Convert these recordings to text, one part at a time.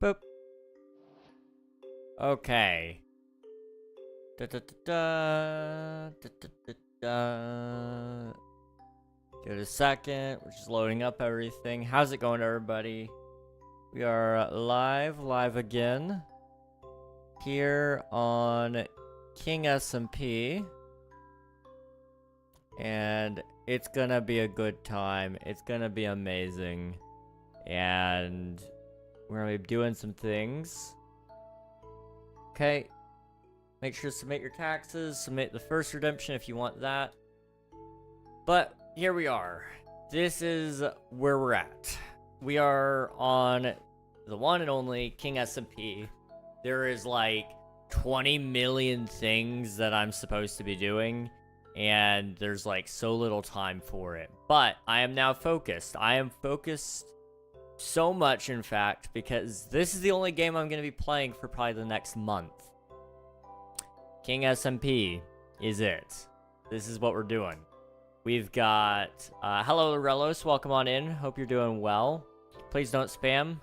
Boop. Okay. Da, da, da, da, da, da, da, da. Give it a second. We're just loading up everything. How's it going, everybody? We are live again here on King SMP, and it's gonna be a good time. It's gonna be amazing, and we're gonna be doing some things. Okay, make sure to submit your taxes, submit the first redemption if you want that. But here we are. This is where we're at. We are on the one and only King SMP. There is like 20 million things that I'm supposed to be doing, and there's like so little time for it. But I am now focused. I am focused so much, in fact, because this is the only game I'm going to be playing for probably the next month. King SMP is it. This is what we're doing. We've got, hello, Relos, welcome on in. Hope you're doing well. Please don't spam.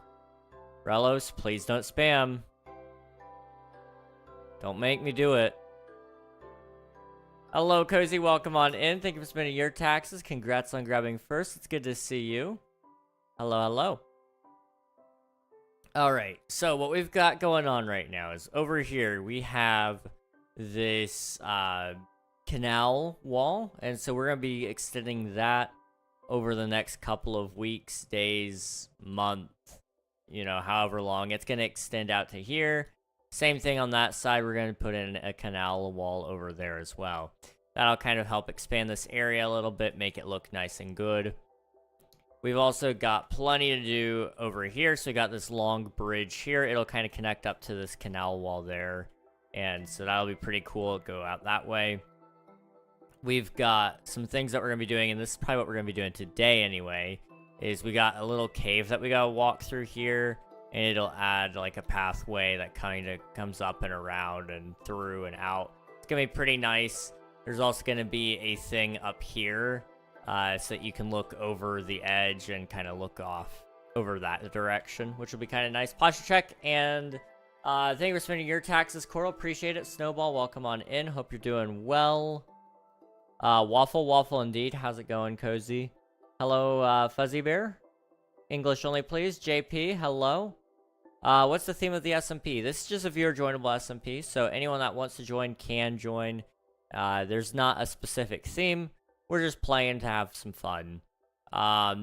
Relos, please don't spam. Don't make me do it. Hello, Cozy, welcome on in. Thank you for spending your taxes. Congrats on grabbing first. It's good to see you. Hello, hello. All right, so what we've got going on right now is over here we have this canal wall, and so we're going to be extending that over the next couple of weeks, days, month, you know, however long. It's going to extend out to here. Same thing on that side. We're going to put in a canal wall over there as well. That'll kind of help expand this area a little bit, make it look nice and good. We've also got plenty to do over here. So we got this long bridge here. It'll kind of connect up to this canal wall there. And so that'll be pretty cool. Go out that way. We've got some things that we're going to be doing, and this is probably what we're going to be doing today anyway, is we got a little cave that we got to walk through here, and it'll add like a pathway that kind of comes up and around and through and out. It's going to be pretty nice. There's also going to be a thing up here so that you can look over the edge and kind of look off over that direction, which will be kind of nice. Posture check, and thank you for spending your taxes, Coral. Appreciate it. Snowball, welcome on in. Hope you're doing well. Waffle indeed. How's it going, Cozy? Hello, Fuzzy Bear. English only, please. JP, hello. What's the theme of the SMP? This is just a viewer joinable SMP, so anyone that wants to join can join. There's not a specific theme. We're just playing to have some fun.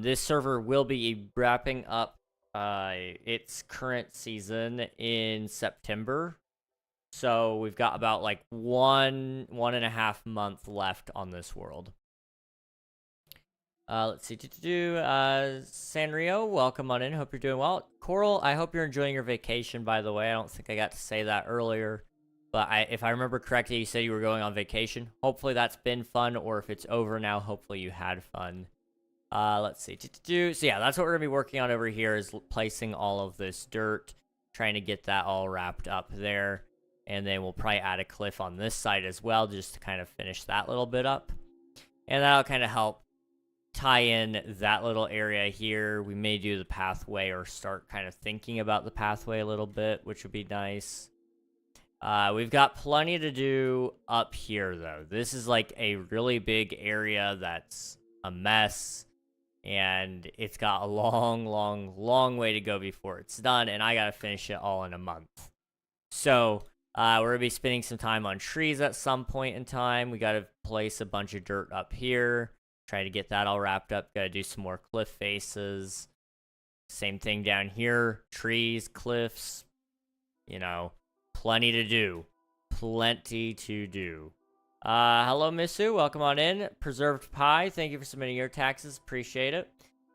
This server will be wrapping up its current season in September. So we've got about like one and a half month left on this world. Let's see. Sanrio, welcome on in. Hope you're doing well. Coral, I hope you're enjoying your vacation, by the way. I don't think I got to say that earlier. But if I remember correctly, you said you were going on vacation. Hopefully that's been fun, or if it's over now, hopefully you had fun. Let's see. So yeah, that's what we're going to be working on over here, is placing all of this dirt, trying to get that all wrapped up there. And then we'll probably add a cliff on this side as well, just to kind of finish that little bit up. And that'll kind of help tie in that little area here. We may do the pathway or start kind of thinking about the pathway a little bit, which would be nice. We've got plenty to do up here, though. This is like a really big area that's a mess. And it's got a long way to go before it's done. And I got to finish it all in a month. So we're going to be spending some time on trees at some point in time. We got to place a bunch of dirt up here. Try to get that all wrapped up. Got to do some more cliff faces. Same thing down here. Trees, cliffs. You know, plenty to do. Plenty to do. Hello, Missu. Welcome on in. Preserved Pie. Thank you for submitting your taxes. Appreciate it.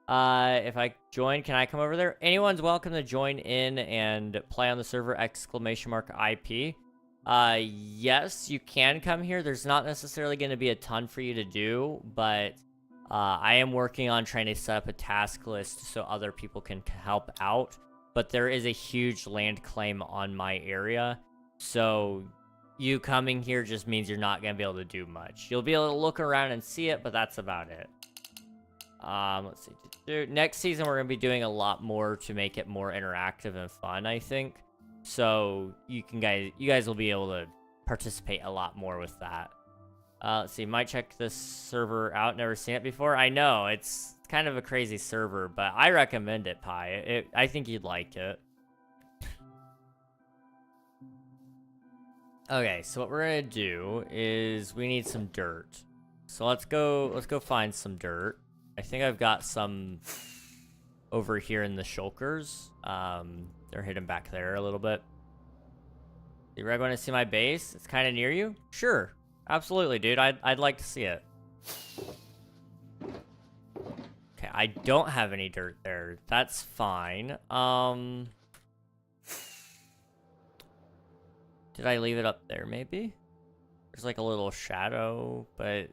If I join, can I come over there? Anyone's welcome to join in and play on the server, !IP. Yes, you can come here. There's not necessarily going to be a ton for you to do, but I am working on trying to set up a task list so other people can help out. But there is a huge land claim on my area, so you coming here just means you're not going to be able to do much. You'll be able to look around and see it, but that's about it. Let's see. Next season, we're going to be doing a lot more to make it more interactive and fun, I think. So you guys will be able to participate a lot more with that. Let's see. Might check this server out. Never seen it before. I know. It's kind of a crazy server, but I recommend it, Pi. I think you'd like it. Okay, so what we're gonna do is we need some dirt. So let's go find some dirt. I think I've got some over here in the shulkers. They're hidden back there a little bit. You really want to see my base? It's kind of near you? Sure. Absolutely, dude. I'd like to see it. Okay, I don't have any dirt there. That's fine. Did I leave it up there, maybe? There's like a little shadow, but...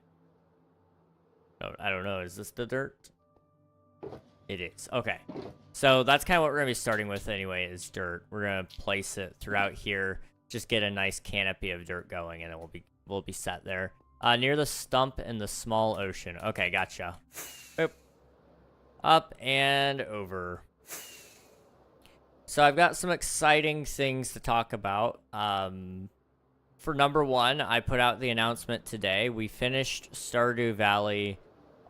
Oh, I don't know. Is this the dirt? It is. Okay. So that's kind of what we're going to be starting with anyway, is dirt. We're going to place it throughout here. Just get a nice canopy of dirt going, and then we'll be set there. Near the stump in the small ocean. Okay, gotcha. Oop. Up and over. So I've got some exciting things to talk about. For number one, I put out the announcement today. We finished Stardew Valley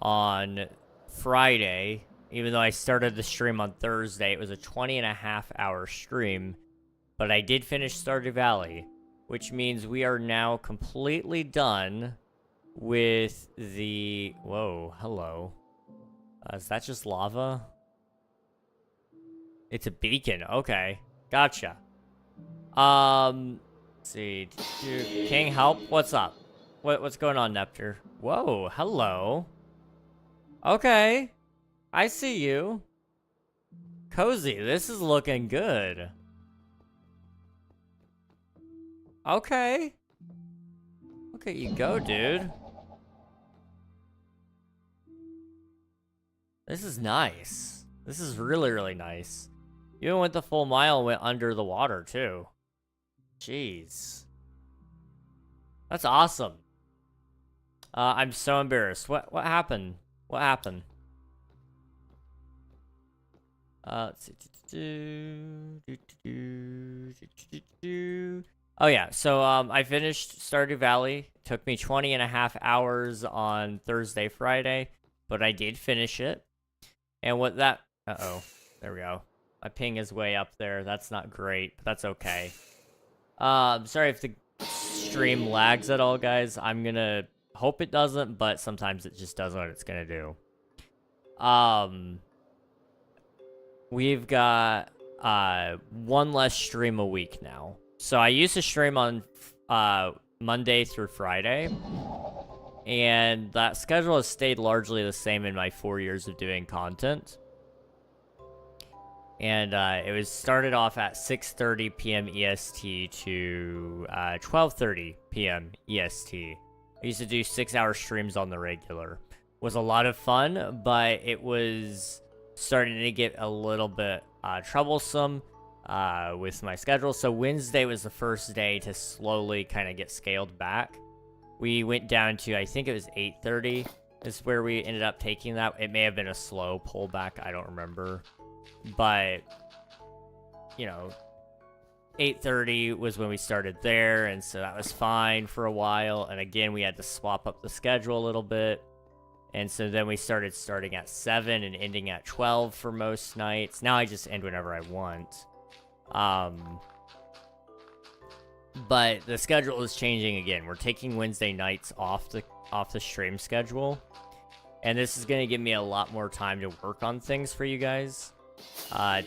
on Friday. Even though I started the stream on Thursday, it was a 20.5-hour stream. But I did finish Stardew Valley, which means we are now completely done with the... Whoa, hello. Is that just lava? It's a beacon. Okay. Gotcha. Let's see. King, help? What's up? What's going on, Neptur? Whoa, hello. Okay. I see you. Cozy, this is looking good. Okay. Look at you go, dude. This is nice. This is really, really nice. You even went the full mile and went under the water, too. Jeez. That's awesome. I'm so embarrassed. What happened? What happened? Let's see. Oh, yeah. So, I finished Stardew Valley. Took me 20.5 hours on Thursday, Friday. But I did finish it. And what that... Uh-oh. There we go. My ping is way up there. That's not great, but that's okay. Sorry if the stream lags at all, guys. I'm gonna hope it doesn't, but sometimes it just does what it's gonna do. We've got one less stream a week now. So I used to stream on Monday through Friday, and that schedule has stayed largely the same in my 4 years of doing content. And it was started off at 6:30 p.m. EST to 12:30 p.m. EST. I used to do 6-hour streams on the regular. It was a lot of fun, but it was starting to get a little bit troublesome with my schedule. So Wednesday was the first day to slowly kind of get scaled back. We went down to, I think it was 8:30 is where we ended up taking that. It may have been a slow pullback. I don't remember. But, you know, 8:30 was when we started there, and so that was fine for a while. And again, we had to swap up the schedule a little bit. And so then we starting at 7 and ending at 12 for most nights. Now I just end whenever I want. But the schedule is changing again. We're taking Wednesday nights off the stream schedule. And this is going to give me a lot more time to work on things for you guys.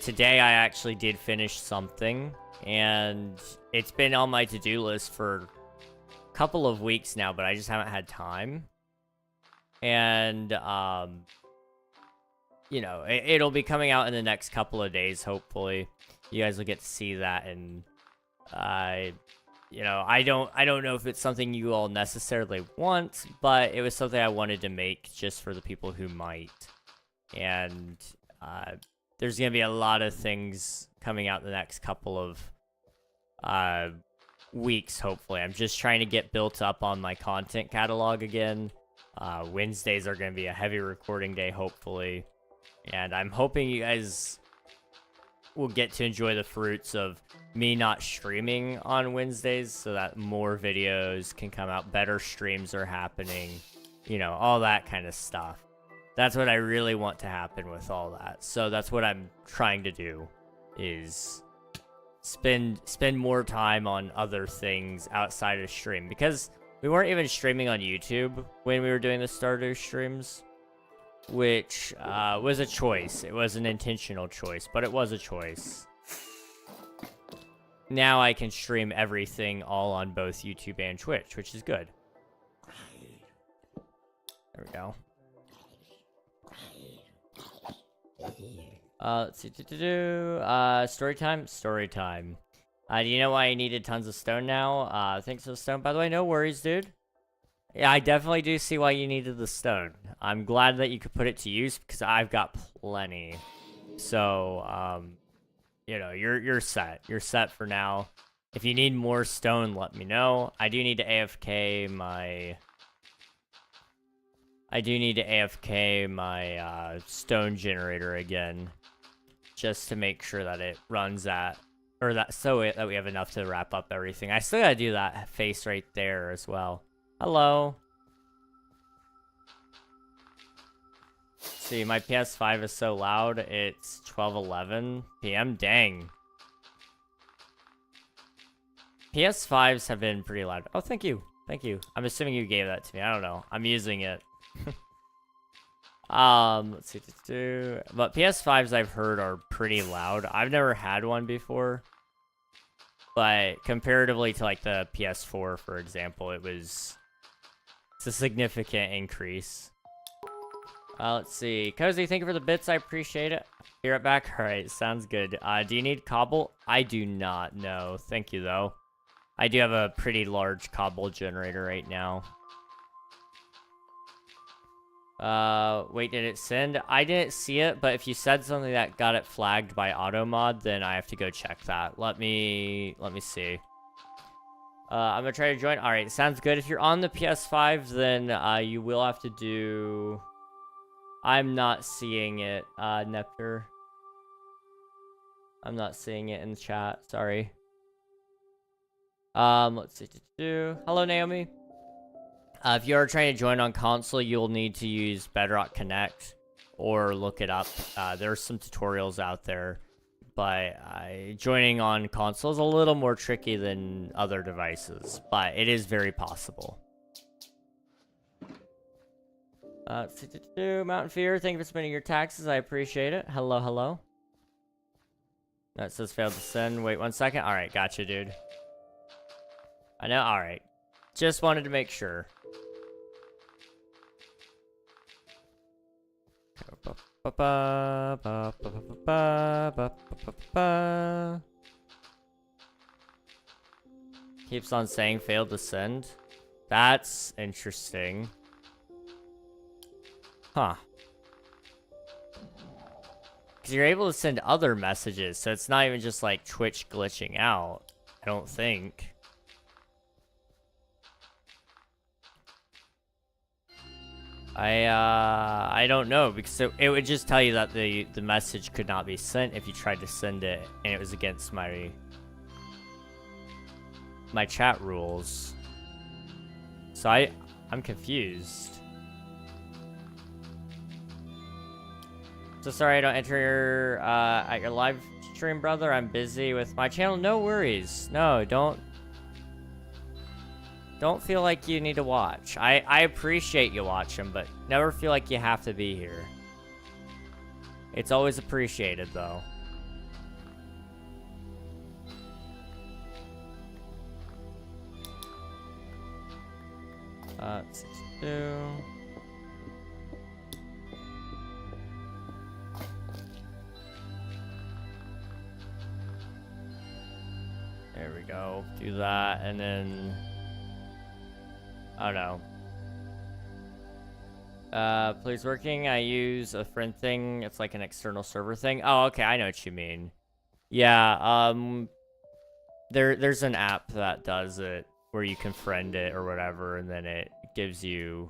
Today I actually did finish something, and it's been on my to-do list for a couple of weeks now, but I just haven't had time. And, you know, it'll be coming out in the next couple of days, hopefully. You guys will get to see that, and, you know, I don't know if it's something you all necessarily want, but it was something I wanted to make just for the people who might. And, there's going to be a lot of things coming out the next couple of weeks, hopefully. I'm just trying to get built up on my content catalog again. Wednesdays are going to be a heavy recording day, hopefully. And I'm hoping you guys will get to enjoy the fruits of me not streaming on Wednesdays so that more videos can come out, better streams are happening, you know, all that kind of stuff. That's what I really want to happen with all that. So that's what I'm trying to do, is spend more time on other things outside of stream, because we weren't even streaming on YouTube when we were doing the Stardew streams, which was a choice. It was an intentional choice, but it was a choice. Now I can stream everything all on both YouTube and Twitch, which is good. There we go. Let's see. Story time? Story time. Do you know why I needed tons of stone now? Thanks for the stone. By the way, no worries, dude. Yeah, I definitely do see why you needed the stone. I'm glad that you could put it to use, because I've got plenty. So, you know, you're set. You're set for now. If you need more stone, let me know. I do need to AFK my stone generator again, just to make sure that it runs at, or that that we have enough to wrap up everything. I still gotta do that face right there as well. Hello. See, my PS5 is so loud. It's 12:11 p.m. Dang. PS5s have been pretty loud. Oh, thank you. Thank you. I'm assuming you gave that to me. I don't know. I'm using it. Let's see. But PS5s I've heard are pretty loud. I've never had one before. But comparatively to like the PS4, for example, it's a significant increase. Let's see. Cozy, thank you for the bits. I appreciate it. Be right back. All right, sounds good. Do you need cobble? I do not know. Thank you, though. I do have a pretty large cobble generator right now. Wait, did it send? I didn't see it, but if you said something that got it flagged by automod, then I have to go check that. Let me see. I'm gonna try to join. All right, sounds good. If you're on the PS5, then you will have to do. I'm not seeing it, Nepter. I'm not seeing it in the chat. Sorry. Let's see. Hello, Naomi. If you are trying to join on console, you'll need to use Bedrock Connect or look it up. There are some tutorials out there, but joining on console is a little more tricky than other devices, but it is very possible. Mountain Fear, thank you for spending your taxes. I appreciate it. Hello, hello. That says failed to send. Wait 1 second. All right, gotcha, dude. I know. All right. Just wanted to make sure. Keeps on saying failed to send. That's interesting. Huh. Because you're able to send other messages, so it's not even just like Twitch glitching out, I don't think. I don't know, because it would just tell you that the message could not be sent if you tried to send it, and it was against my chat rules. So I'm confused. So sorry I don't enter at your live stream, brother. I'm busy with my channel. No worries. No, don't feel like you need to watch. I appreciate you watching, but never feel like you have to be here. It's always appreciated, though. Let's do. There we go. Do that, and then. Oh no. Please working. I use a friend thing. It's like an external server thing. Oh, okay. I know what you mean. Yeah. There's an app that does it where you can friend it or whatever, and then it gives you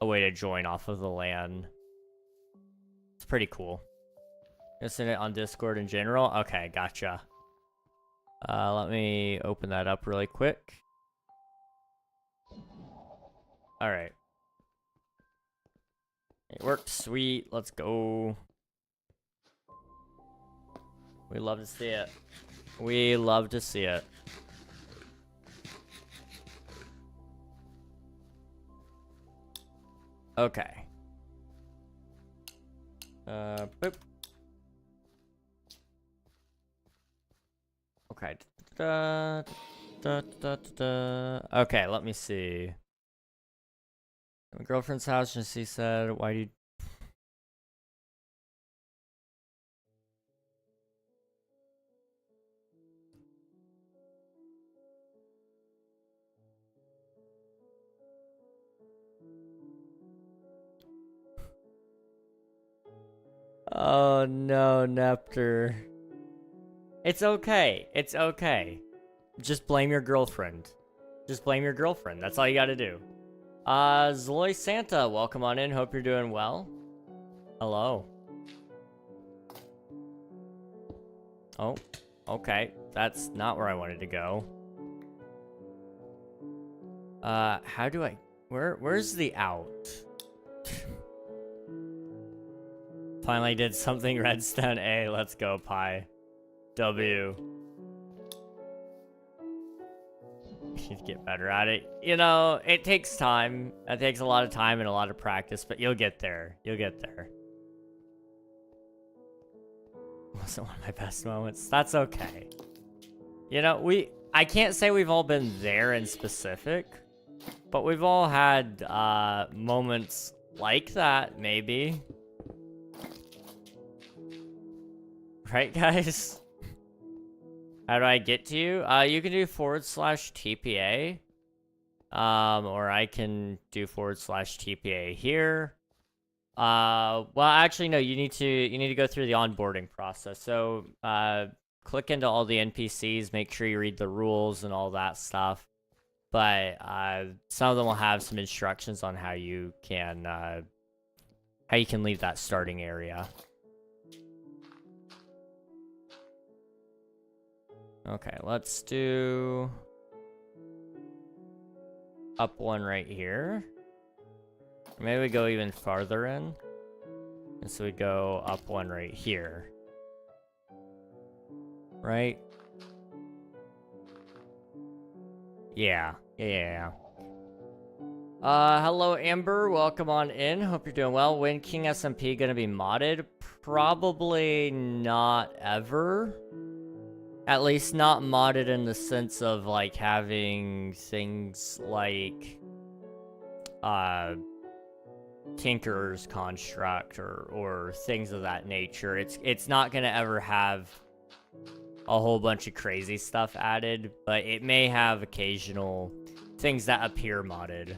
a way to join off of the LAN. It's pretty cool. Isn't it on Discord in general? Okay, gotcha. Let me open that up really quick. All right. It worked. Sweet. Let's go. We love to see it. We love to see it. Okay. Boop. Okay. Okay, let me see. My girlfriend's house, and she said, why do you... Oh no, Nepter. It's okay. It's okay. Just blame your girlfriend. Just blame your girlfriend. That's all you gotta do. Zloy Santa, welcome on in. Hope you're doing well. Hello. Oh, okay. That's not where I wanted to go. How do I... Where's the out? Finally did something redstone. A, let's go, Pi. W. Need to get better at it. You know, it takes time. It takes a lot of time and a lot of practice, but you'll get there. You'll get there. Wasn't one of my best moments. That's okay. You know, I can't say we've all been there in specific, but we've all had moments like that, maybe. Right, guys? How do I get to you? You can do /TPA. Or I can do /TPA here. Well, actually, no, you need to go through the onboarding process. So, click into all the NPCs, make sure you read the rules and all that stuff. But, some of them will have some instructions on how you can leave that starting area. Okay, let's do up one right here. Maybe we go even farther in. And so we go up one right here. Right? Yeah. Hello Amber, welcome on in. Hope you're doing well. When King SMP gonna be modded? Probably not ever. At least not modded in the sense of, like, having things like, Tinkerer's Construct or things of that nature. It's not gonna ever have a whole bunch of crazy stuff added, but it may have occasional things that appear modded.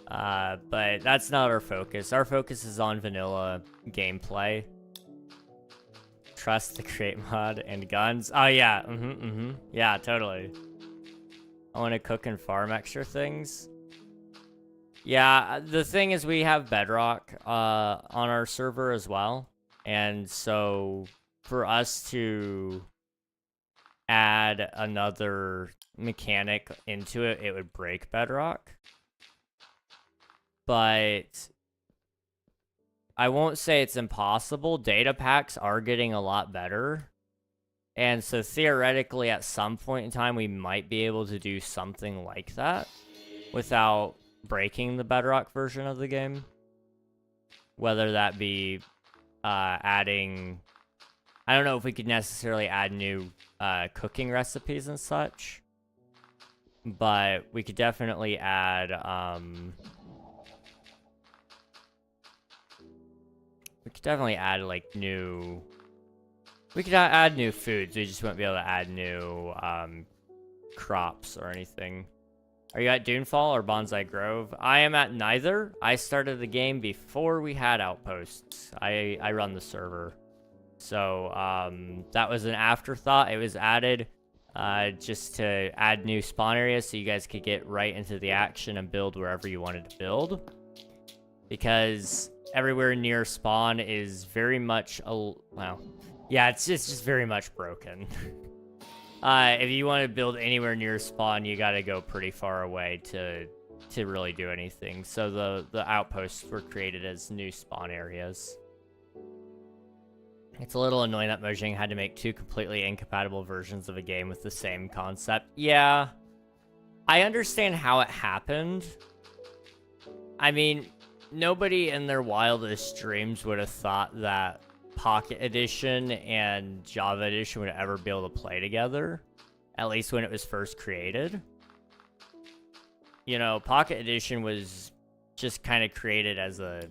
But that's not our focus. Our focus is on vanilla gameplay. Trust the create mod and guns. Oh yeah, yeah, totally. I want to cook and farm extra things. Yeah, the thing is we have Bedrock on our server as well, and so for us to add another mechanic into it, it would break Bedrock. But I won't say it's impossible. Data packs are getting a lot better. And so theoretically, at some point in time, we might be able to do something like that without breaking the Bedrock version of the game. Whether that be adding... I don't know if we could necessarily add new cooking recipes and such. But we could definitely add... we could definitely add, like, new... We could add new foods. We just wouldn't be able to add new crops or anything. Are you at Dunefall or Bonsai Grove? I am at neither. I started the game before we had outposts. I run the server. So that was an afterthought. It was added just to add new spawn areas so you guys could get right into the action and build wherever you wanted to build. because everywhere near spawn is very much well, yeah, it's just very much broken. If you want to build anywhere near spawn, you got to go pretty far away to really do anything. So the outposts were created as new spawn areas. It's a little annoying that Mojang had to make 2 completely incompatible versions of a game with the same concept. Yeah, I understand how it happened. I mean, nobody in their wildest dreams would have thought that Pocket Edition and Java Edition would ever be able to play together, at least when it was first created. You know, Pocket Edition was just kind of created as a...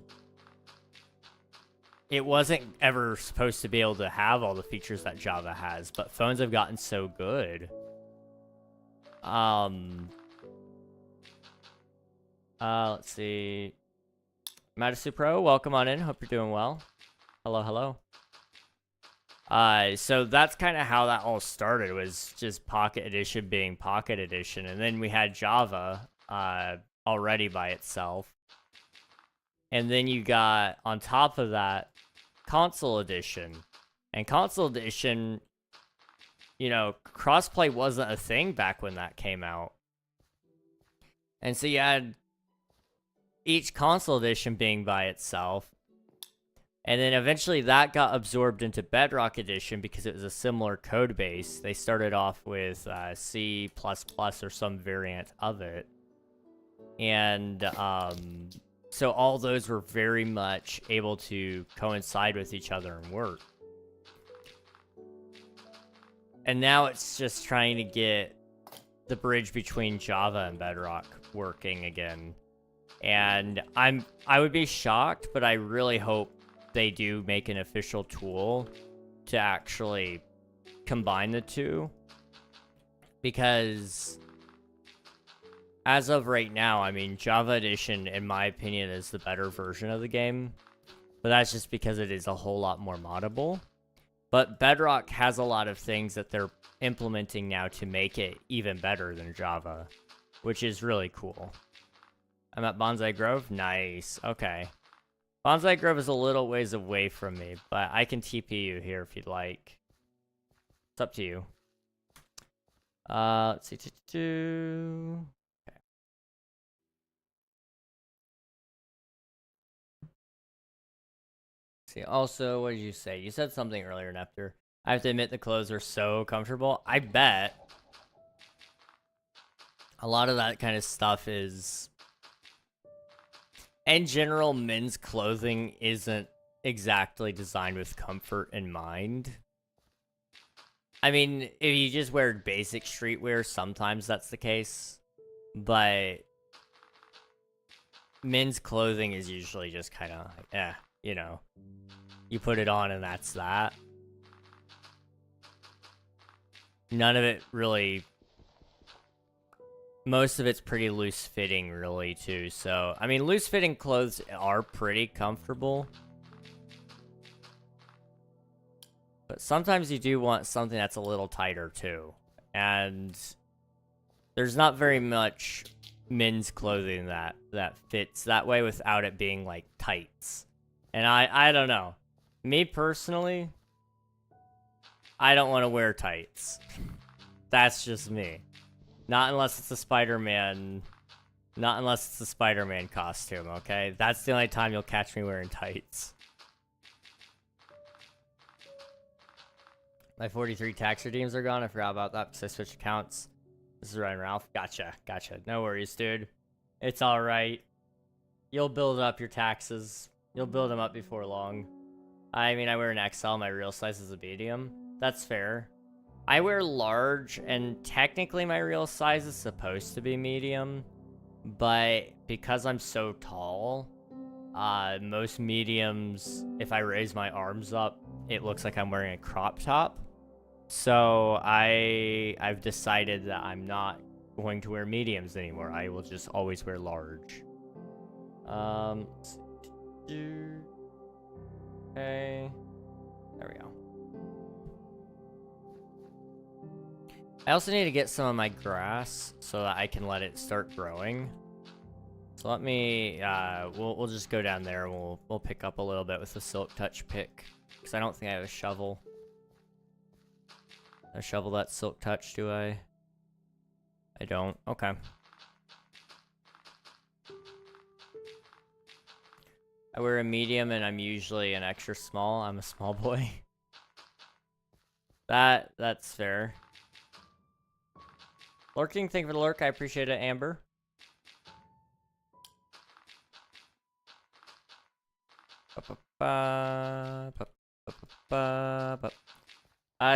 It wasn't ever supposed to be able to have all the features that Java has, but phones have gotten so good. Let's see. Madasu Pro, welcome on in. Hope you're doing well. Hello, hello. So that's kind of how that all started, was just Pocket Edition being Pocket Edition. And then we had Java, already by itself. And then you got, on top of that, Console Edition. And Console Edition, you know, crossplay wasn't a thing back when that came out. And so you had each Console Edition being by itself. And then eventually that got absorbed into Bedrock Edition because it was a similar code base. They started off with C++ or some variant of it. And so all those were very much able to coincide with each other and work. And now it's just trying to get the bridge between Java and Bedrock working again. And I would be shocked, but I really hope they do make an official tool to actually combine the two. Because as of right now, I mean, Java Edition, in my opinion, is the better version of the game. But that's just because it is a whole lot more moddable. But Bedrock has a lot of things that they're implementing now to make it even better than Java, which is really cool. I'm at Bonsai Grove? Nice. Okay. Bonsai Grove is a little ways away from me, but I can TP you here if you'd like. It's up to you. Let's see. Okay. See, also, what did you say? You said something earlier, Nepter. I have to admit the clothes are so comfortable. I bet. A lot of that kind of stuff is... In general, men's clothing isn't exactly designed with comfort in mind. I mean, if you just wear basic streetwear, sometimes that's the case. But men's clothing is usually just kind of like, you know. You put it on and that's that. None of it really... Most of it's pretty loose-fitting, really, too. So, I mean, loose-fitting clothes are pretty comfortable. But sometimes you do want something that's a little tighter, too. And there's not very much men's clothing that fits that way without it being, like, tights. And I don't know. Me, personally, I don't want to wear tights. That's just me. Not unless it's a Spider-Man... Not unless it's a Spider-Man costume, okay? That's the only time you'll catch me wearing tights. My 43 tax redeems are gone. I forgot about that because I switched accounts. This is Ryan Ralph. Gotcha. No worries, dude. It's alright. You'll build up your taxes. You'll build them up before long. I mean, I wear an XL. My real size is a medium. That's fair. I wear large, and technically my real size is supposed to be medium, but because I'm so tall, most mediums, if I raise my arms up, it looks like I'm wearing a crop top. So I've decided that I'm not going to wear mediums anymore. I will just always wear large. Okay, there we go. I also need to get some of my grass so that I can let it start growing. So let me, we'll just go down there and we'll pick up a little bit with the silk touch pick. Because I don't think I have a shovel. I shovel that silk touch, do I? I don't. Okay. I wear a medium and I'm usually an extra small. I'm a small boy. That's fair. Lurking, thank you for the lurk. I appreciate it, Amber.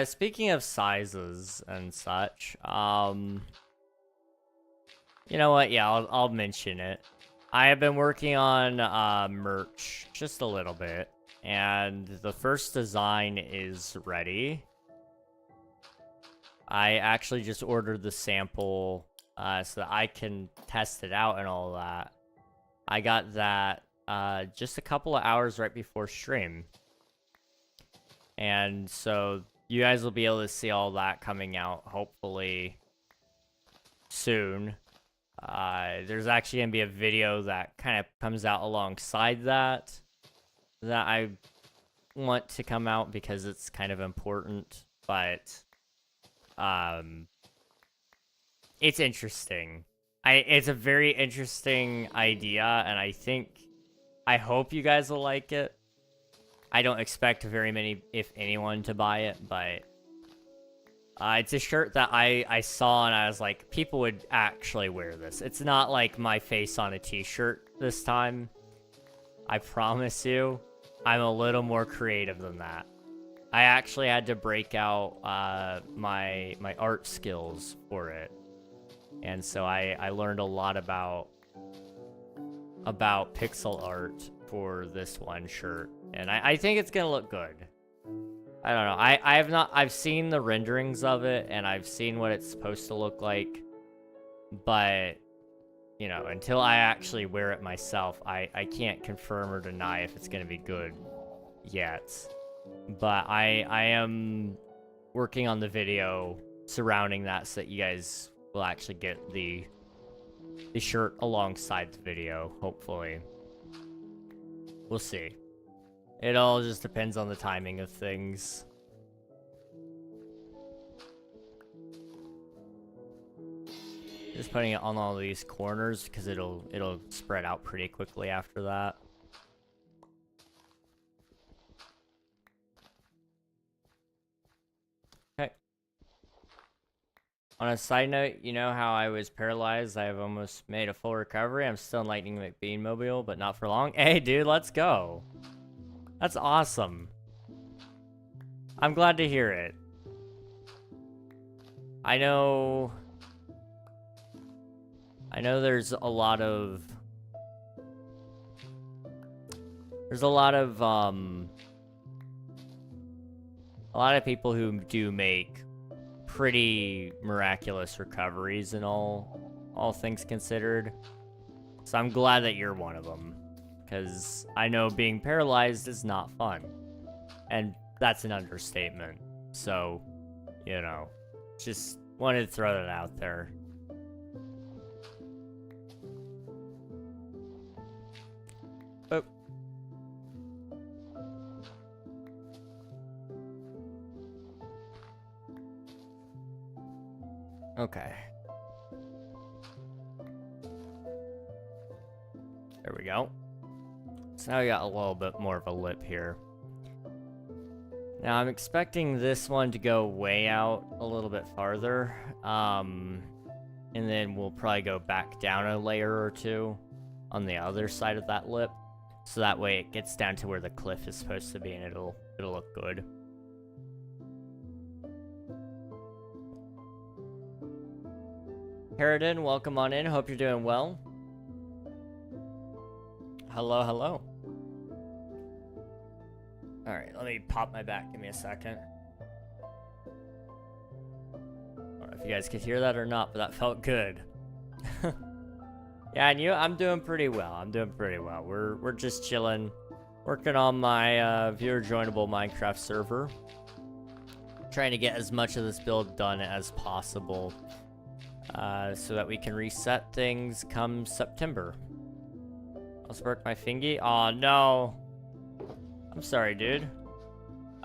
Speaking of sizes and such, you know what? Yeah, I'll mention it. I have been working on merch just a little bit, and the first design is ready. I actually just ordered the sample so that I can test it out and all that. I got that just a couple of hours right before stream. And so you guys will be able to see all that coming out hopefully soon. There's actually going to be a video that kind of comes out alongside that I want to come out because it's kind of important, but it's interesting. It's a very interesting idea, and I hope you guys will like it. I don't expect very many, if anyone, to buy it, but it's a shirt that I saw and I was like, people would actually wear this. It's not like my face on a t-shirt this time. I promise you, I'm a little more creative than that. I actually had to break out my art skills for it. And so I learned a lot about pixel art for this one shirt. And I think it's gonna look good. I don't know. I've seen the renderings of it and I've seen what it's supposed to look like. But, you know, until I actually wear it myself, I can't confirm or deny if it's gonna be good yet. But I am working on the video surrounding that so that you guys will actually get the shirt alongside the video, hopefully. We'll see. It all just depends on the timing of things. Just putting it on all these corners because it'll spread out pretty quickly after that. Okay. On a side note, you know how I was paralyzed? I have almost made a full recovery. I'm still in Lightning McBean mobile, but not for long. Hey, dude, let's go. That's awesome. I'm glad to hear it. I know there's a lot of people who do make pretty miraculous recoveries and all things considered. So I'm glad that you're one of them. Because I know being paralyzed is not fun. And that's an understatement. So, you know, just wanted to throw that out there. Oh. Okay. There we go. So now we got a little bit more of a lip here. Now I'm expecting this one to go way out a little bit farther. And then we'll probably go back down a layer or two on the other side of that lip. So that way it gets down to where the cliff is supposed to be and it'll look good. Harridan, welcome on in. Hope you're doing well. Hello, hello. Alright, let me pop my back. Give me a second. I don't know if you guys could hear that or not, but that felt good. Yeah, and I'm doing pretty well. We're just chilling. Working on my viewer joinable Minecraft server. Trying to get as much of this build done as possible. So that we can reset things come September. I'll spark my fingy. Oh no. I'm sorry, dude.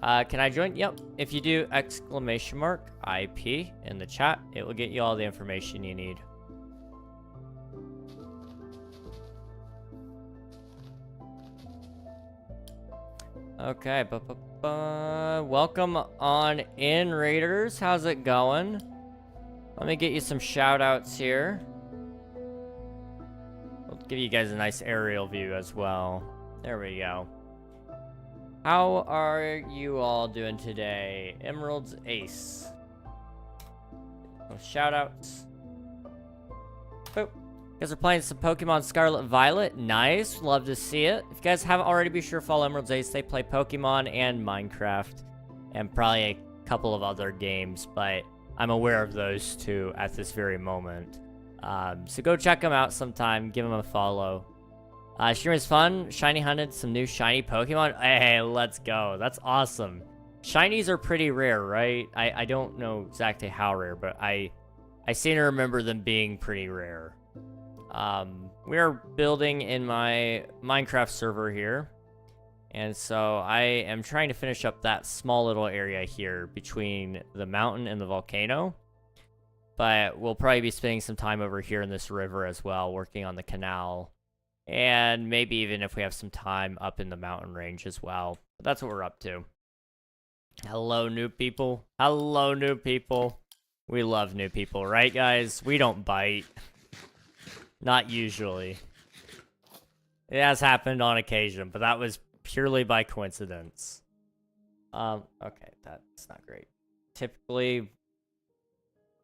Can I join? Yep. If you do exclamation mark IP in the chat, it will get you all the information you need. Okay, welcome on in, Raiders. How's it going? Let me get you some shout outs here. I'll give you guys a nice aerial view as well. There we go. How are you all doing today? Emerald's Ace. Shout outs. Boop. You guys are playing some Pokemon Scarlet Violet. Nice. Love to see it. If you guys haven't already, be sure to follow Emerald's Ace. They play Pokemon and Minecraft. And probably a couple of other games. But I'm aware of those two at this very moment. So go check them out sometime. Give them a follow. Stream is fun. Shiny hunted some new shiny Pokemon. Hey, let's go. That's awesome. Shinies are pretty rare, right? I don't know exactly how rare, but I seem to remember them being pretty rare. We're building in my Minecraft server here. And so I am trying to finish up that small little area here between the mountain and the volcano. But we'll probably be spending some time over here in this river as well, working on the canal. And maybe even if we have some time up in the mountain range as well. But that's what we're up to. Hello, new people. Hello, new people. We love new people, right, guys? We don't bite. Not usually. It has happened on occasion, but that was purely by coincidence. Okay, that's not great. Typically,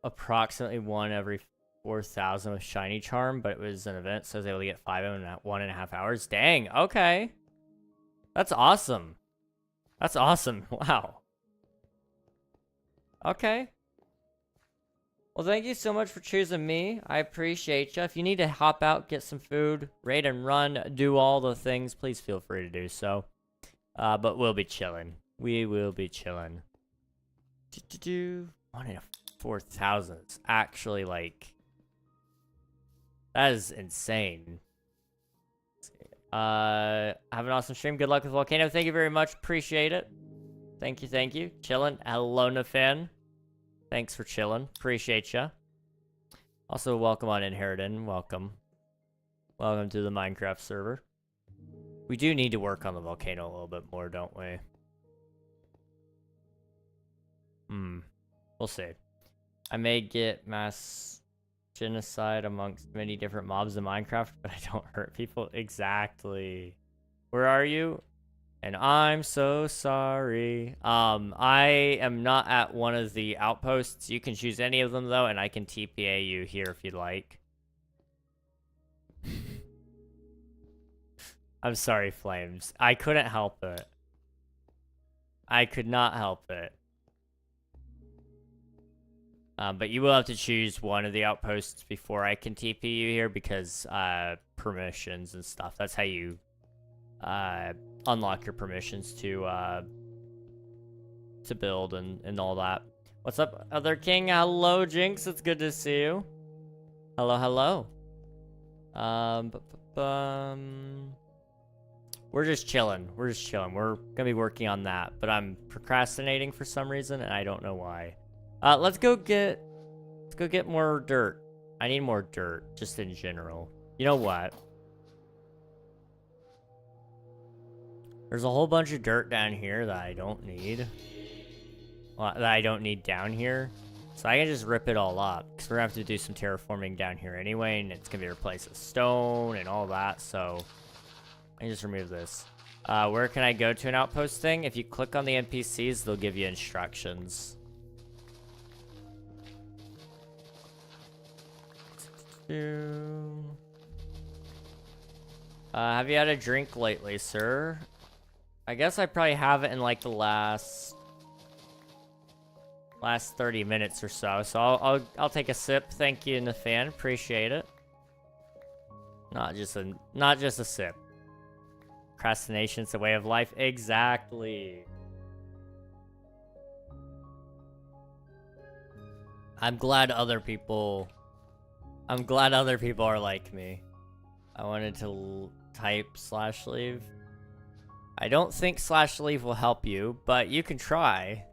approximately 1 every 4,000 with Shiny Charm, but it was an event, so I was able to get 5 in 1.5 hours. Dang, okay. That's awesome. That's awesome. Wow. Okay. Well, thank you so much for choosing me. I appreciate you. If you need to hop out, get some food, raid and run, do all the things, please feel free to do so. But we'll be chilling. We will be chilling. 1 in 4,000. It's actually like... That is insane. Have an awesome stream. Good luck with Volcano. Thank you very much. Appreciate it. Thank you, thank you. Chillin'. Hello, Nafan. Thanks for chilling. Appreciate ya. Also, welcome on Inheriton. Welcome. Welcome to the Minecraft server. We do need to work on the volcano a little bit more, don't we? We'll see. I may get mass genocide amongst many different mobs in Minecraft, but I don't hurt people. Exactly. Where are you? And I'm so sorry. I am not at one of the outposts. You can choose any of them, though, and I can TPA you here if you'd like. I'm sorry, Flames. I couldn't help it. I could not help it. But you will have to choose one of the outposts before I can TP you here because permissions and stuff. That's how you unlock your permissions to build and all that. What's up, other king? Hello, Jinx. It's good to see you. Hello, hello. We're just chilling. We're just chilling. We're gonna be working on that, but I'm procrastinating for some reason, and I don't know why. Let's go get more dirt. I need more dirt, just in general. You know what? There's a whole bunch of dirt down here that I don't need. Well, that I don't need down here. So I can just rip it all up. Because we're going to have to do some terraforming down here anyway. And it's going to be replaced with stone and all that. So I can just remove this. Where can I go to an outpost thing? If you click on the NPCs, they'll give you instructions. Have you had a drink lately, sir? I guess I probably haven't in like the last 30 minutes or so. So I'll take a sip. Thank you, Nathan. Appreciate it. Not just a sip. Procrastination's a way of life. Exactly. I'm glad other people are like me. I wanted to type /leave. I don't think /leave will help you, but you can try.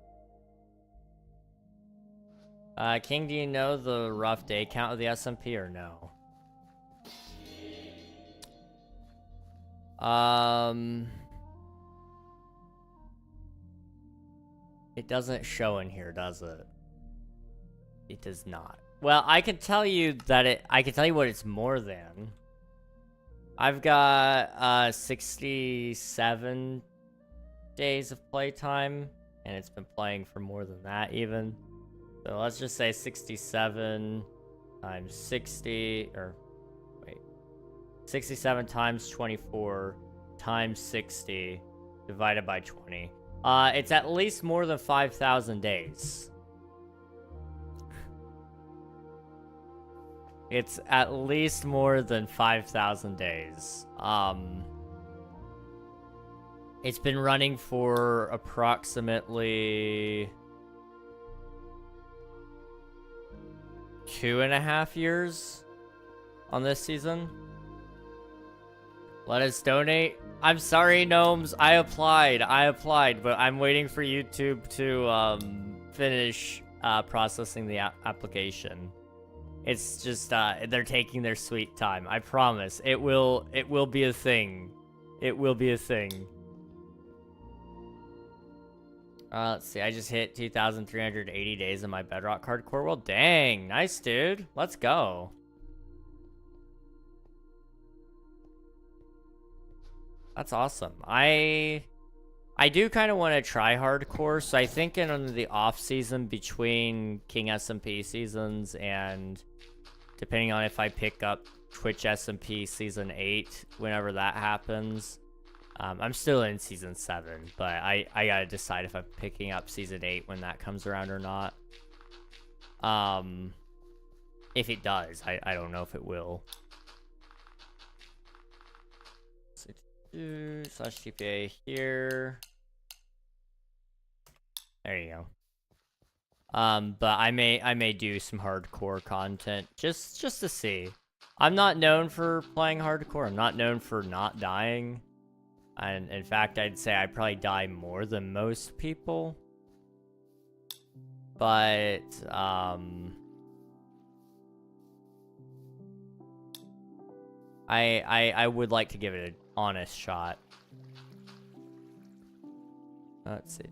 King, do you know the rough day count of the SMP or no? It doesn't show in here, does it? It does not. Well, I can tell you that I can tell you what it's more than. I've got 67 days of playtime, and it's been playing for more than that even. So let's just say 67 times 60, or wait, 67 times 24 times 60 divided by 20. It's at least more than 5,000 days. It's at least more than 5,000 days. It's been running for approximately 2.5 years on this season. Let us donate. I'm sorry, Gnomes. I applied, but I'm waiting for YouTube to finish processing the application. It's just they're taking their sweet time. I promise. It will be a thing. It will be a thing. Let's see. I just hit 2,380 days in my Bedrock hardcore world. Dang, nice, dude. Let's go. That's awesome. I do kind of want to try hardcore, so I think in the off season between King SMP seasons and depending on if I pick up Twitch SMP season 8 whenever that happens. I'm still in season 7, but I gotta decide if I'm picking up season 8 when that comes around or not. If it does, I don't know if it will. /TPA here. There you go. But I may do some hardcore content just to see. I'm not known for playing hardcore. I'm not known for not dying. And in fact, I'd say I probably die more than most people. But I would like to give it an honest shot. Let's see.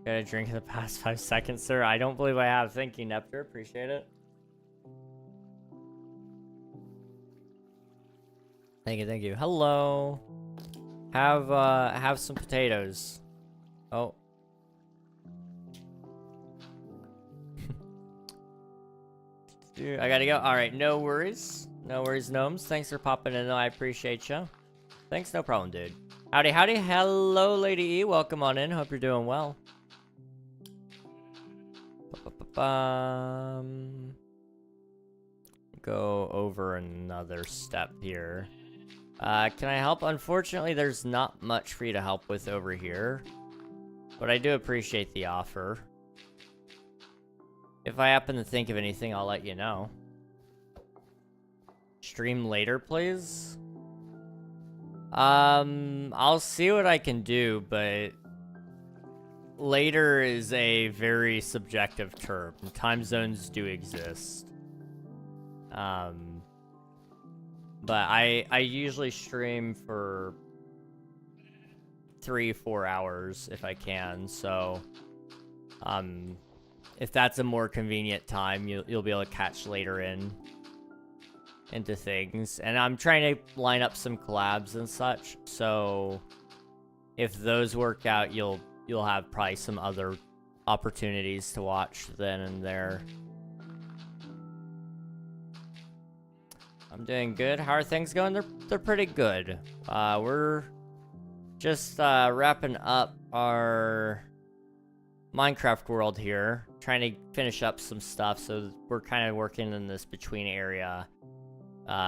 Got a drink in the past 5 seconds, sir. I don't believe I have. Thank you, Nepter. Appreciate it. Thank you. Hello. Have some potatoes. Oh. Dude, I gotta go. Alright, no worries. No worries, Gnomes. Thanks for popping in, though. I appreciate you. Thanks, no problem, dude. Howdy. Hello, Lady E. Welcome on in. Hope you're doing well. Go over another step here. Can I help? Unfortunately, there's not much for you to help with over here, but I do appreciate the offer. If I happen to think of anything, I'll let you know. Stream later, please. I'll see what I can do, but later is a very subjective term. Time zones do exist. But I usually stream for 3-4 hours if I can, so if that's a more convenient time, you'll be able to catch later into things. And I'm trying to line up some collabs and such, so if those work out, you'll have probably some other opportunities to watch then and there. I'm doing good. How are things going? They're pretty good. We're just wrapping up our Minecraft world here, trying to finish up some stuff. So we're kind of working in this between area,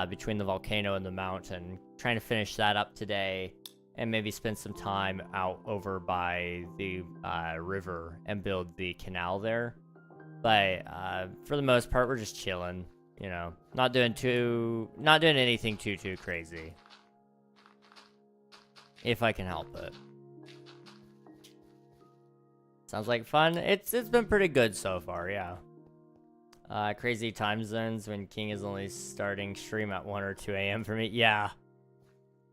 between the volcano and the mountain, trying to finish that up today, and maybe spend some time out over by the river and build the canal there. But for the most part, we're just chilling. You know, not doing anything too crazy. If I can help it. Sounds like fun. It's been pretty good so far, yeah. Crazy time zones when King is only starting stream at 1 or 2 a.m. for me. Yeah.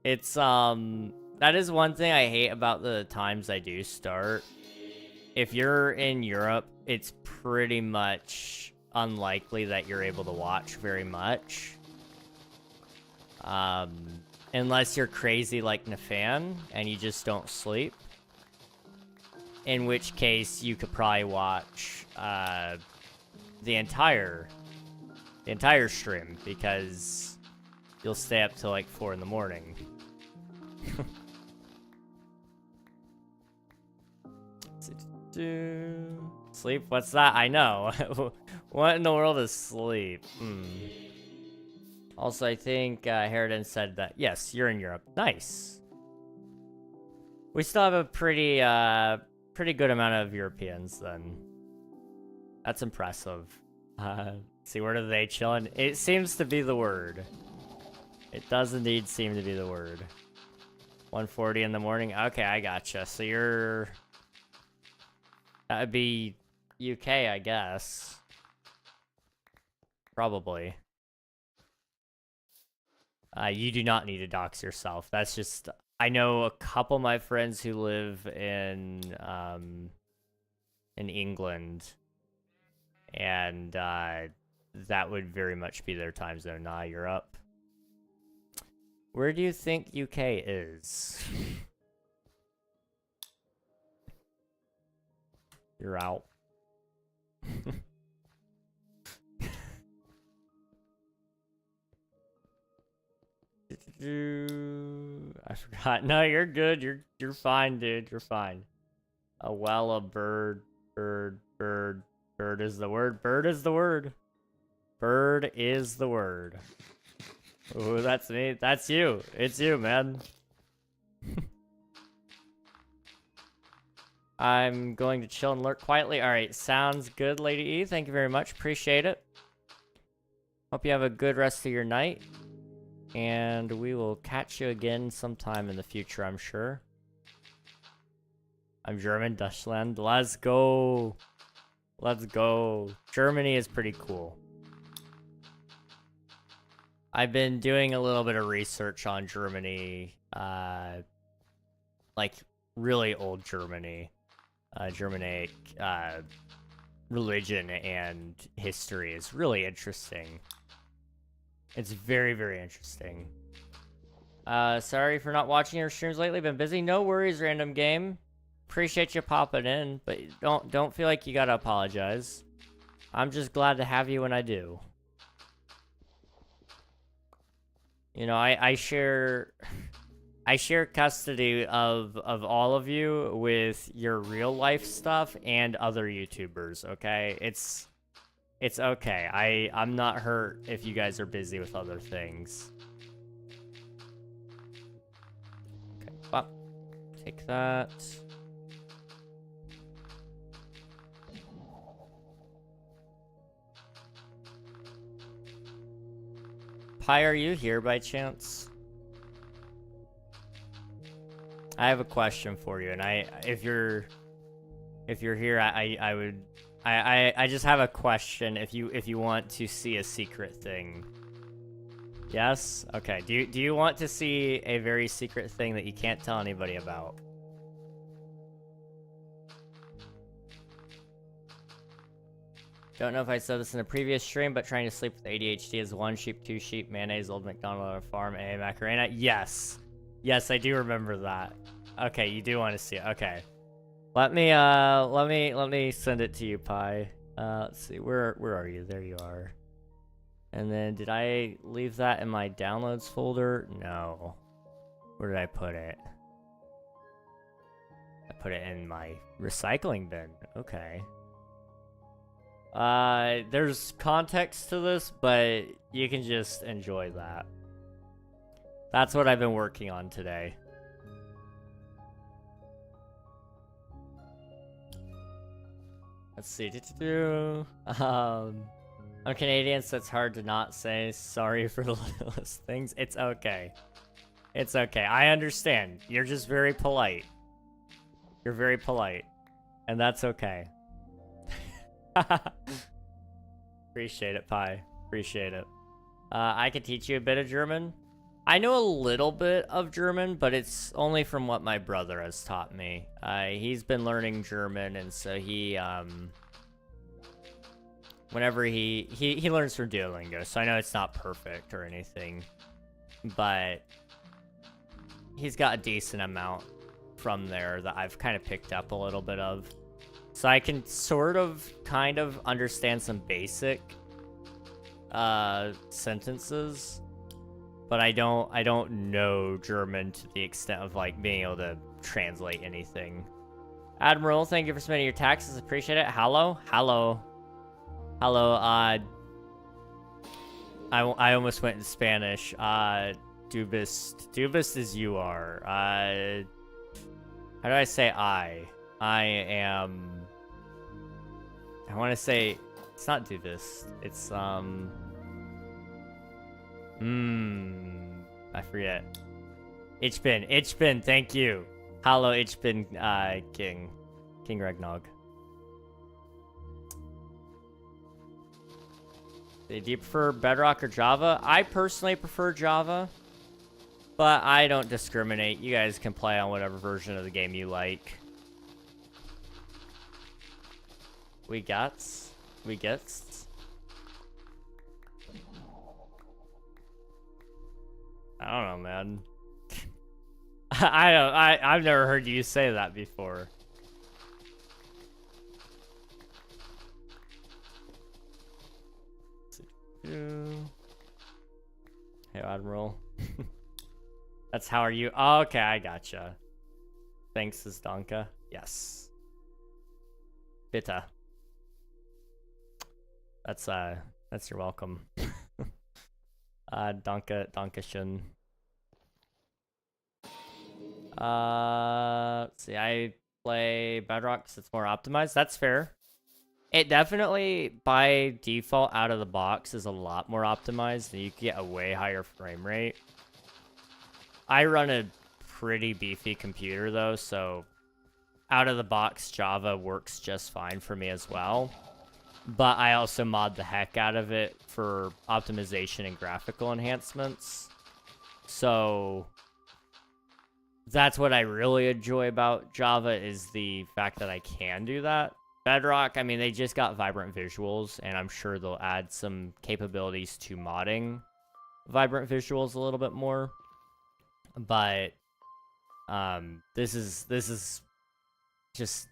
It's, that is one thing I hate about the times I do start. If you're in Europe, it's pretty much unlikely that you're able to watch very much. Unless you're crazy like Nafan and you just don't sleep. In which case, you could probably watch, the entire stream, because you'll stay up till like 4 in the morning. Sleep? What's that? I know. What in the world is sleep? Also, I think Harridan said that, yes, you're in Europe. Nice. We still have a pretty good amount of Europeans, then. That's impressive. See, where are they chilling? It seems to be the word. It does indeed seem to be the word. 1:40 in the morning? Okay, I gotcha. So you're... That would be UK, I guess. Probably. You do not need to dox yourself. That's just... I know a couple of my friends who live in England, and that would very much be their time zone. Nah, you're up. Where do you think UK is? You're out. I forgot. No, you're good. You're fine, dude. You're fine. A bird is the word. Bird is the word. Bird is the word. Ooh, that's me. That's you. It's you, man. I'm going to chill and lurk quietly. All right, sounds good, Lady E. Thank you very much. Appreciate it. Hope you have a good rest of your night. And we will catch you again sometime in the future, I'm sure. I'm German, Deutschland. Let's go. Let's go. Germany is pretty cool. I've been doing a little bit of research on Germany. Like, really old Germany. Germanic religion and history is really interesting. It's very, very interesting. Sorry for not watching your streams lately. Been busy. No worries, random game. Appreciate you popping in, but don't feel like you gotta apologize. I'm just glad to have you when I do. You know, I share custody of all of you with your real life stuff and other YouTubers, okay? It's okay. I'm not hurt if you guys are busy with other things. Okay, well, take that. Pi, are you here by chance? I have a question for you, and if you're here, I just have a question. If you want to see a secret thing, yes? Okay. Do you want to see a very secret thing that you can't tell anybody about? Don't know if I said this in a previous stream, but trying to sleep with ADHD is 1 sheep, 2 sheep, mayonnaise, old McDonald on a farm, a Macarena. Yes. Yes, I do remember that. Okay, you do want to see it. Okay. Let me send it to you, Pi. Let's see. Where are you? There you are. And then did I leave that in my downloads folder? No. Where did I put it? I put it in my recycling bin. Okay. There's context to this, but you can just enjoy that. That's what I've been working on today. Let's see. I'm Canadian, so it's hard to not say sorry for the littlest things. It's okay. It's okay. I understand. You're just very polite. You're very polite. And that's okay. Appreciate it, Pi. Appreciate it. I can teach you a bit of German. I know a little bit of German, but it's only from what my brother has taught me. He's been learning German, and so he, whenever he learns from Duolingo, so I know it's not perfect or anything, but he's got a decent amount from there that I've kind of picked up a little bit of. So I can sort of, kind of understand some basic sentences, but I don't know German to the extent of like being able to translate anything. Admiral, thank you for submitting your taxes. Appreciate it. Hello. I almost went in Spanish. Dubist as you are. How do I say I am... I want to say... It's not Dubist. It's, I forget. Ich bin, thank you. Hallo, ich bin, KingRegNog. Do you prefer Bedrock or Java? I personally prefer Java, but I don't discriminate. You guys can play on whatever version of the game you like. We gets. I don't know, man. I've never heard you say that before. Hey, Admiral. That's how are you? Oh, okay, I gotcha. Thanks, Zdanka. Yes. Bitte. That's your welcome. Dankeschön. Let's see, I play Bedrock because it's more optimized. That's fair. It definitely, by default, out of the box, is a lot more optimized, and you can get a way higher frame rate. I run a pretty beefy computer, though, so out of the box, Java works just fine for me as well. But I also mod the heck out of it for optimization and graphical enhancements. So that's what I really enjoy about Java, is the fact that I can do that. Bedrock, I mean, they just got vibrant visuals, and I'm sure they'll add some capabilities to modding vibrant visuals a little bit more. But this is just,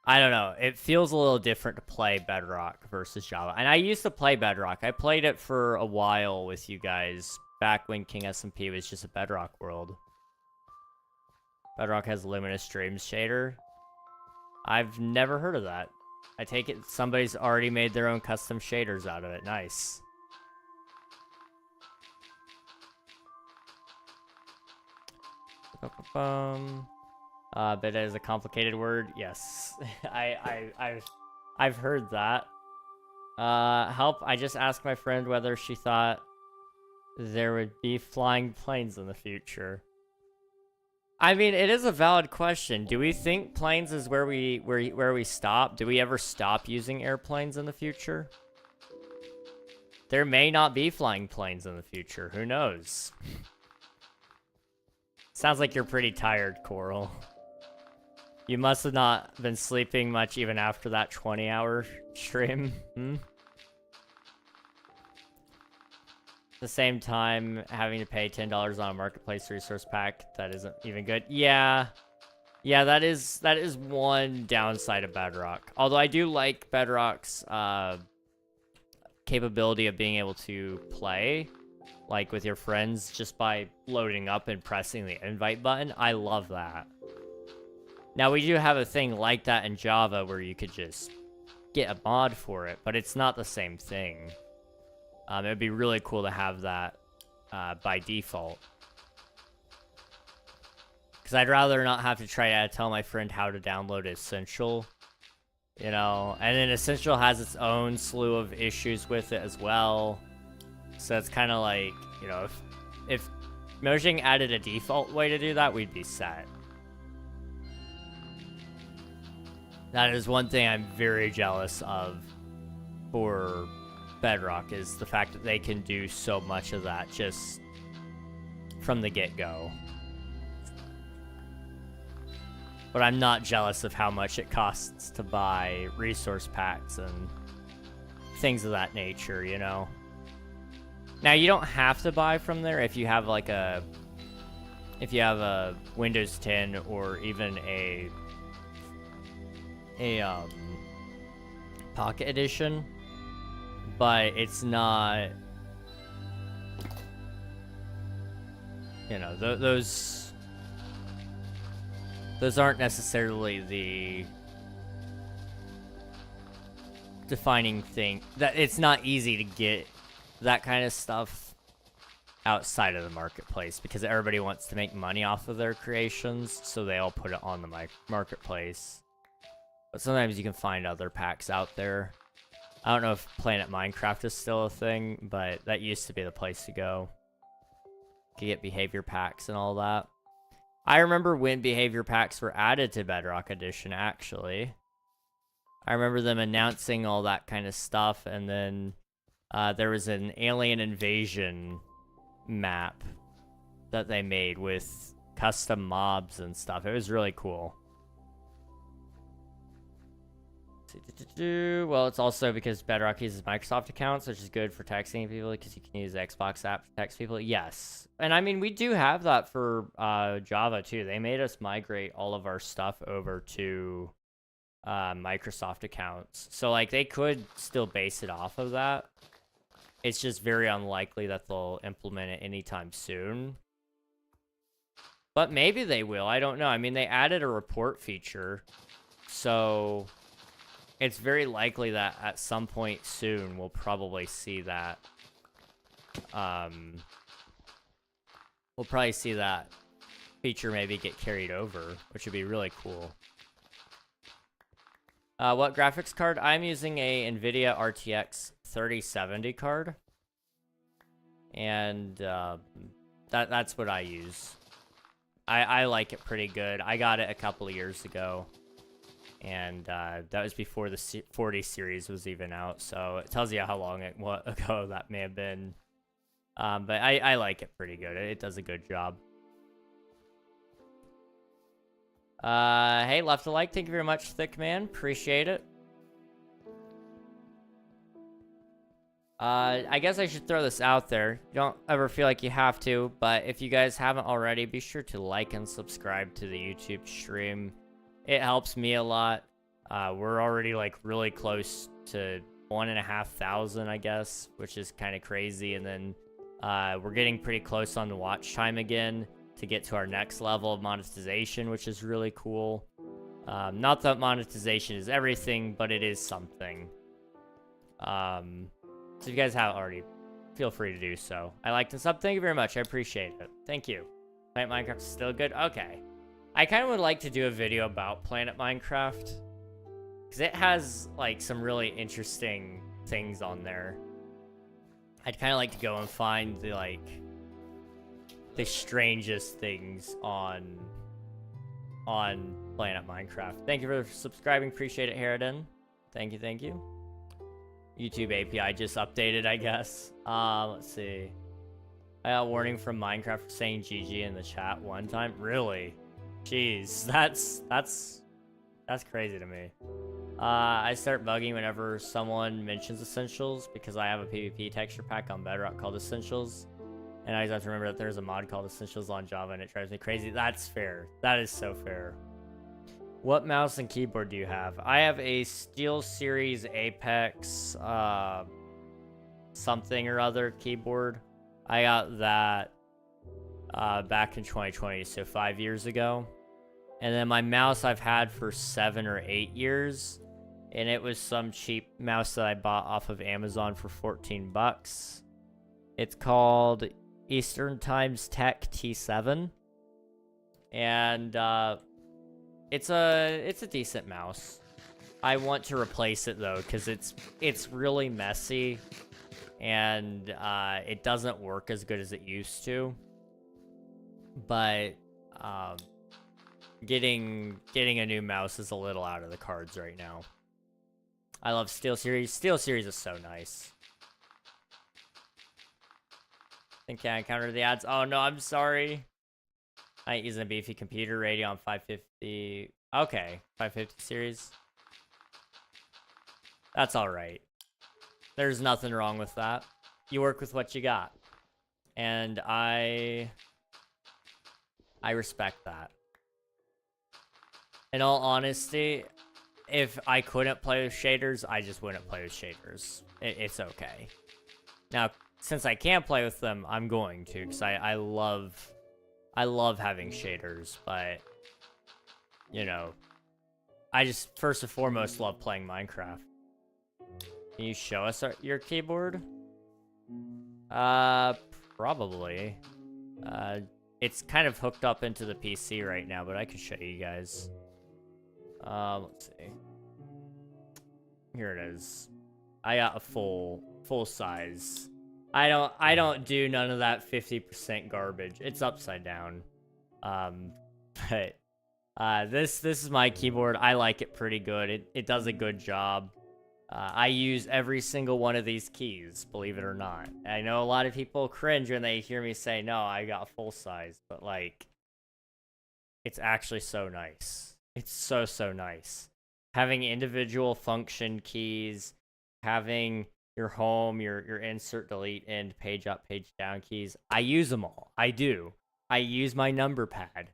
I don't know. It feels a little different to play Bedrock versus Java. And I used to play Bedrock. I played it for a while with you guys back when King SMP was just a Bedrock world. Bedrock has Luminous Dreams shader. I've never heard of that. I take it somebody's already made their own custom shaders out of it. Nice. Beta is a complicated word. Yes, I've heard that. Help! I just asked my friend whether she thought there would be flying planes in the future. I mean, it is a valid question. Do we think planes is where we stop? Do we ever stop using airplanes in the future? There may not be flying planes in the future. Who knows? Sounds like you're pretty tired, Coral. You must have not been sleeping much even after that 20-hour stream. At the same time, having to pay $10 on a marketplace resource pack that isn't even good. Yeah, that is one downside of Bedrock. Although I do like Bedrock's capability of being able to play, like with your friends, just by loading up and pressing the invite button. I love that. Now, we do have a thing like that in Java where you could just get a mod for it, but it's not the same thing. It'd be really cool to have that by default. Because I'd rather not have to try to tell my friend how to download Essential you know, and then Essential has its own slew of issues with it as well. So it's kind of like, you know, if Mojang added a default way to do that, we'd be set. That is one thing I'm very jealous of for Bedrock, is the fact that they can do so much of that just from the get-go. But I'm not jealous of how much it costs to buy resource packs and things of that nature, you know? Now, you don't have to buy from there if you have like a... if you have a Windows 10 or even a Pocket Edition, but it's not, you know, those aren't necessarily the defining thing. That it's not easy to get that kind of stuff outside of the marketplace because everybody wants to make money off of their creations, so they all put it on the marketplace. But sometimes you can find other packs out there. I don't know if Planet Minecraft is still a thing, but that used to be the place to go. You could get behavior packs and all that. I remember when behavior packs were added to Bedrock Edition, actually. I remember them announcing all that kind of stuff, and then there was an alien invasion map that they made with custom mobs and stuff. It was really cool. Well, it's also because Bedrock uses Microsoft accounts, which is good for texting people because you can use the Xbox app to text people. Yes. And I mean, we do have that for Java too. They made us migrate all of our stuff over to Microsoft accounts. So like they could still base it off of that. It's just very unlikely that they'll implement it anytime soon. But maybe they will. I don't know. I mean, they added a report feature. So it's very likely that at some point soon we'll probably see that. We'll probably see that feature maybe get carried over, which would be really cool. What graphics card? I'm using a NVIDIA RTX 3070 card. And that's what I use. I like it pretty good. I got it a couple of years ago. And that was before the 40 series was even out, so it tells you how long ago that may have been. But I like it pretty good. It does a good job. Hey, left a like. Thank you very much, Thick Man. Appreciate it. I guess I should throw this out there. You don't ever feel like you have to, but if you guys haven't already, be sure to like and subscribe to the YouTube stream. It helps me a lot. We're already like really close to 1,500, I guess, which is kind of crazy. And then we're getting pretty close on the watch time again to get to our next level of monetization, which is really cool. Not that monetization is everything, but it is something. So if you guys haven't already, feel free to do so. I liked and sub. Thank you very much. I appreciate it. Thank you. Planet Minecraft is still good? Okay. I kind of would like to do a video about Planet Minecraft, because it has, like, some really interesting things on there. I'd kind of like to go and find the, like, the strangest things on Planet Minecraft. Thank you for subscribing. Appreciate it, Harridan. Thank you, thank you. YouTube API just updated, I guess. Let's see. I got a warning from Minecraft for saying GG in the chat one time. Really? Jeez, that's crazy to me. I start bugging whenever someone mentions Essentials because I have a PvP texture pack on Bedrock called Essentials. And I always have to remember that there's a mod called Essentials on Java and it drives me crazy. That's fair. That is so fair. What mouse and keyboard do you have? I have a SteelSeries Apex something or other keyboard. I got that back in 2020, so 5 years ago. And then my mouse I've had for 7 or 8 years. And it was some cheap mouse that I bought off of Amazon for 14 bucks. It's called Eastern Times Tech T7. And it's a decent mouse. I want to replace it though, because it's really messy, and it doesn't work as good as it used to. But getting a new mouse is a little out of the cards right now. I love SteelSeries. SteelSeries is so nice. Think I encountered the ads. Oh no, I'm sorry. I ain't using a beefy computer. Radeon 550. Okay, 550 series. That's all right. There's nothing wrong with that. You work with what you got, and I respect that. In all honesty, if I couldn't play with shaders, I just wouldn't play with shaders. It's okay. Now, since I can play with them, I'm going to, because I love having shaders, but, you know, I just, first and foremost, love playing Minecraft. Can you show us your keyboard? Probably. It's kind of hooked up into the PC right now, but I can show you guys. Let's see. Here it is. I got a full size. I don't do none of that 50% garbage. It's upside down. But this is my keyboard. I like it pretty good. It does a good job. I use every single one of these keys, believe it or not. I know a lot of people cringe when they hear me say, no, I got full size, but like, it's actually so nice. It's so nice. Having individual function keys, having your home, your insert, delete, end, page up, page down keys. I use them all. I do. I use my number pad.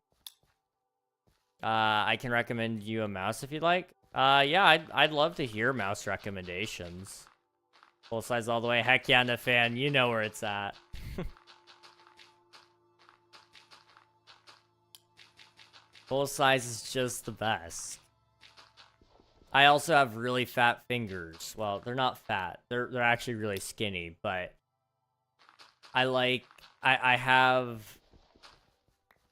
I can recommend you a mouse if you'd like. Yeah, I'd love to hear mouse recommendations. Full size all the way. Heck yeah, Nafan. You know where it's at. Full size is just the best. I also have really fat fingers. Well, they're not fat. They're actually really skinny, but I have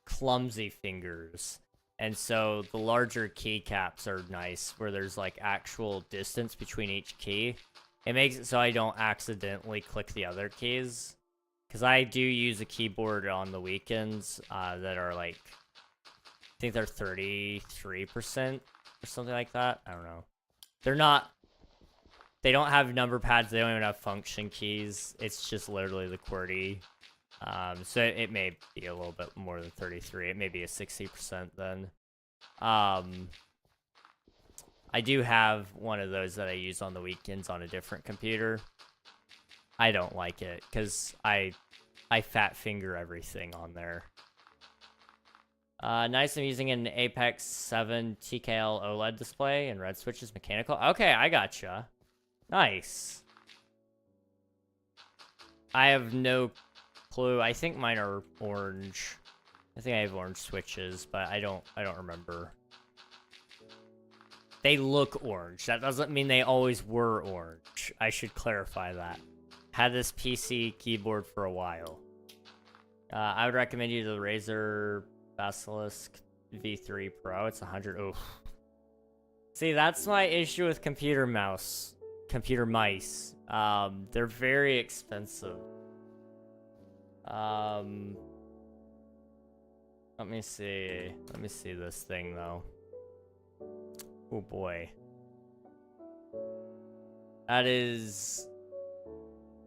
clumsy fingers. And so the larger keycaps are nice, where there's like actual distance between each key. It makes it so I don't accidentally click the other keys. Because I do use a keyboard on the weekends that are like, I think they're 33% or something like that. I don't know. They don't have number pads. They don't even have function keys. It's just literally the QWERTY. So it may be a little bit more than 33. It may be a 60% then. I do have one of those that I use on the weekends on a different computer. I don't like it because I fat finger everything on there. Nice, I'm using an Apex 7 TKL OLED display and red switches mechanical. Okay, I gotcha. Nice. I have no clue. I think mine are orange. I think I have orange switches, but I don't remember. They look orange. That doesn't mean they always were orange. I should clarify that. Had this PC keyboard for a while. I would recommend you the Razer Basilisk V3 Pro. It's 100. Oh. See, that's my issue with computer mice. They're very expensive. Let me see this thing though. Oh boy. That is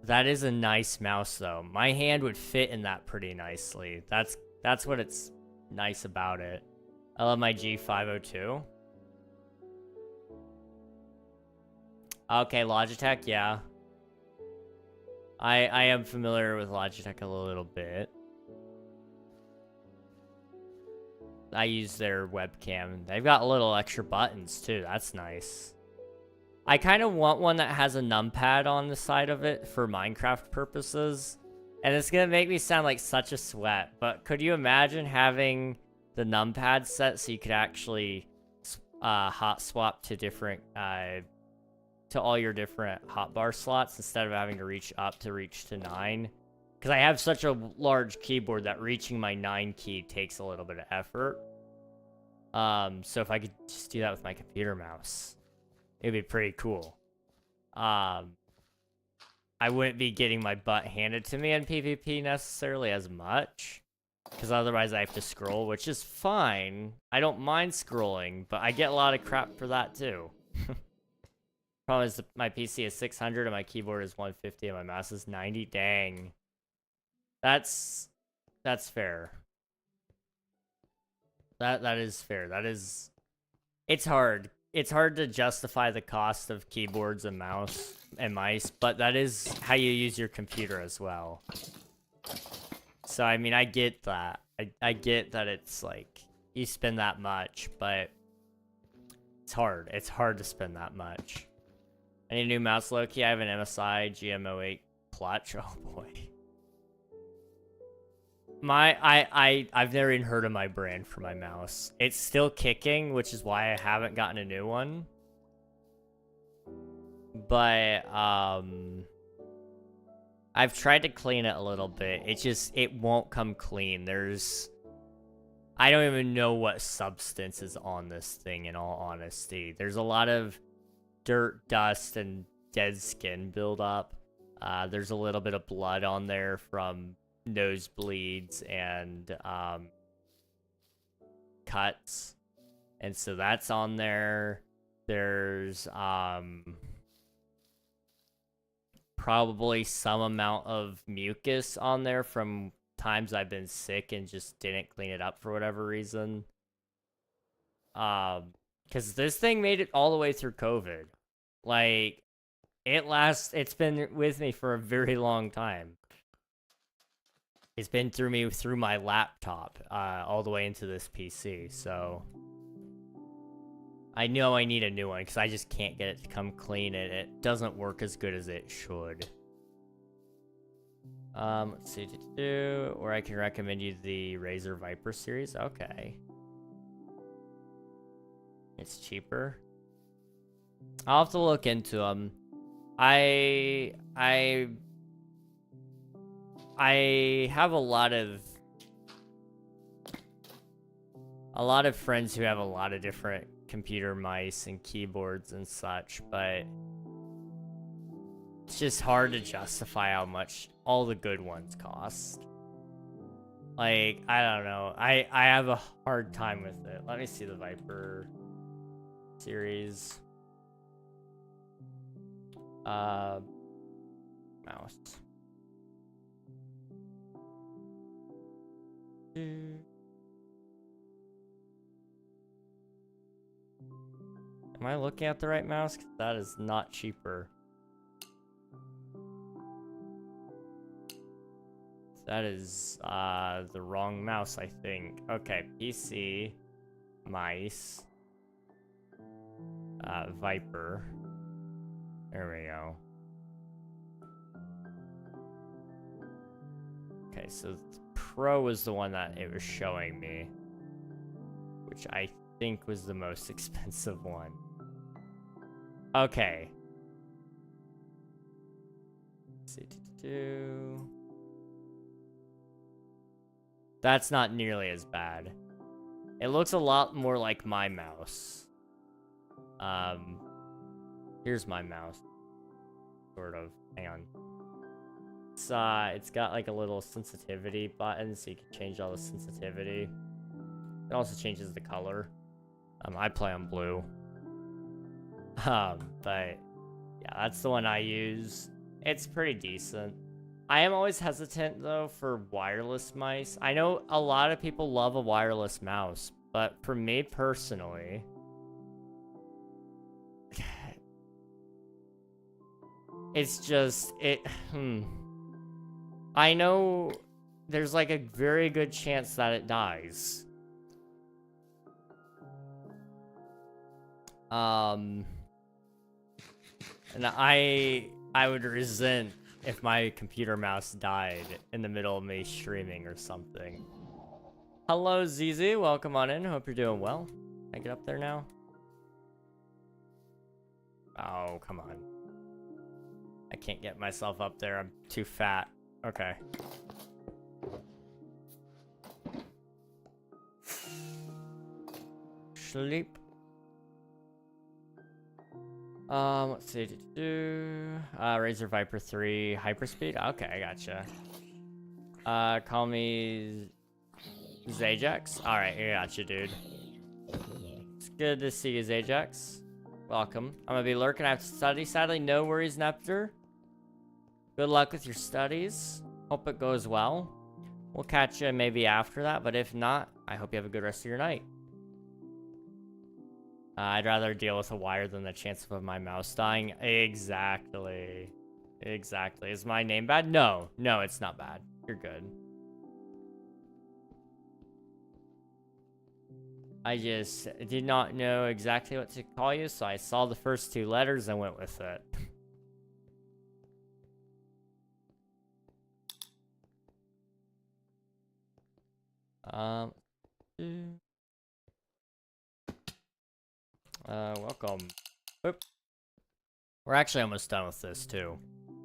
a nice mouse though. My hand would fit in that pretty nicely. That's what it's nice about it. I love my G502. Okay, Logitech, yeah. I am familiar with Logitech a little bit. I use their webcam. They've got little extra buttons too. That's nice. I kind of want one that has a numpad on the side of it for Minecraft purposes. And it's going to make me sound like such a sweat. But could you imagine having the numpad set so you could actually hot swap to different... to all your different hotbar slots instead of having to reach up to reach to 9. Because I have such a large keyboard that reaching my 9 key takes a little bit of effort. So if I could just do that with my computer mouse. It'd be pretty cool. I wouldn't be getting my butt handed to me in PvP necessarily as much, because otherwise I have to scroll, which is fine. I don't mind scrolling, but I get a lot of crap for that too. Problem is my PC is 600 and my keyboard is 150 and my mouse is 90. Dang. That's fair. That is fair. It's hard. It's hard to justify the cost of keyboards and mouse and mice, but that is how you use your computer as well. So I mean, I get that. I get that it's like you spend that much, but it's hard. It's hard to spend that much. I need a new mouse, Loki. I have an MSI GM08 clutch. Oh boy. I've never even heard of my brand for my mouse. It's still kicking, which is why I haven't gotten a new one. But I've tried to clean it a little bit. It won't come clean. I don't even know what substance is on this thing, in all honesty. There's a lot of dirt, dust, and dead skin buildup. There's a little bit of blood on there from nosebleeds and cuts, and so that's on there. There's probably some amount of mucus on there from times I've been sick and just didn't clean it up for whatever reason. Because this thing made it all the way through COVID. Like, it's been with me for a very long time. It's been through my laptop, all the way into this PC, so I know I need a new one, because I just can't get it to come clean, and it doesn't work as good as it should. Let's see, or I can recommend you the Razer Viper series. Okay. It's cheaper. I'll have to look into them. I have a lot of friends who have a lot of different computer mice and keyboards and such, but it's just hard to justify how much all the good ones cost. Like, I don't know. I have a hard time with it. Let me see the Viper series. Mouse. Am I looking at the right mouse? 'Cause that is not cheaper. That is the wrong mouse, I think. Okay, PC, mice, Viper. There we go. Okay, so Pro was the one that it was showing me, which I think was the most expensive one. Okay. Let's see. That's not nearly as bad. It looks a lot more like my mouse. Here's my mouse. Sort of. Hang on. It's got like a little sensitivity button, so you can change all the sensitivity. It also changes the color. I play on blue. But yeah, that's the one I use. It's pretty decent. I am always hesitant though for wireless mice. I know a lot of people love a wireless mouse, but for me personally, it's just I know there's like a very good chance that it dies. And I would resent if my computer mouse died in the middle of me streaming or something. Hello, ZZ. Welcome on in. Hope you're doing well. Can I get up there now? Oh, come on. I can't get myself up there. I'm too fat. Okay. Sleep. Let's see. Razor Viper 3 hyperspeed. Okay, I gotcha. Call me Zajax. All right, I gotcha, dude. It's good to see you, Zajax. Welcome. I'm gonna be lurking. I have to study. Sadly, no worries, Nepter. Good luck with your studies. Hope it goes well. We'll catch you maybe after that, but if not, I hope you have a good rest of your night. I'd rather deal with a wire than the chance of my mouse dying. Exactly. Exactly. Is my name bad? No. No, it's not bad. You're good. I just did not know exactly what to call you, so I saw the first two letters and went with it. Welcome. Oop. We're actually almost done with this too,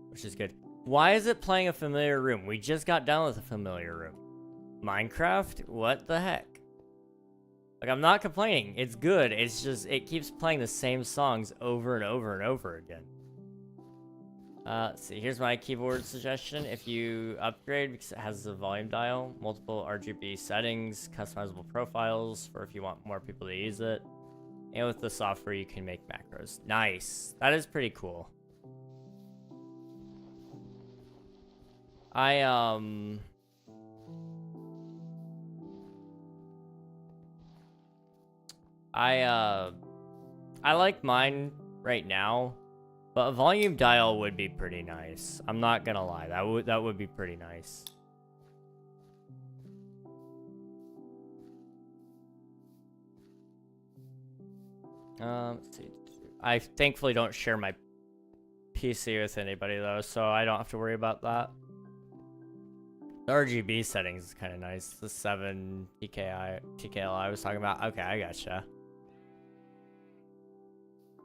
which is good. Why is it playing a familiar room? We just got done with a familiar room. Minecraft? What the heck? Like, I'm not complaining. It's good. It's just, it keeps playing the same songs over and over and over again. Let's see. Here's my keyboard suggestion. If you upgrade, because it has a volume dial, multiple RGB settings, customizable profiles for if you want more people to use it. And with the software, you can make macros. Nice. That is pretty cool. I like mine right now, but a volume dial would be pretty nice. I'm not gonna lie. That would be pretty nice. Let's see. I thankfully don't share my PC with anybody though, so I don't have to worry about that. The RGB settings is kind of nice. The 7 TKL I was talking about. Okay, I gotcha.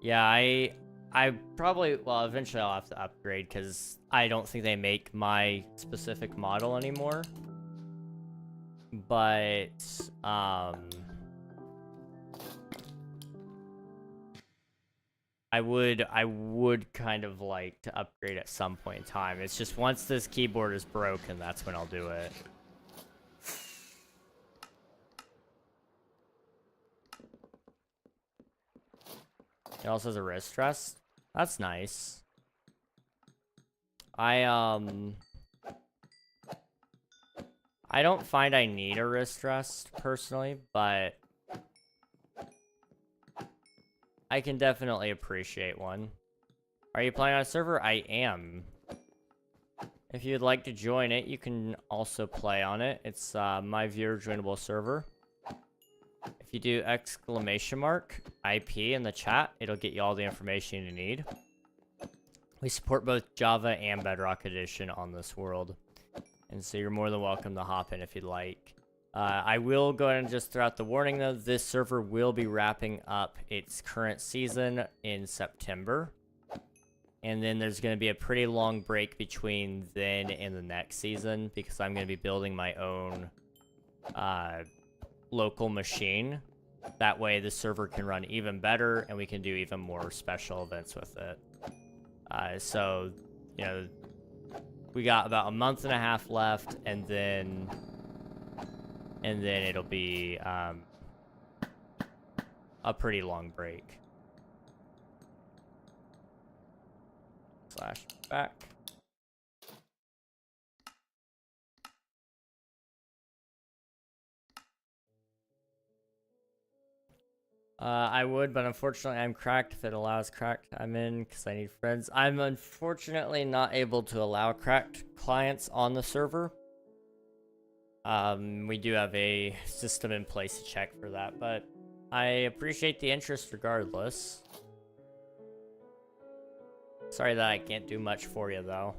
Yeah, I probably, well, eventually I'll have to upgrade because I don't think they make my specific model anymore. But, I would kind of like to upgrade at some point in time. It's just once this keyboard is broken, that's when I'll do it. It also has a wrist rest. That's nice. I don't find I need a wrist rest personally, but I can definitely appreciate one. Are you playing on a server? I am. If you'd like to join it, you can also play on it. It's my viewer joinable server. If you do !IP in the chat, it'll get you all the information you need. We support both Java and Bedrock Edition on this world. And so you're more than welcome to hop in if you'd like. I will go ahead and just throw out the warning though, this server will be wrapping up its current season in September. And then there's going to be a pretty long break between then and the next season because I'm going to be building my own local machine. That way the server can run even better and we can do even more special events with it. So, you know, we got about a month and a half left and then it'll be a pretty long break. /back. I would, but unfortunately I'm cracked. If it allows cracked, I'm in because I need friends. I'm unfortunately not able to allow cracked clients on the server. We do have a system in place to check for that, but I appreciate the interest regardless. Sorry that I can't do much for you though.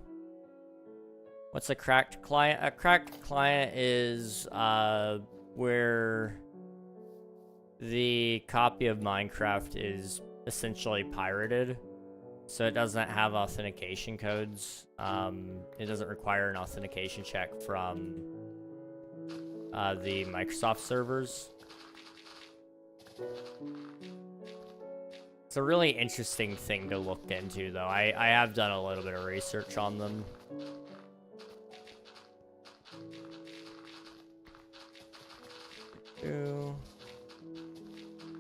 What's a cracked client? A cracked client is where the copy of Minecraft is essentially pirated. So it doesn't have authentication codes. It doesn't require an authentication check from the Microsoft servers. It's a really interesting thing to look into, though. I have done a little bit of research on them.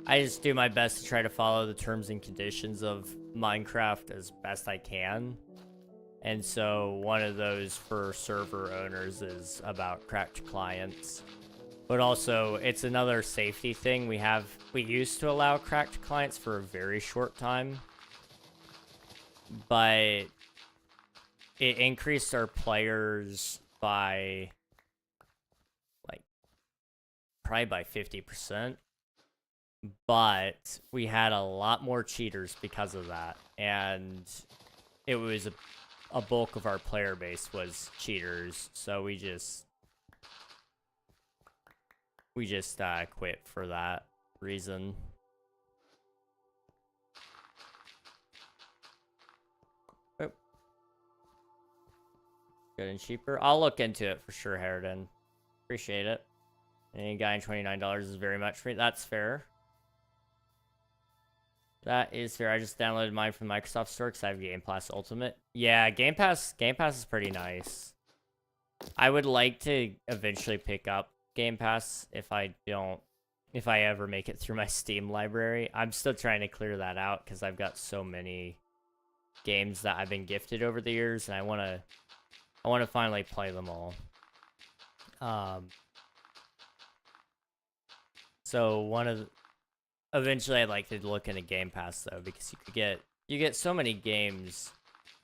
I just do my best to try to follow the terms and conditions of Minecraft as best I can. And so one of those for server owners is about cracked clients. But also, it's another safety thing. We used to allow cracked clients for a very short time. But it increased our players by, like, probably by 50%. But we had a lot more cheaters because of that. And it was a bulk of our player base was cheaters. So we just quit for that reason. Oh. Good and cheaper. I'll look into it for sure, Harridan. Appreciate it. Any guy in $29 is very much for me. That's fair. That is fair. I just downloaded mine from Microsoft Store because I have Game Pass Ultimate. Yeah, Game Pass is pretty nice. I would like to eventually pick up Game Pass if I ever make it through my Steam library. I'm still trying to clear that out because I've got so many games that I've been gifted over the years, and I want to finally play them all. So eventually I'd like to look into Game Pass though, because you get so many games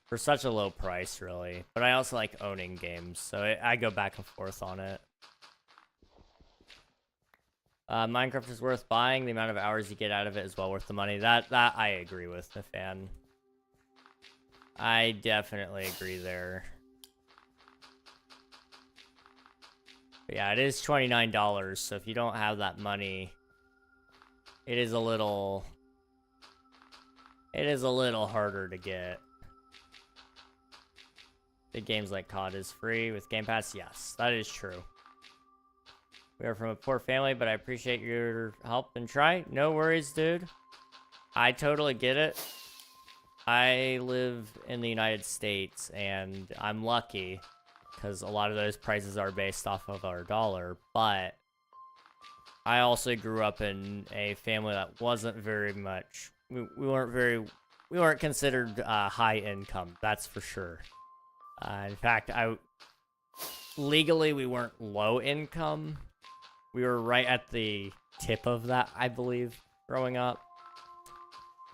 for such a low price, really. But I also like owning games, so I go back and forth on it. Minecraft is worth buying. The amount of hours you get out of it is well worth the money. That I agree with, Nafan. I definitely agree there. But yeah, it is $29, so if you don't have that money, it is a little harder to get. The games like COD is free with Game Pass. Yes, that is true. We are from a poor family, but I appreciate your help and try. No worries, dude. I totally get it. I live in the United States, and I'm lucky because a lot of those prices are based off of our dollar, but I also grew up in a family that wasn't very much, we weren't considered high income, that's for sure. In fact, legally we weren't low income. We were right at the tip of that, I believe, growing up.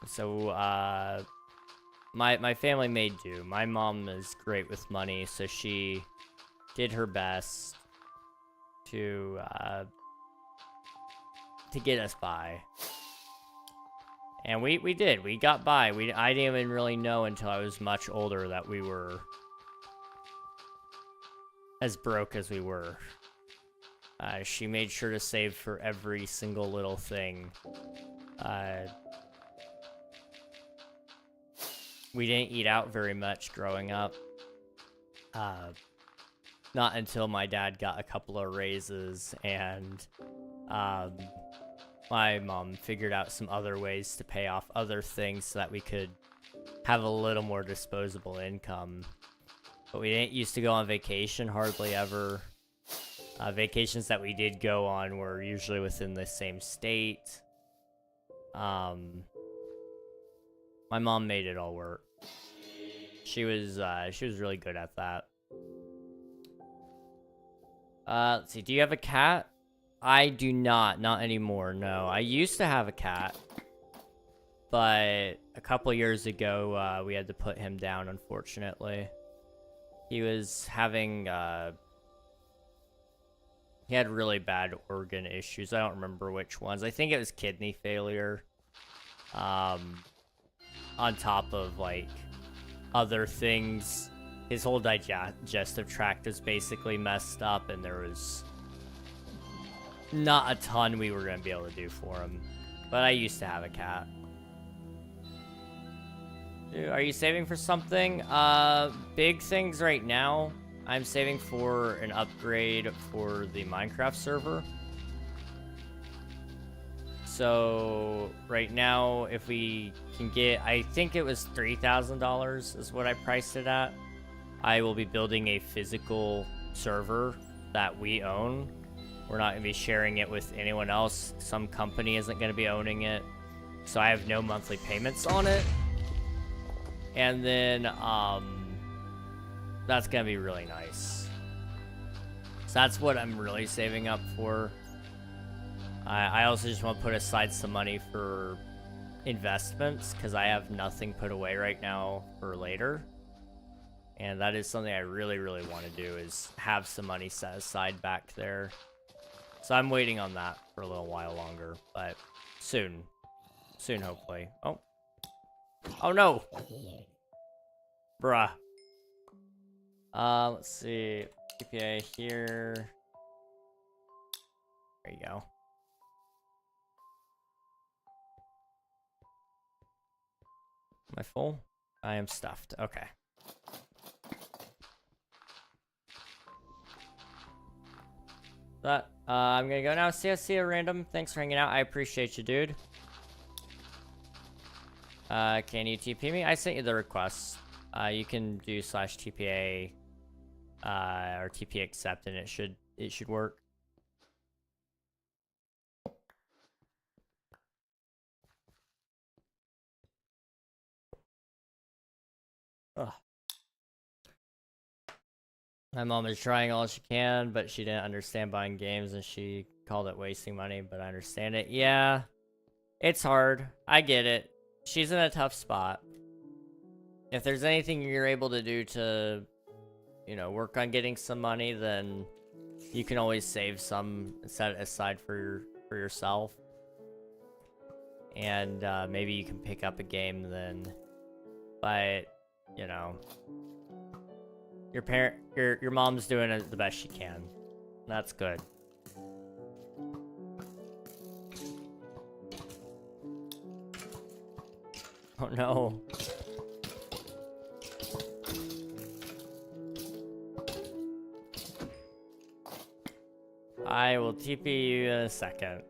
So, my family made do. My mom is great with money, so she did her best to get us by. And we did. We got by. I didn't even really know until I was much older that we were as broke as we were. She made sure to save for every single little thing. We didn't eat out very much growing up. Not until my dad got a couple of raises and my mom figured out some other ways to pay off other things so that we could have a little more disposable income. But we didn't used to go on vacation hardly ever. Vacations that we did go on were usually within the same state. My mom made it all work. She was really good at that. Let's see. Do you have a cat? I do not anymore. No, I used to have a cat, but a couple years ago, we had to put him down. Unfortunately, he was having he had really bad organ issues. I don't remember which ones. I think it was kidney failure. On top of, like, other things. His whole digestive tract was basically messed up, and there was not a ton we were going to be able to do for him. But I used to have a cat. Dude, are you saving for something? Big things right now. I'm saving for an upgrade for the Minecraft server. So right now, if we can get, I think it was $3,000 is what I priced it at. I will be building a physical server that we own. We're not going to be sharing it with anyone else. Some company isn't going to be owning it. So I have no monthly payments on it. And then, that's going to be really nice. So that's what I'm really saving up for. I also just want to put aside some money for investments because I have nothing put away right now for later. And that is something I really, really want to do, is have some money set aside back there. So I'm waiting on that for a little while longer, but soon. Soon, hopefully. Oh. Oh, no. Bruh. Let's see. TPA here. There you go. Am I full? I am stuffed. Okay. That, I'm gonna go now. See ya, random. Thanks for hanging out. I appreciate you, dude. Can you TP me? I sent you the request. You can do /TPA, or TP accept, and it should work. Ugh. My mom is trying all she can, but she didn't understand buying games, and she called it wasting money, but I understand it. Yeah, it's hard. I get it. She's in a tough spot. If there's anything you're able to do to, you know, work on getting some money, then you can always save some, set it aside for yourself. And maybe you can pick up a game then. But, you know, your mom's doing the best she can. That's good. Oh no. I will TP you in a second.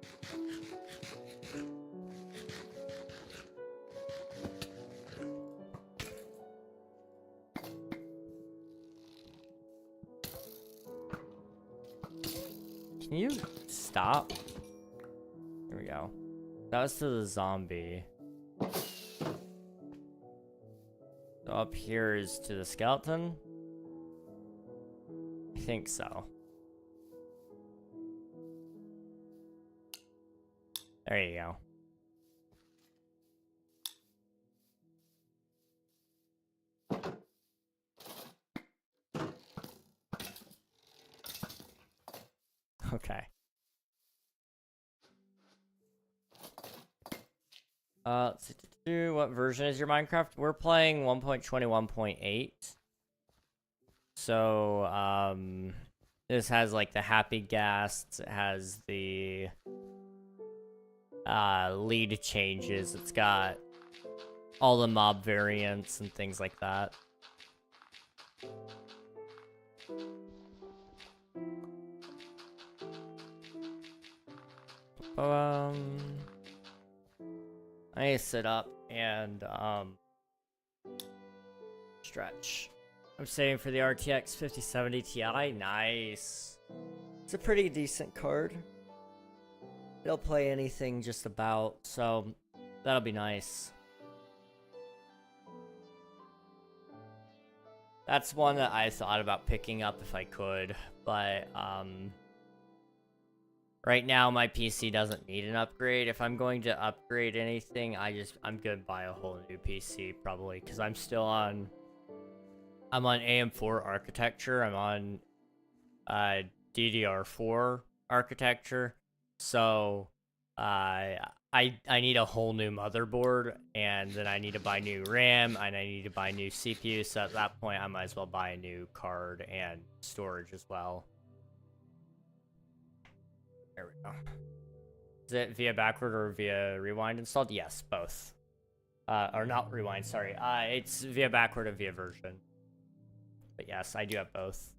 Can you stop? Here we go. That was to the zombie. So up here is to the skeleton? I think so. There you go. Okay. Let's see, what version is your Minecraft? We're playing 1.21.8. So, this has like the happy ghasts, it has the lead changes, it's got all the mob variants and things like that. I need to sit up and stretch. I'm saving for the RTX 5070 Ti. Nice. It's a pretty decent card. It'll play anything just about, so that'll be nice. That's one that I thought about picking up if I could, but right now my PC doesn't need an upgrade. If I'm going to upgrade anything, I'm gonna buy a whole new PC probably, because I'm on AM4 architecture. I'm on DDR4 architecture. So I need a whole new motherboard, and then I need to buy new RAM, and I need to buy new CPU. So at that point, I might as well buy a new card and storage as well. There we go. Is it via backward or via rewind installed? Yes, both. Or not rewind, sorry. It's via backward and via version. But yes, I do have both.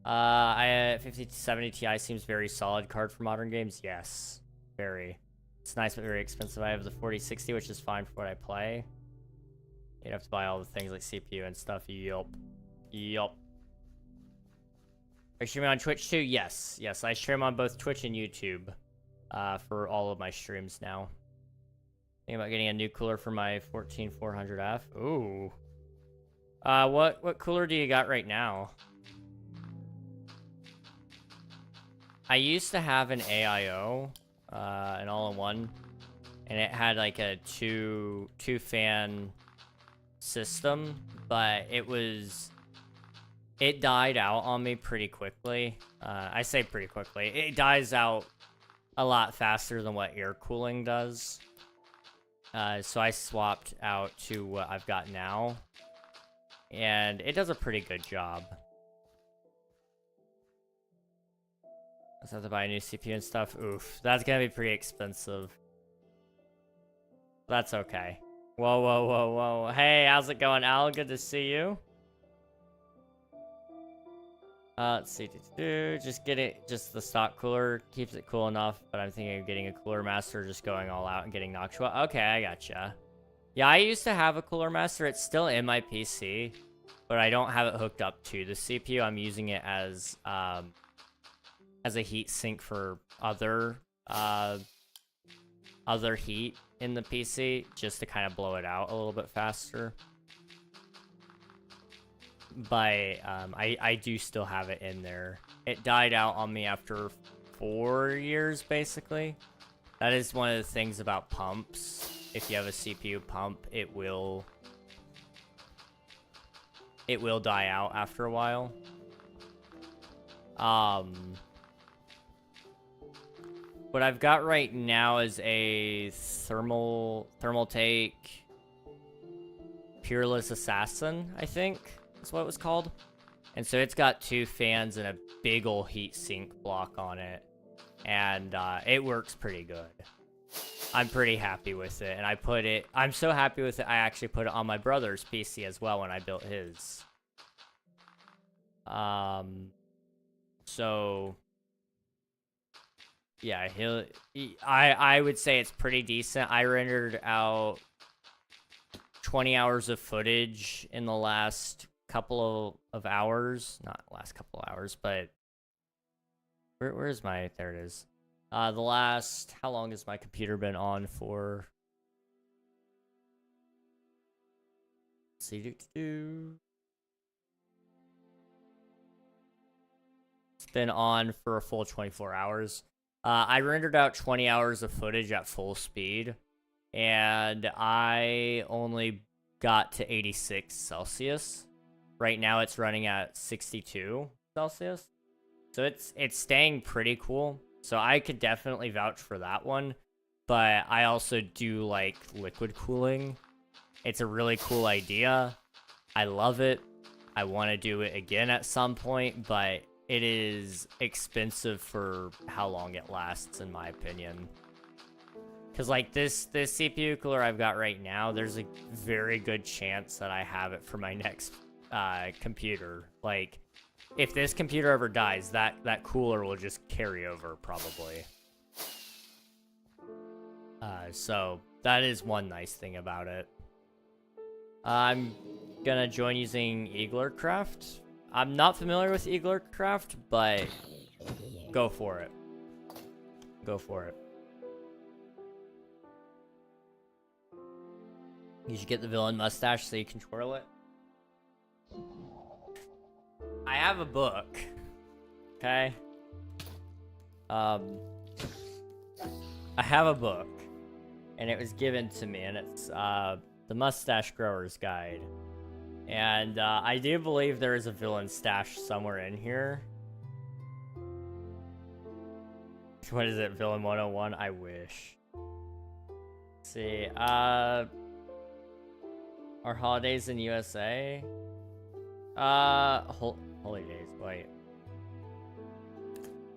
5070 Ti seems very solid card for modern games. Yes, very. It's nice but very expensive. I have the 4060, which is fine for what I play. You'd have to buy all the things like CPU and stuff. Yup. Yup. Are you streaming on Twitch too? Yes. Yes, I stream on both Twitch and YouTube for all of my streams now. Thinking about getting a new cooler for my 14400F. Ooh. What cooler do you got right now? I used to have an AIO, an all-in-one, and it had like a two fan system, but it died out on me pretty quickly. I say pretty quickly. It dies out a lot faster than what air cooling does. So I swapped out to what I've got now, and it does a pretty good job. I have to buy a new CPU and stuff. Oof, that's gonna be pretty expensive. That's okay. Whoa, whoa, whoa, whoa. Hey, how's it going, Al? Good to see you. Let's see. Just get it. Just the stock cooler keeps it cool enough, but I'm thinking of getting a cooler master, just going all out and getting Noctua. Okay, I gotcha. Yeah, I used to have a cooler master. It's still in my PC, but I don't have it hooked up to the CPU. I'm using it as a heat sink for other heat in the PC, just to kind of blow it out a little bit faster. But I do still have it in there. It died out on me after 4 years, basically. That is one of the things about pumps. If you have a CPU pump, it will die out after a while. What I've got right now is a Thermaltake Peerless Assassin, I think is what it was called. And so it's got 2 fans and a big ol' heat sink block on it. And it works pretty good. I'm pretty happy with it. And I'm so happy with it, I actually put it on my brother's PC as well when I built his. So yeah, I would say it's pretty decent. I rendered out 20 hours of footage in the last couple of hours. Not last couple of hours, but where is my, there it is. How long has my computer been on for? Let's see, it's been on for a full 24 hours. I rendered out 20 hours of footage at full speed, and I only got to 86 Celsius. Right now it's running at 62 Celsius. So it's staying pretty cool. So I could definitely vouch for that one. But I also do like liquid cooling. It's a really cool idea. I love it. I want to do it again at some point, but it is expensive for how long it lasts, in my opinion. Because, like, this CPU cooler I've got right now, there's a very good chance that I have it for my next computer. Like, if this computer ever dies, that cooler will just carry over, probably. So, that is one nice thing about it. I'm gonna join using Eaglercraft. I'm not familiar with Eaglercraft, but go for it. Go for it. You should get the villain mustache so you can twirl it. I have a book. Okay? I have a book. And it was given to me, and it's The Mustache Grower's Guide. And I do believe there is a villain stash somewhere in here. What is it? Villain 101? I wish. Let's see. Our holidays in USA? Holy days. Wait.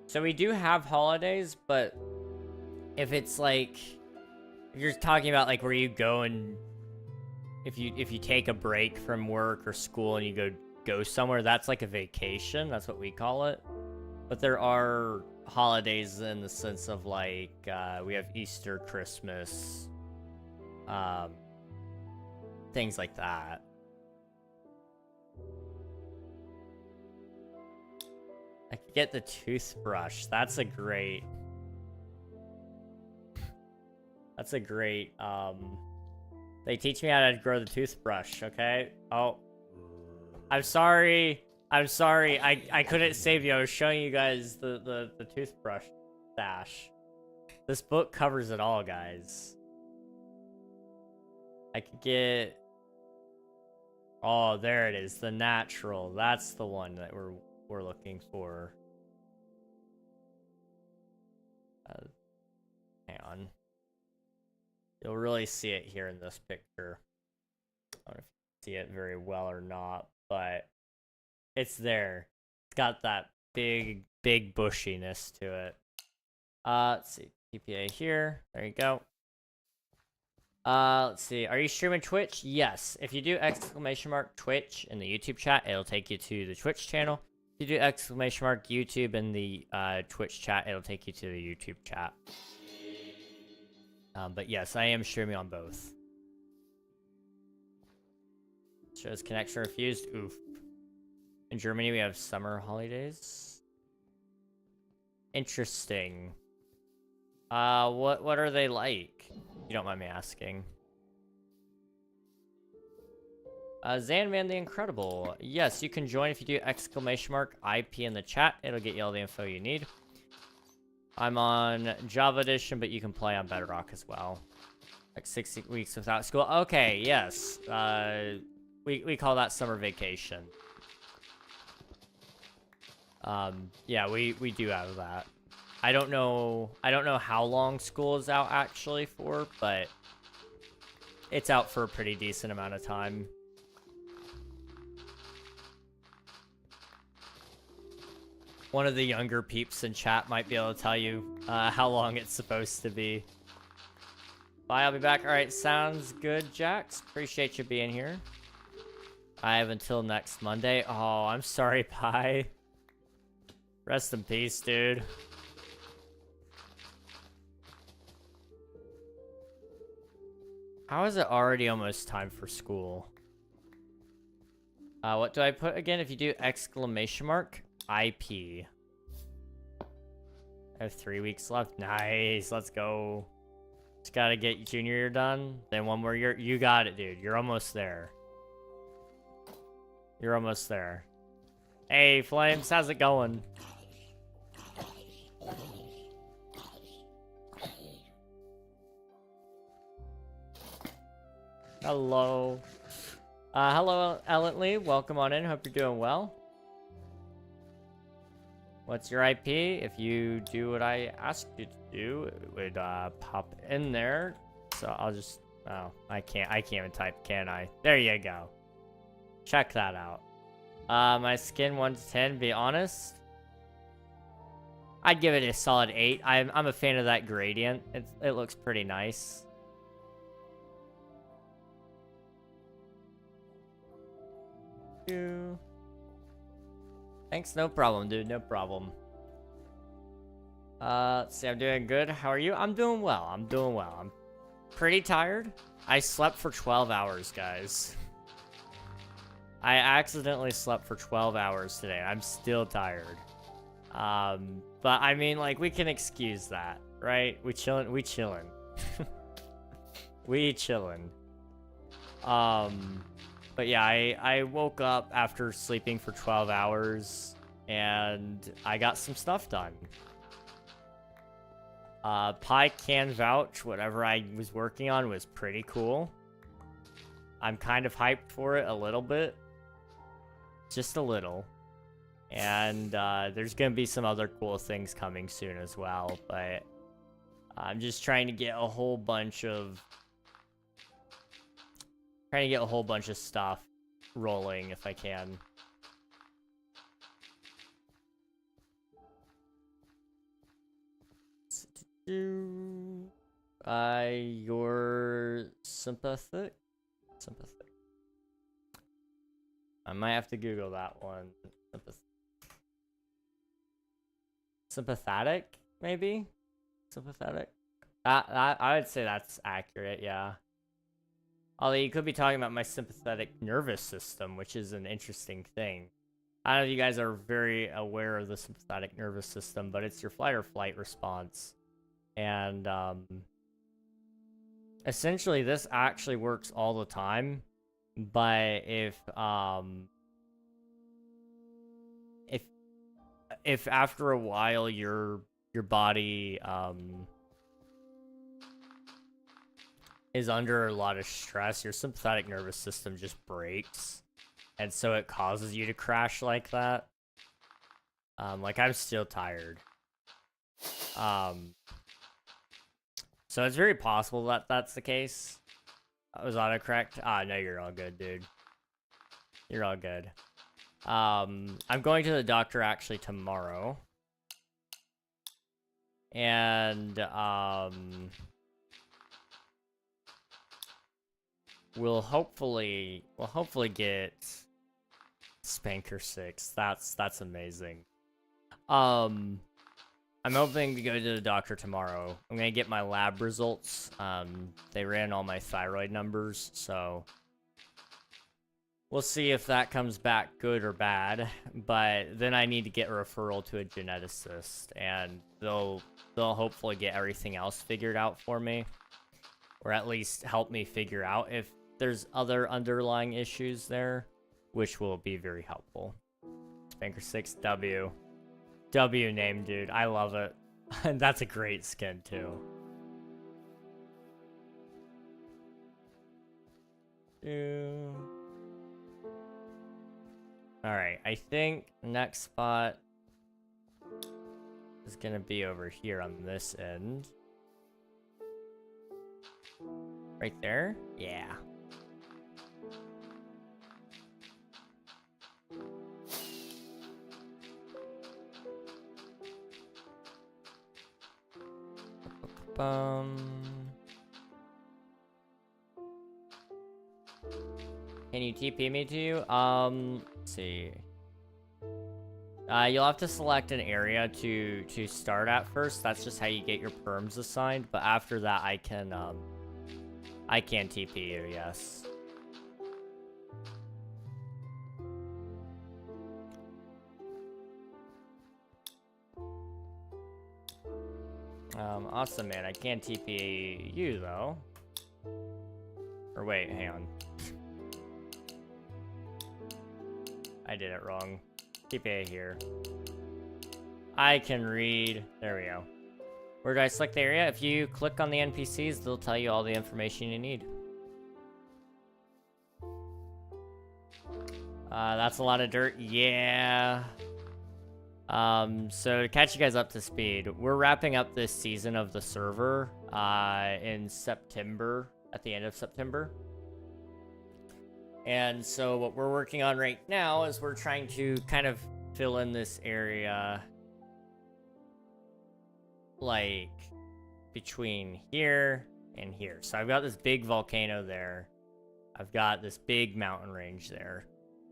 So we do have holidays, but if it's like, if you're talking about like where you go and if you take a break from work or school and you go somewhere, that's like a vacation. That's what we call it. But there are holidays in the sense of like we have Easter, Christmas, things like that. I could get the toothbrush. That's a great they teach me how to grow the toothbrush, okay? Oh, I'm sorry. I couldn't save you. I was showing you guys the toothbrush stash. This book covers it all, guys. I could get... Oh, there it is. The natural. That's the one that we're looking for. Hang on. You'll really see it here in this picture. I don't know if you see it very well or not, but it's there. It's got that big bushiness to it. Let's see. TPA here. There you go. Let's see. Are you streaming Twitch? Yes. If you do !Twitch in the YouTube chat, it'll take you to the Twitch channel. If you do !YouTube in the Twitch chat, it'll take you to the YouTube chat. But yes, I am streaming on both. Shows connection refused. Oof. In Germany, we have summer holidays. Interesting. What are they like? If you don't mind me asking. Zanman the Incredible. Yes, you can join if you do !IP in the chat. It'll get you all the info you need. I'm on Java Edition, but you can play on Bedrock as well. Like 6 weeks without school. Okay, yes. We call that summer vacation. Yeah, we do have that. I don't know how long school is out actually for, but it's out for a pretty decent amount of time. One of the younger peeps in chat might be able to tell you how long it's supposed to be. Bye, I'll be back. All right, sounds good, Jax. Appreciate you being here. I have until next Monday. Oh, I'm sorry, Pi. Rest in peace, dude. How is it already almost time for school? What do I put again? If you do !IP. I have 3 weeks left. Nice, let's go. Just gotta get junior year done. Then one more year. You got it, dude. You're almost there. You're almost there. Hey, Flames, how's it going? Hello. Hello, Ellen Lee. Welcome on in. Hope you're doing well. What's your IP? If you do what I asked you to do, it would pop in there. So I'll just... Oh, I can't even type, can I? There you go. Check that out. My skin 1 to 10, be honest. I'd give it a solid 8. I'm a fan of that gradient. It looks pretty nice. Thanks, no problem, dude. No problem. Let's see, I'm doing good. How are you? I'm doing well. I'm pretty tired. I slept for 12 hours, guys. I accidentally slept for 12 hours today. I'm still tired. But I mean, like, we can excuse that, right? We chillin'. We chillin'. But yeah, I woke up after sleeping for 12 hours, and I got some stuff done. Pi can vouch, whatever I was working on was pretty cool. I'm kind of hyped for it a little bit. Just a little. And there's going to be some other cool things coming soon as well, but I'm just trying to get a whole bunch of... stuff rolling if I can. You're sympathetic? I might have to Google that one. Sympathetic, maybe? Sympathetic? I would say that's accurate, yeah. Although you could be talking about my sympathetic nervous system, which is an interesting thing. I don't know if you guys are very aware of the sympathetic nervous system, but it's your fight or flight response. And essentially this actually works all the time. But if after a while your body is under a lot of stress, your sympathetic nervous system just breaks, and so it causes you to crash like that. Like I'm still tired. So it's very possible that that's the case. Was autocorrect? Ah, no, you're all good, dude. You're all good. I'm going to the doctor actually tomorrow. And, we'll hopefully get Spanker 6. That's amazing. I'm hoping to go to the doctor tomorrow. I'm gonna get my lab results. They ran all my thyroid numbers, so we'll see if that comes back good or bad. But then I need to get a referral to a geneticist, and they'll hopefully get everything else figured out for me, or at least help me figure out if there's other underlying issues there, which will be very helpful. Spanker 6 W. W name, dude. I love it. And that's a great skin, too. Alright, I think next spot is gonna be over here on this end. Right there? Yeah. Can you TP me to you? Let's see. You'll have to select an area to start at first. That's just how you get your perms assigned. But after that, I can TP you, yes. Awesome, man. I can't TP you, though. Or wait, hang on. I did it wrong. TP here. I can read. There we go. Where do I select the area? If you click on the NPCs, they'll tell you all the information you need. That's a lot of dirt. Yeah. So to catch you guys up to speed, we're wrapping up this season of the server in September, at the end of September. And so what we're working on right now is we're trying to kind of fill in this area, like between here and here. So I've got this big volcano there. I've got this big mountain range there.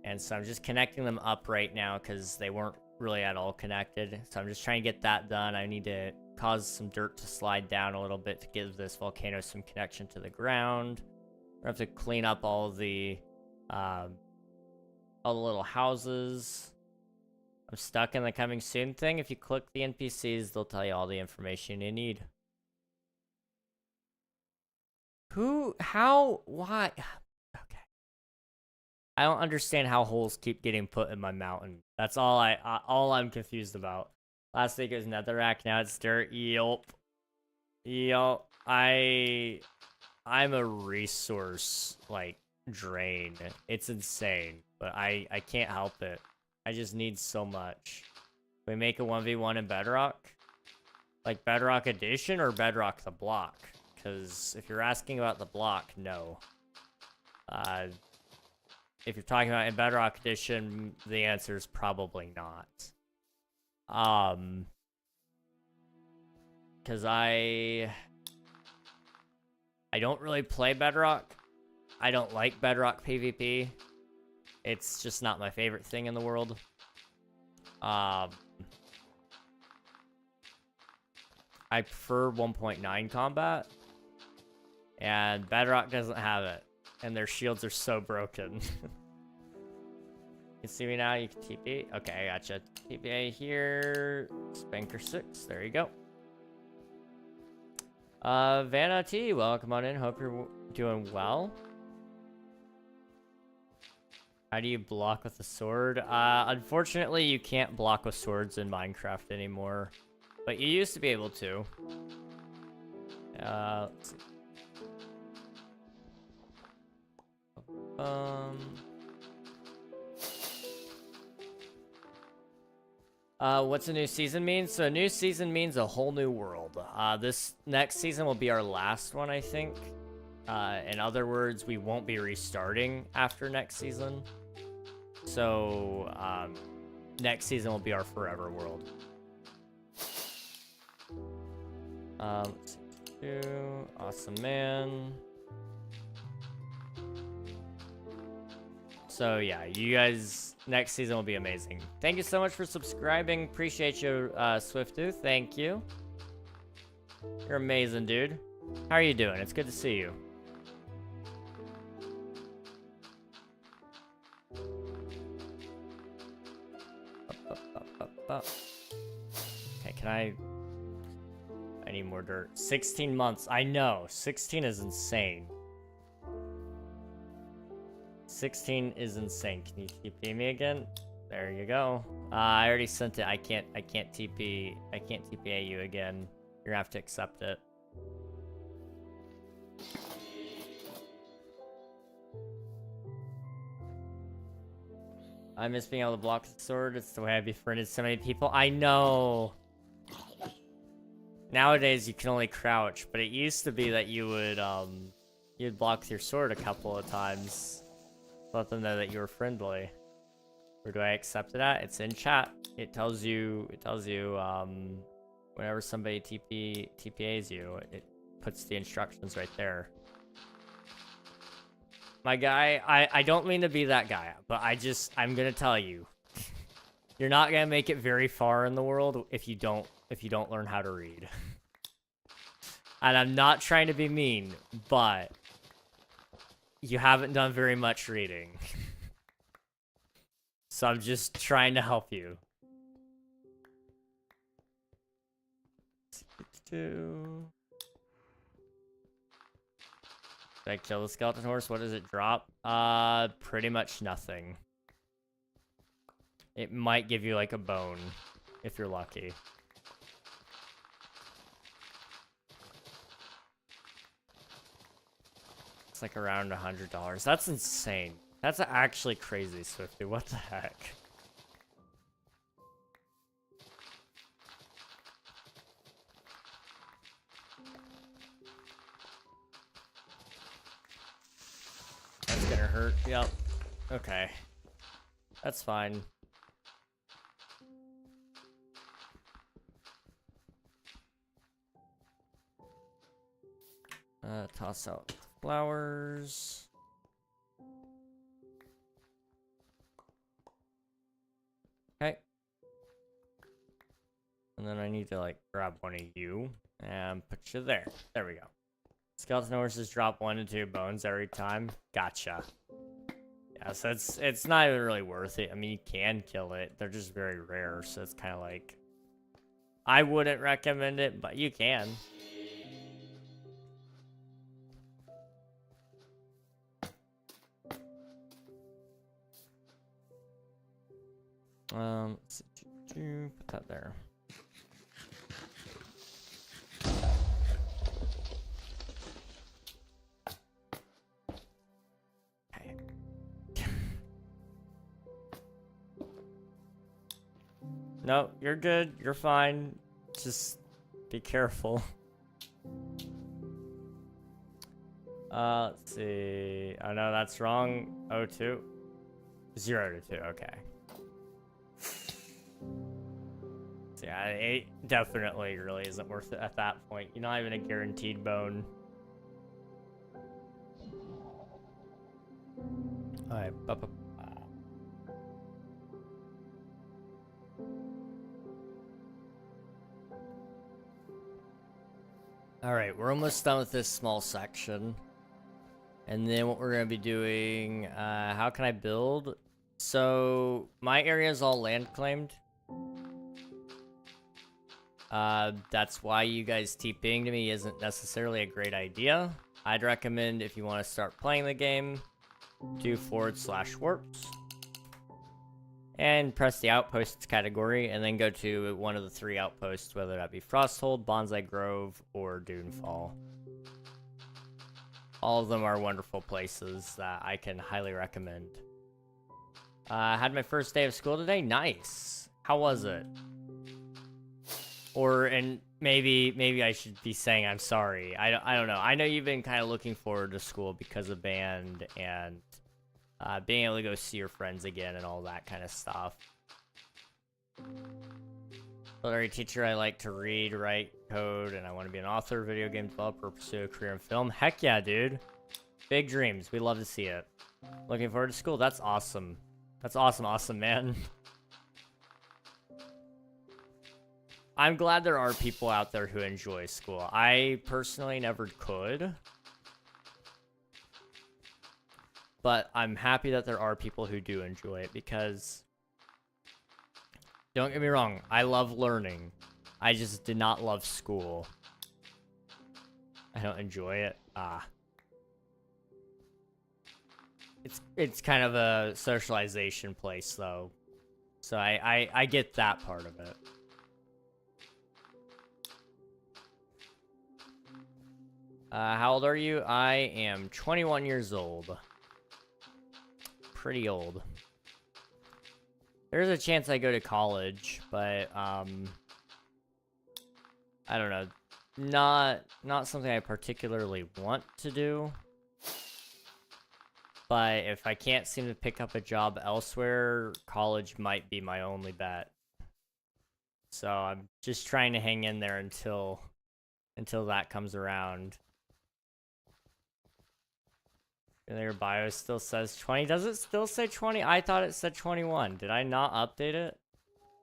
And so I'm just connecting them up right now because they weren't really at all connected. So I'm just trying to get that done. I need to cause some dirt to slide down a little bit to give this volcano some connection to the ground. I have to clean up all the little houses. I'm stuck in the coming soon thing. If you click the NPCs, they'll tell you all the information you need. Who? How? Why? Okay. I don't understand how holes keep getting put in my mountain. That's all I'm confused about. Last week it was netherrack, now it's dirt. Yup. I'm a resource, like, drain. It's insane, but I can't help it. I just need so much. We make a 1v1 in Bedrock? Like Bedrock Edition or Bedrock the block? Because if you're asking about the block, no. If you're talking about in Bedrock Edition, the answer is probably not. Because I don't really play Bedrock. I don't like Bedrock PvP. It's just not my favorite thing in the world. I prefer 1.9 combat. And Bedrock doesn't have it. And their shields are so broken. You can see me now, you can TP. Okay, I gotcha. TPA here. Spanker 6, there you go. Vanna T, welcome on in. Hope you're doing well. How do you block with a sword? Unfortunately, you can't block with swords in Minecraft anymore. But you used to be able to. Let's see. What's a new season mean? So a new season means a whole new world. This next season will be our last one, I think. In other words, we won't be restarting after next season. So, next season will be our forever world. Let's see. Awesome man. So yeah, you guys, next season will be amazing. Thank you so much for subscribing. Appreciate you, Swiftu. Thank you. You're amazing, dude. How are you doing? It's good to see you. Okay, can I need more dirt. 16 months. I know. 16 is insane. 16 is insane. Can you TP me again? There you go. I already sent it. I can't TP you again. You're gonna have to accept it. I miss being able to block the sword. It's the way I befriended so many people. I know. Nowadays you can only crouch, but it used to be that you would you'd block with your sword a couple of times. Let them know that you were friendly. Where do I accept it at? It's in chat. It tells you whenever somebody TPAs you, it puts the instructions right there. My guy, I don't mean to be that guy, but I'm gonna tell you. You're not gonna make it very far in the world if you don't learn how to read. And I'm not trying to be mean, but you haven't done very much reading. So I'm just trying to help you. Did I kill the skeleton horse? What does it drop? Pretty much nothing. It might give you like a bone, if you're lucky. It's like around $100. That's insane. That's actually crazy, Swifty. What the heck? That's gonna hurt. Yep. Okay. That's fine. Toss out flowers. Okay. And then I need to like grab one of you and put you there. There we go. Skeleton horses drop 1 to 2 bones every time. Gotcha. Yeah, so it's not even really worth it. I mean, you can kill it. They're just very rare, so it's kind of like... I wouldn't recommend it, but you can. Let's see, put that there. Okay. No, you're good. You're fine. Just be careful. Let's see. Oh no, that's wrong. 02. 0 to 2. Okay. Yeah, it definitely really isn't worth it at that point. You're not even a guaranteed bone. Alright, Alright, we're almost done with this small section. And then what we're going to be doing, how can I build? So, my area is all land claimed. That's why you guys TPing to me isn't necessarily a great idea. I'd recommend, if you want to start playing the game, do /warps. And press the outposts category, and then go to one of the 3 outposts, whether that be Frosthold, Bonsai Grove, or Dunefall. All of them are wonderful places that I can highly recommend. I had my first day of school today. Nice. How was it? And maybe I should be saying I'm sorry. I don't know. I know you've been kind of looking forward to school because of band and being able to go see your friends again and all that kind of stuff. Literary teacher, I like to read, write, code, and I want to be an author, video game developer, pursue a career in film. Heck yeah, dude. Big dreams. We love to see it. Looking forward to school. That's awesome. That's awesome, man. I'm glad there are people out there who enjoy school. I personally never could. But I'm happy that there are people who do enjoy it because, don't get me wrong, I love learning. I just did not love school. I don't enjoy it. It's kind of a socialization place though. So I get that part of it. How old are you? I am 21 years old. Pretty old. There's a chance I go to college, but I don't know. Not something I particularly want to do. But if I can't seem to pick up a job elsewhere, college might be my only bet. So I'm just trying to hang in there until that comes around. And your bio still says 20. Does it still say 20? I thought it said 21. Did I not update it?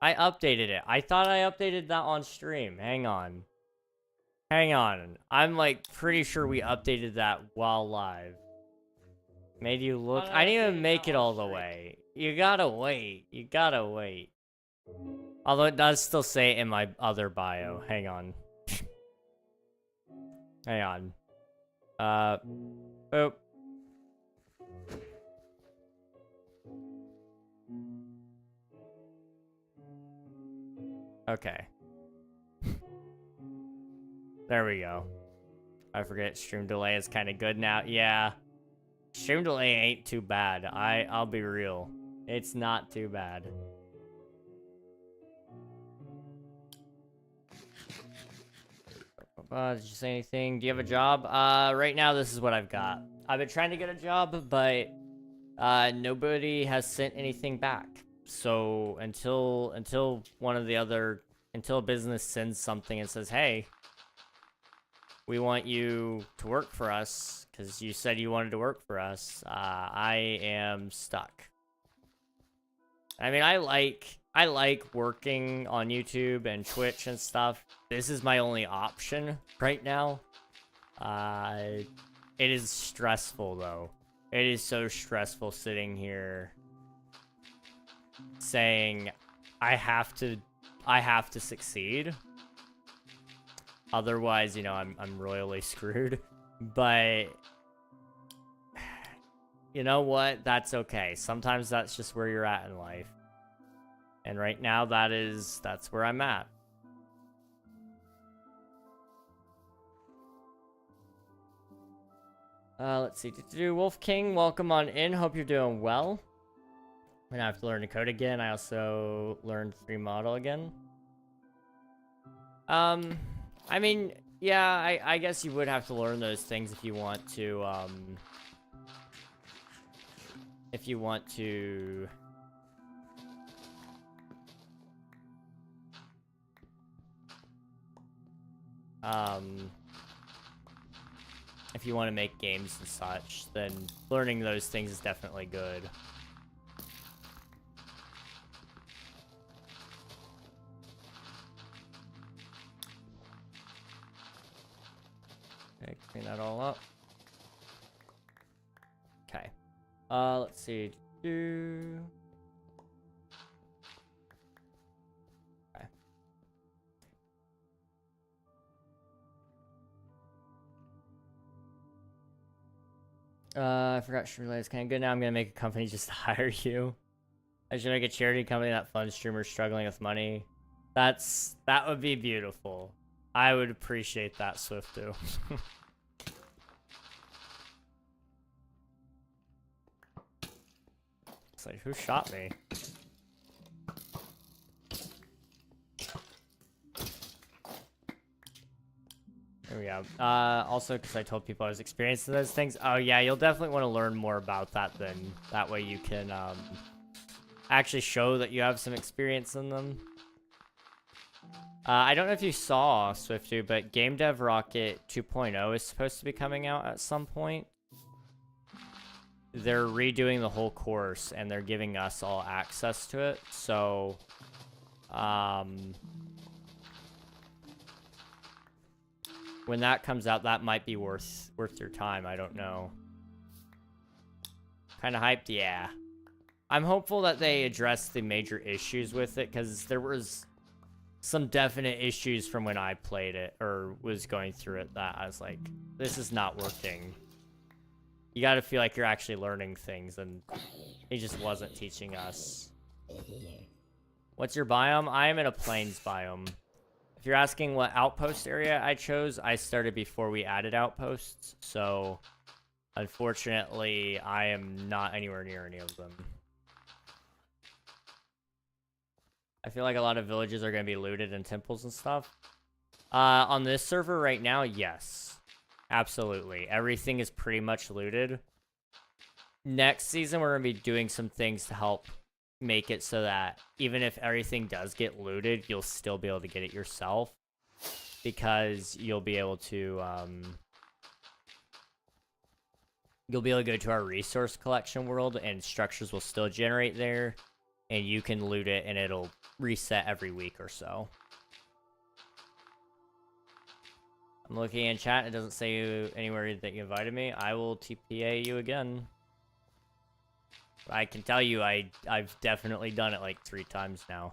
I updated it. I thought I updated that on stream. Hang on. I'm like pretty sure we updated that while live. Made you look. I didn't even make it all the way. You gotta wait. Although it does still say it in my other bio. Hang on. Oop. Okay. There we go. I forget stream delay is kind of good now. Yeah. Stream delay ain't too bad. I'll be real. It's not too bad. Did you say anything? Do you have a job? Right now this is what I've got. I've been trying to get a job, but nobody has sent anything back. So until a business sends something and says, hey, we want you to work for us because you said you wanted to work for us, I am stuck. I mean, I like working on YouTube and Twitch and stuff. This is my only option right now. It is stressful though. It is so stressful sitting here saying I have to succeed. Otherwise, you know, I'm royally screwed. But you know what? That's okay. Sometimes that's just where you're at in life. And right now that's where I'm at. Let's see. Wolf King, welcome on in. Hope you're doing well. And I have to learn to code again. I also learned 3 model again. I mean, yeah, I guess you would have to learn those things if you want to, if you want to make games and such, then learning those things is definitely good. Okay, clean that all up. Okay. Let's see. Okay. I forgot Shirley is kind of good. Now I'm gonna make a company just to hire you. I should make a charity company that funds streamers struggling with money. That would be beautiful. I would appreciate that, Swiftu. It's like, who shot me? There we go. Also, because I told people I was experiencing those things. Oh yeah, you'll definitely want to learn more about that then. That way you can actually show that you have some experience in them. I don't know if you saw, Swiftu, but Game Dev Rocket 2.0 is supposed to be coming out at some point. They're redoing the whole course, and they're giving us all access to it, so... when that comes out, that might be worth your time, I don't know. Kind of hyped? Yeah. I'm hopeful that they address the major issues with it, because there was some definite issues from when I played it, or was going through it, that I was like, this is not working. You gotta feel like you're actually learning things, and he just wasn't teaching us. What's your biome? I am in a plains biome. If you're asking what outpost area I chose, I started before we added outposts, so unfortunately, I am not anywhere near any of them. I feel like a lot of villages are going to be looted and temples and stuff. On this server right now, yes. Absolutely. Everything is pretty much looted. Next season, we're going to be doing some things to help make it so that even if everything does get looted, you'll still be able to get it yourself. Because you'll be able to, you'll be able to go to our resource collection world, and structures will still generate there. And you can loot it, and it'll reset every week or so. I'm looking in chat. It doesn't say you anywhere that you invited me. I will TPA you again. I can tell you I've definitely done it like 3 times now.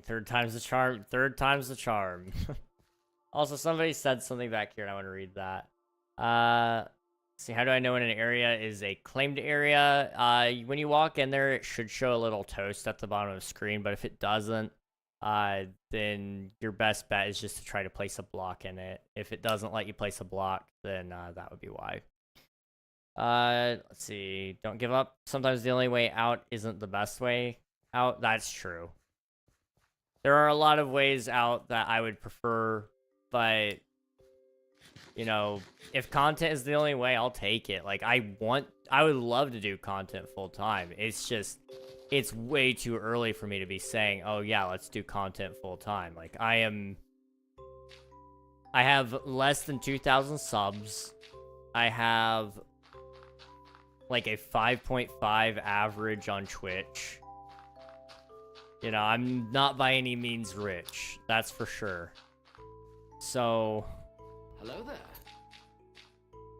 Third time's the charm. Third time's the charm. Also, somebody said something back here, and I want to read that. See, how do I know when an area is a claimed area? When you walk in there, it should show a little toast at the bottom of the screen, but if it doesn't, then your best bet is just to try to place a block in it. If it doesn't let you place a block, then that would be why. Let's see. Don't give up. Sometimes the only way out isn't the best way out. That's true. There are a lot of ways out that I would prefer, but, you know, if content is the only way, I'll take it. Like, I would love to do content full time. It's just, it's way too early for me to be saying, oh yeah, let's do content full time. Like, I have less than 2,000 subs. I have like a 5.5 average on Twitch. You know, I'm not by any means rich, that's for sure. So, hello there.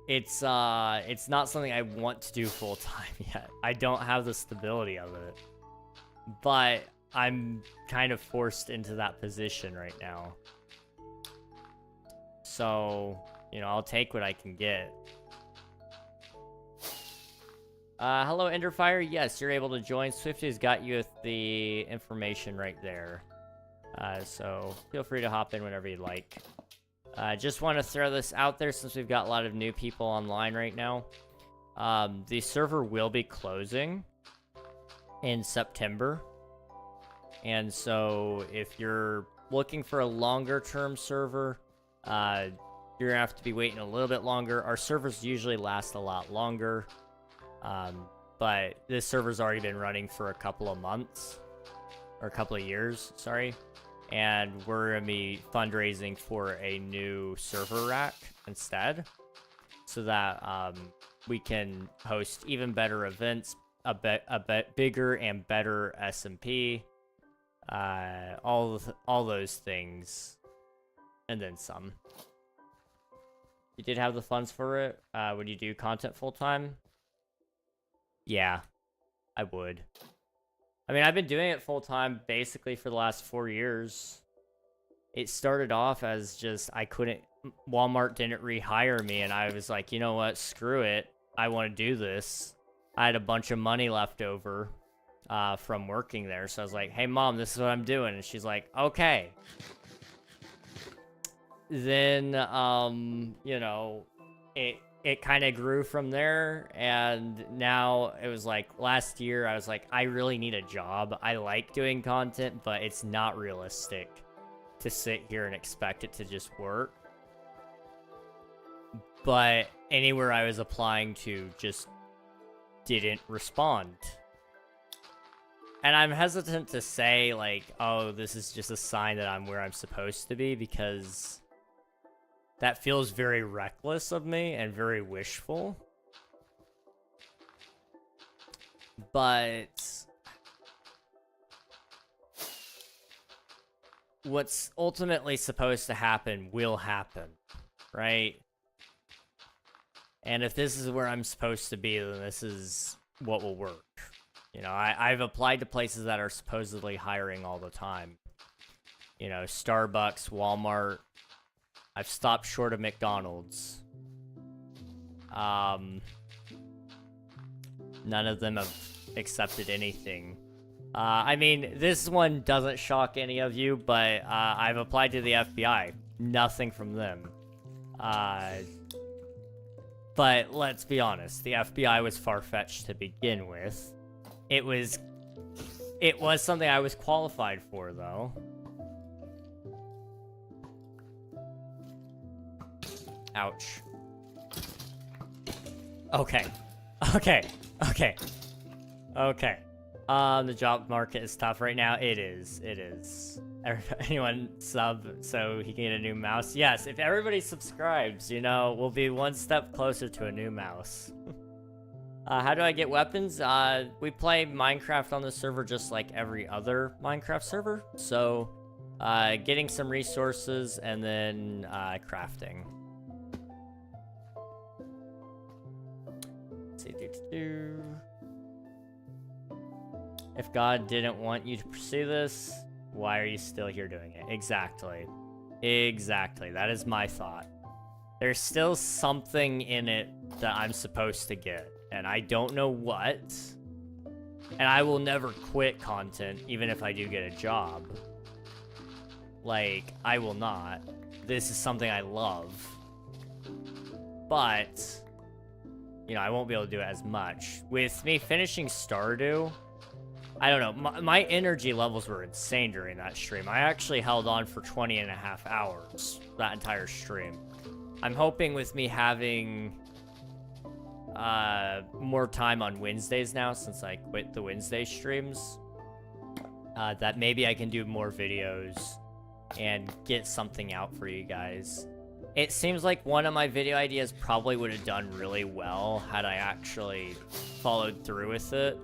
It's not something I want to do full time yet. I don't have the stability of it. But I'm kind of forced into that position right now. So, you know, I'll take what I can get. Hello, Enderfire. Yes, you're able to join. Swifty's got you with the information right there. So feel free to hop in whenever you'd like. Just want to throw this out there since we've got a lot of new people online right now. The server will be closing in September. And so if you're looking for a longer term server, you're going to have to be waiting a little bit longer. Our servers usually last a lot longer. But this server's already been running for a couple of months, or a couple of years, sorry. And we're going to be fundraising for a new server rack instead, so that we can host even better events, a bigger and better SMP, all those things, and then some. You did have the funds for it. Would you do content full time? Yeah, I would. I mean, I've been doing it full time basically for the last 4 years. It started off as just Walmart didn't rehire me, and I was like, you know what, screw it. I want to do this. I had a bunch of money left over from working there, so I was like, hey, Mom, this is what I'm doing. And she's like, okay. Then, you know, it kind of grew from there, and now it was like last year I was like, I really need a job. I like doing content, but it's not realistic to sit here and expect it to just work. But anywhere I was applying to just didn't respond. And I'm hesitant to say like, oh, this is just a sign that I'm where I'm supposed to be, because that feels very reckless of me and very wishful. But what's ultimately supposed to happen will happen, right? And if this is where I'm supposed to be, then this is what will work. You know, I've applied to places that are supposedly hiring all the time. You know, Starbucks, Walmart. I've stopped short of McDonald's. None of them have accepted anything. I mean, this one doesn't shock any of you, but I've applied to the FBI. Nothing from them. But let's be honest, the FBI was far-fetched to begin with. It was something I was qualified for, though. Ouch. Okay. The job market is tough right now. It is. Anyone sub so he can get a new mouse? Yes, if everybody subscribes, you know, we'll be one step closer to a new mouse. How do I get weapons? We play Minecraft on the server just like every other Minecraft server. So, getting some resources and then crafting. Let's see, If God didn't want you to pursue this, why are you still here doing it? Exactly. That is my thought. There's still something in it that I'm supposed to get, and I don't know what. And I will never quit content, even if I do get a job. Like, I will not. This is something I love. But, you know, I won't be able to do it as much. With me finishing Stardew, I don't know, my energy levels were insane during that stream. I actually held on for 20.5 hours, that entire stream. I'm hoping with me having more time on Wednesdays now, since I quit the Wednesday streams, that maybe I can do more videos and get something out for you guys. It seems like one of my video ideas probably would have done really well had I actually followed through with it,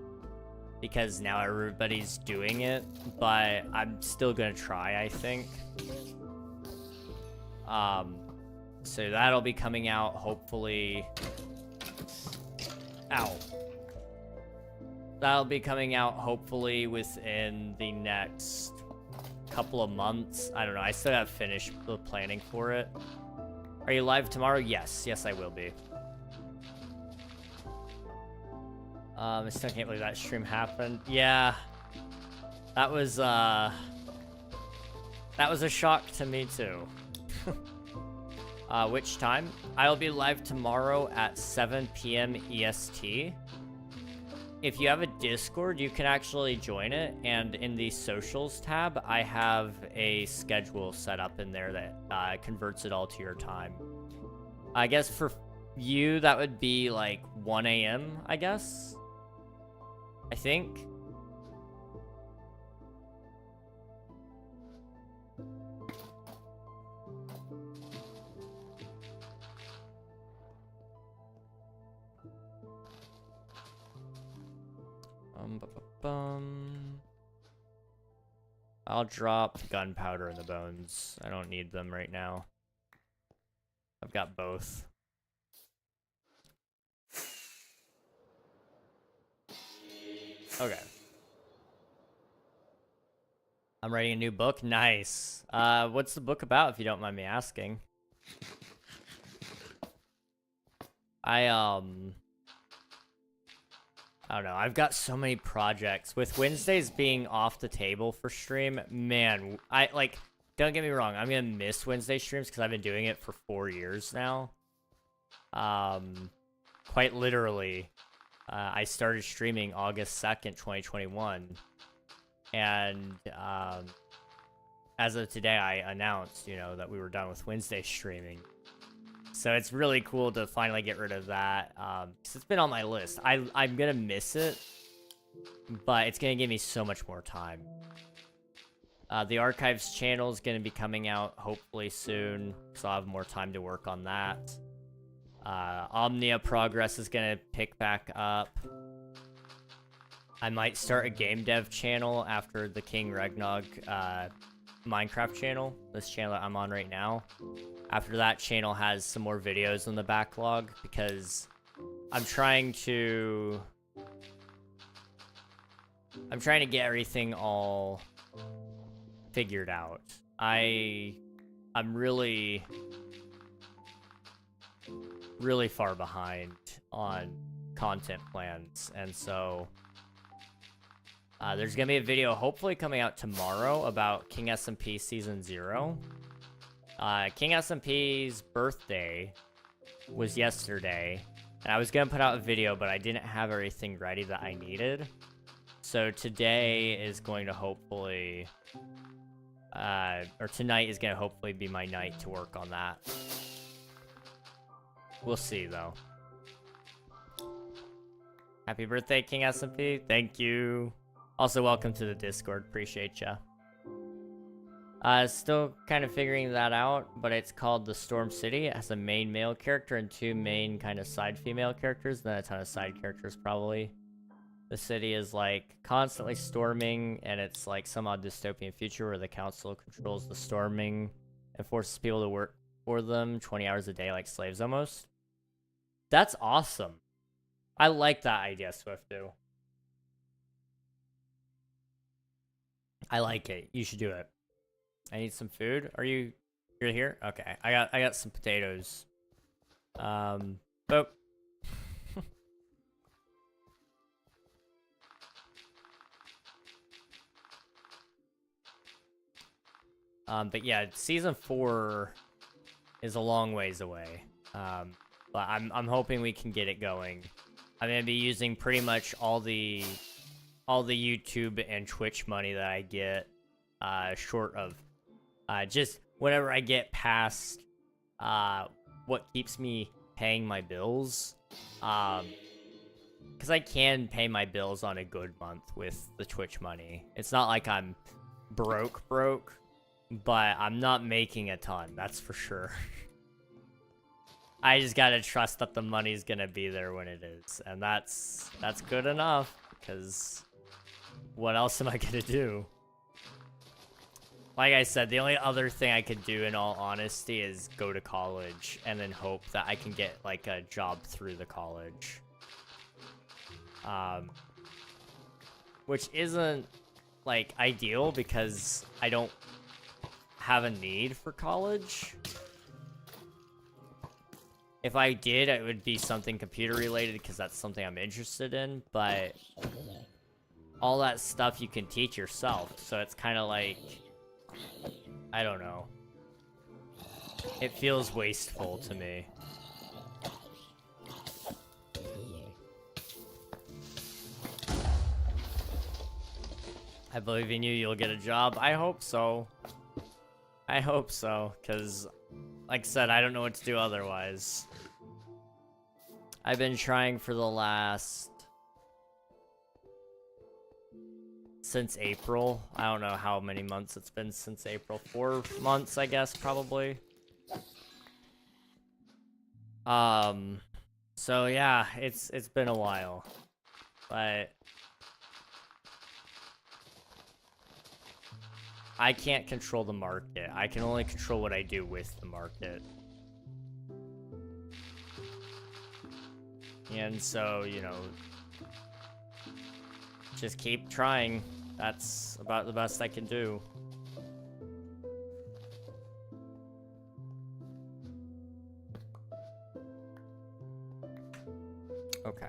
because now everybody's doing it, but I'm still gonna try, I think. So that'll be coming out, hopefully... Ow. That'll be coming out, hopefully, within the next couple of months. I don't know, I still haven't finished the planning for it. Are you live tomorrow? Yes, I will be. I still can't believe that stream happened. Yeah. That was a shock to me too. Which time? I'll be live tomorrow at 7 p.m. EST. If you have a Discord, you can actually join it, and in the socials tab, I have a schedule set up in there that converts it all to your time. I guess for you, that would be like 1 a.m., I guess? I think. I'll drop gunpowder in the bones. I don't need them right now. I've got both. Okay. I'm writing a new book. Nice. What's the book about, if you don't mind me asking? I don't know. I've got so many projects. With Wednesdays being off the table for stream, man, don't get me wrong. I'm going to miss Wednesday streams because I've been doing it for 4 years now. Quite literally, I started streaming August 2nd, 2021. And as of today, I announced, that we were done with Wednesday streaming. So it's really cool to finally get rid of that, because it's been on my list. I'm going to miss it, but it's going to give me so much more time. The Archives channel is going to be coming out hopefully soon, so I'll have more time to work on that. Omnia Progress is going to pick back up. I might start a game dev channel after the KingRegNog Minecraft channel, this channel that I'm on right now. After that channel has some more videos in the backlog, because I'm trying to get everything all figured out. I'm really far behind on content plans, and so there's gonna be a video hopefully coming out tomorrow about King SMP Season 0. King SMP's birthday was yesterday, and I was gonna put out a video, but I didn't have everything ready that I needed. So today is going to hopefully, or tonight is gonna hopefully be my night to work on that. We'll see, though. Happy birthday, King SMP. Thank you. Also, welcome to the Discord. Appreciate ya. Still kind of figuring that out, but it's called the Storm City. It has a main male character and 2 main kind of side female characters, then a ton of side characters probably. The city is like constantly storming, and it's like some odd dystopian future where the council controls the storming and forces people to work for them 20 hours a day like slaves almost. That's awesome. I like that idea, Swiftu. I like it. You should do it. I need some food. You're here? Okay. I got some potatoes. Oh. But yeah, season 4 is a long ways away. But I'm hoping we can get it going. I'm gonna be using pretty much all the YouTube and Twitch money that I get, short of just whenever I get past what keeps me paying my bills, because I can pay my bills on a good month with the Twitch money. It's not like I'm broke, but I'm not making a ton, that's for sure. I just gotta trust that the money's gonna be there when it is, and that's good enough, because what else am I gonna do? Like I said, the only other thing I could do, in all honesty, is go to college and then hope that I can get, like, a job through the college. Which isn't, like, ideal, because I don't have a need for college. If I did, it would be something computer-related, because that's something I'm interested in, but all that stuff you can teach yourself, so it's kind of like, I don't know. It feels wasteful to me. I believe in you, you'll get a job. I hope so. I hope so, because, like I said, I don't know what to do otherwise. I've been trying for the last... since April. I don't know how many months it's been since April. 4 months, I guess, probably. So yeah, it's been a while. But I can't control the market. I can only control what I do with the market. And so, you know, just keep trying. That's about the best I can do. Okay.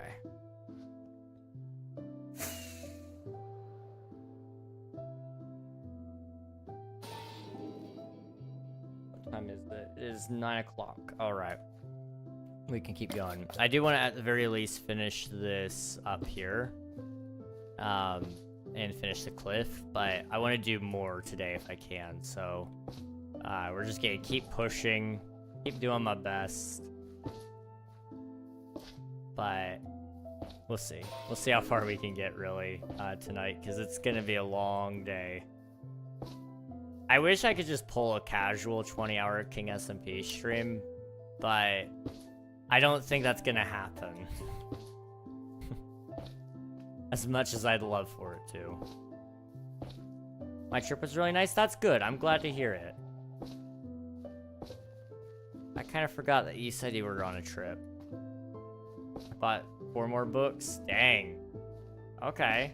What time is it? It is 9 o'clock. All right. We can keep going. I do want to, at the very least, finish this up here. And finish the cliff, but I want to do more today if I can. So, we're just gonna keep pushing, keep doing my best. But we'll see. We'll see how far we can get, really, tonight, because it's gonna be a long day. I wish I could just pull a casual 20-hour King SMP stream, but I don't think that's gonna happen. As much as I'd love for it to. My trip was really nice. That's good. I'm glad to hear it. I kind of forgot that you said you were on a trip. I bought 4 more books. Dang. Okay.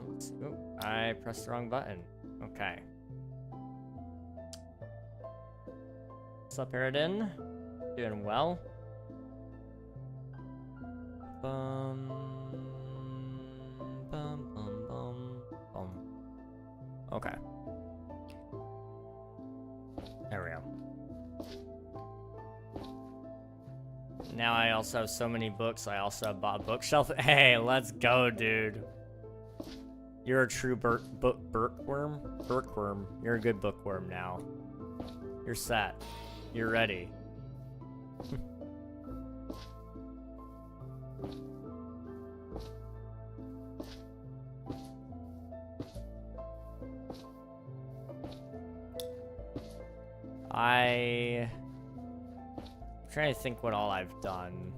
Let's see. Ooh, I pressed the wrong button. Okay. What's up, Aridin? Doing well. Bum, bum, bum, bum, bum. Okay. There we go. Now I also have so many books. I also have bought a bookshelf. Hey, let's go, dude. You're a true bookworm. You're a good bookworm now. You're set. You're ready. I'm trying to think what all I've done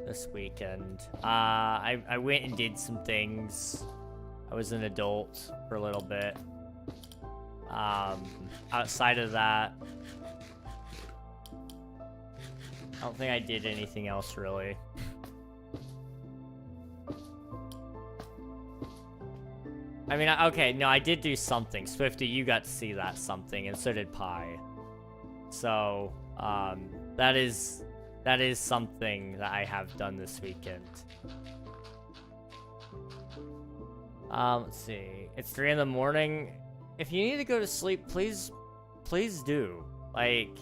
this weekend. I went and did some things. I was an adult for a little bit. Outside of that, I don't think I did anything else really. I mean, okay, no, I did do something. Swifty, you got to see that something, and so did Pi. So, that is something that I have done this weekend. Let's see. It's 3 in the morning. If you need to go to sleep, please do. Like,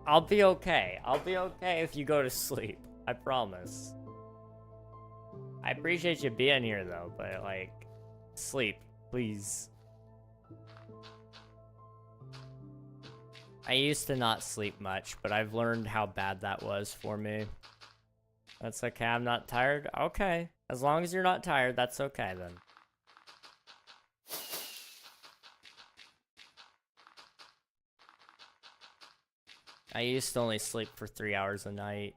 I'll be okay. I'll be okay if you go to sleep. I promise. I appreciate you being here, though, but, like, sleep, please. I used to not sleep much, but I've learned how bad that was for me. That's okay, I'm not tired? Okay. As long as you're not tired, that's okay, then. I used to only sleep for 3 hours a night.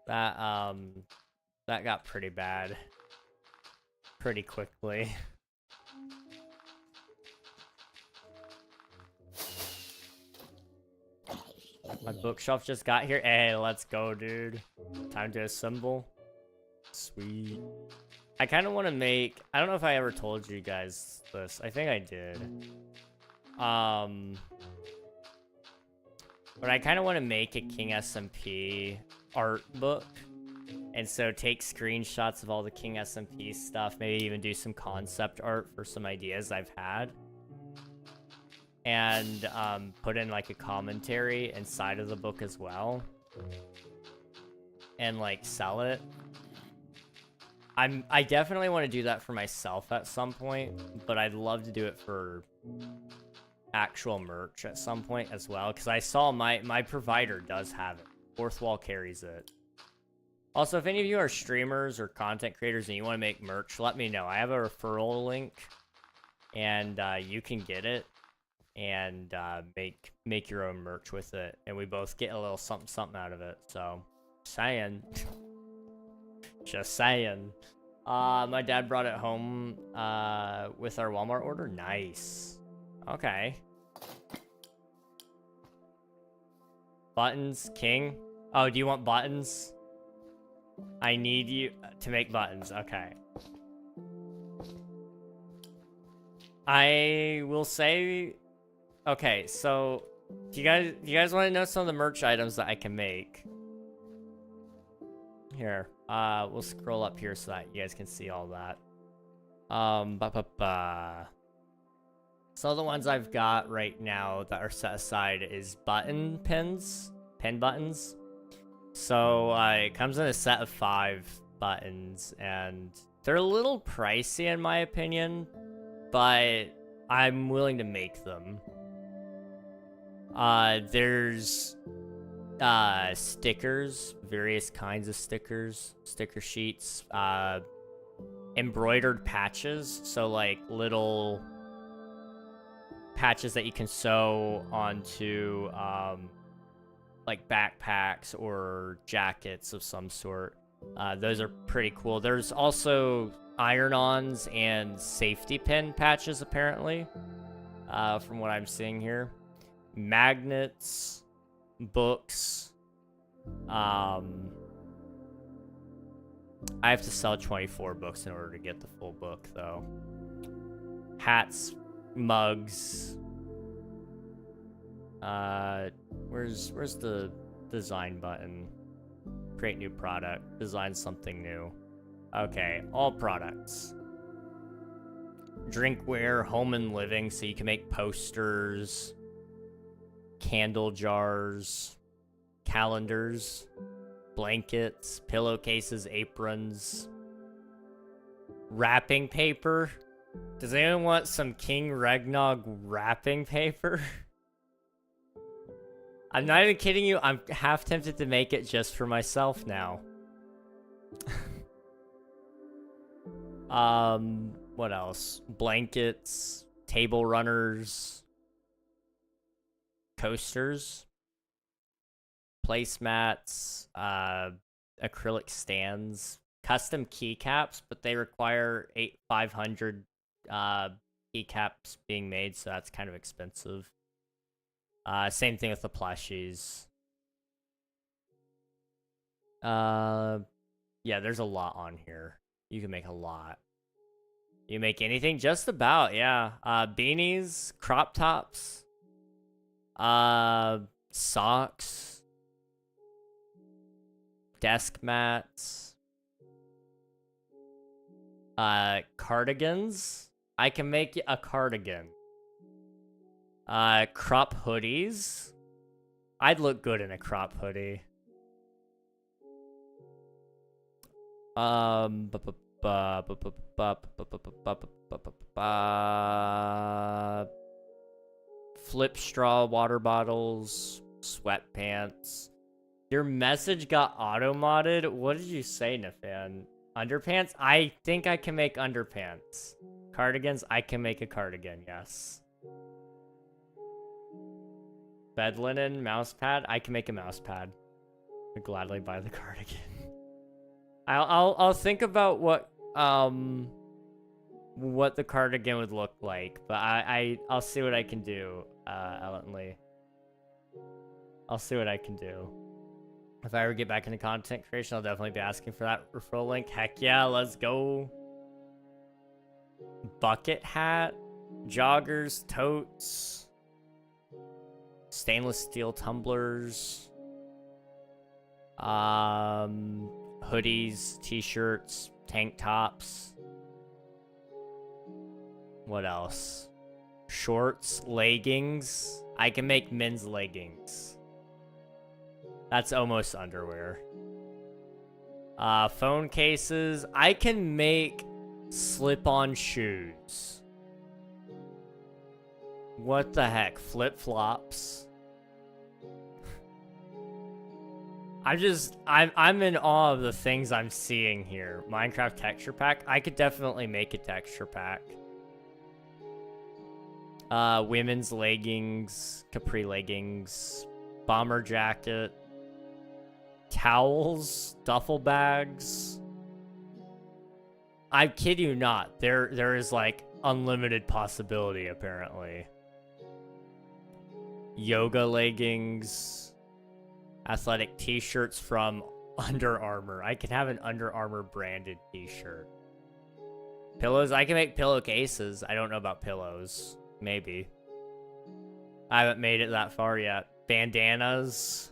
That got pretty bad. Pretty quickly. My bookshelf just got here. Hey, let's go, dude. Time to assemble. Sweet. I kind of want to make... I don't know if I ever told you guys this. I think I did. But I kind of want to make a King SMP art book. And so take screenshots of all the King SMP stuff. Maybe even do some concept art for some ideas I've had. And put in like a commentary inside of the book as well. And like sell it. I definitely want to do that for myself at some point. But I'd love to do it for actual merch at some point as well. Because I saw my provider does have it. Fourth Wall carries it. Also, if any of you are streamers or content creators and you want to make merch, let me know. I have a referral link, and you can get it and make your own merch with it, and we both get a little something out of it. So, saying, Just saying. My dad brought it home with our Walmart order. Nice. Okay. Buttons, King. Oh, do you want buttons? I need you to make buttons. Okay. I will say, okay, so do you guys want to know some of the merch items that I can make? Here, we'll scroll up here so that you guys can see all that. So the ones I've got right now that are set aside is button pins, pin buttons. So it comes in a set of 5 buttons, and they're a little pricey in my opinion, but I'm willing to make them. There's stickers, various kinds of stickers, sticker sheets, embroidered patches, so like little patches that you can sew onto like backpacks or jackets of some sort. Those are pretty cool. There's also iron-ons and safety pin patches apparently, from what I'm seeing here. Magnets, books. I have to sell 24 books in order to get the full book though. Hats, mugs. Where's the design button? Create new product, design something new. Okay, all products. Drinkware, home and living, so you can make posters, candle jars, calendars, blankets, pillowcases, aprons, wrapping paper. Does anyone want some KingRegNog wrapping paper? I'm not even kidding you, I'm half tempted to make it just for myself now. What else? Blankets, table runners, coasters, placemats, acrylic stands, custom keycaps, but they require 500 keycaps being made, so that's kind of expensive. Same thing with the plushies. Yeah, there's a lot on here. You can make a lot. You make anything? Just about, yeah. Beanies, crop tops, socks, desk mats, cardigans. I can make a cardigan. Crop hoodies. I'd look good in a crop hoodie. Flip straw water bottles, sweatpants. Your message got auto-modded? What did you say, Nafan? Underpants? I think I can make underpants. Cardigans? I can make a cardigan, yes. Bed linen, mouse pad? I can make a mouse pad. I'd gladly buy the cardigan. I'll think about what the cardigan would look like, but I'll see what I can do, Ellen Lee. I'll see what I can do. If I ever get back into content creation, I'll definitely be asking for that referral link. Heck yeah, let's go. Bucket hat, joggers, totes, stainless steel tumblers, hoodies, t-shirts, tank tops. What else? Shorts, leggings. I can make men's leggings. That's almost underwear. Phone cases. I can make slip-on shoes. What the heck? Flip-flops. I'm in awe of the things I'm seeing here. Minecraft texture pack. I could definitely make a texture pack. Women's leggings, capri leggings, bomber jacket, towels, duffel bags, I kid you not. There is like unlimited possibility apparently. Yoga leggings, athletic t-shirts from Under Armour. I can have an Under Armour branded t-shirt. Pillows, I can make pillowcases. I don't know about pillows. Maybe. I haven't made it that far yet. Bandanas.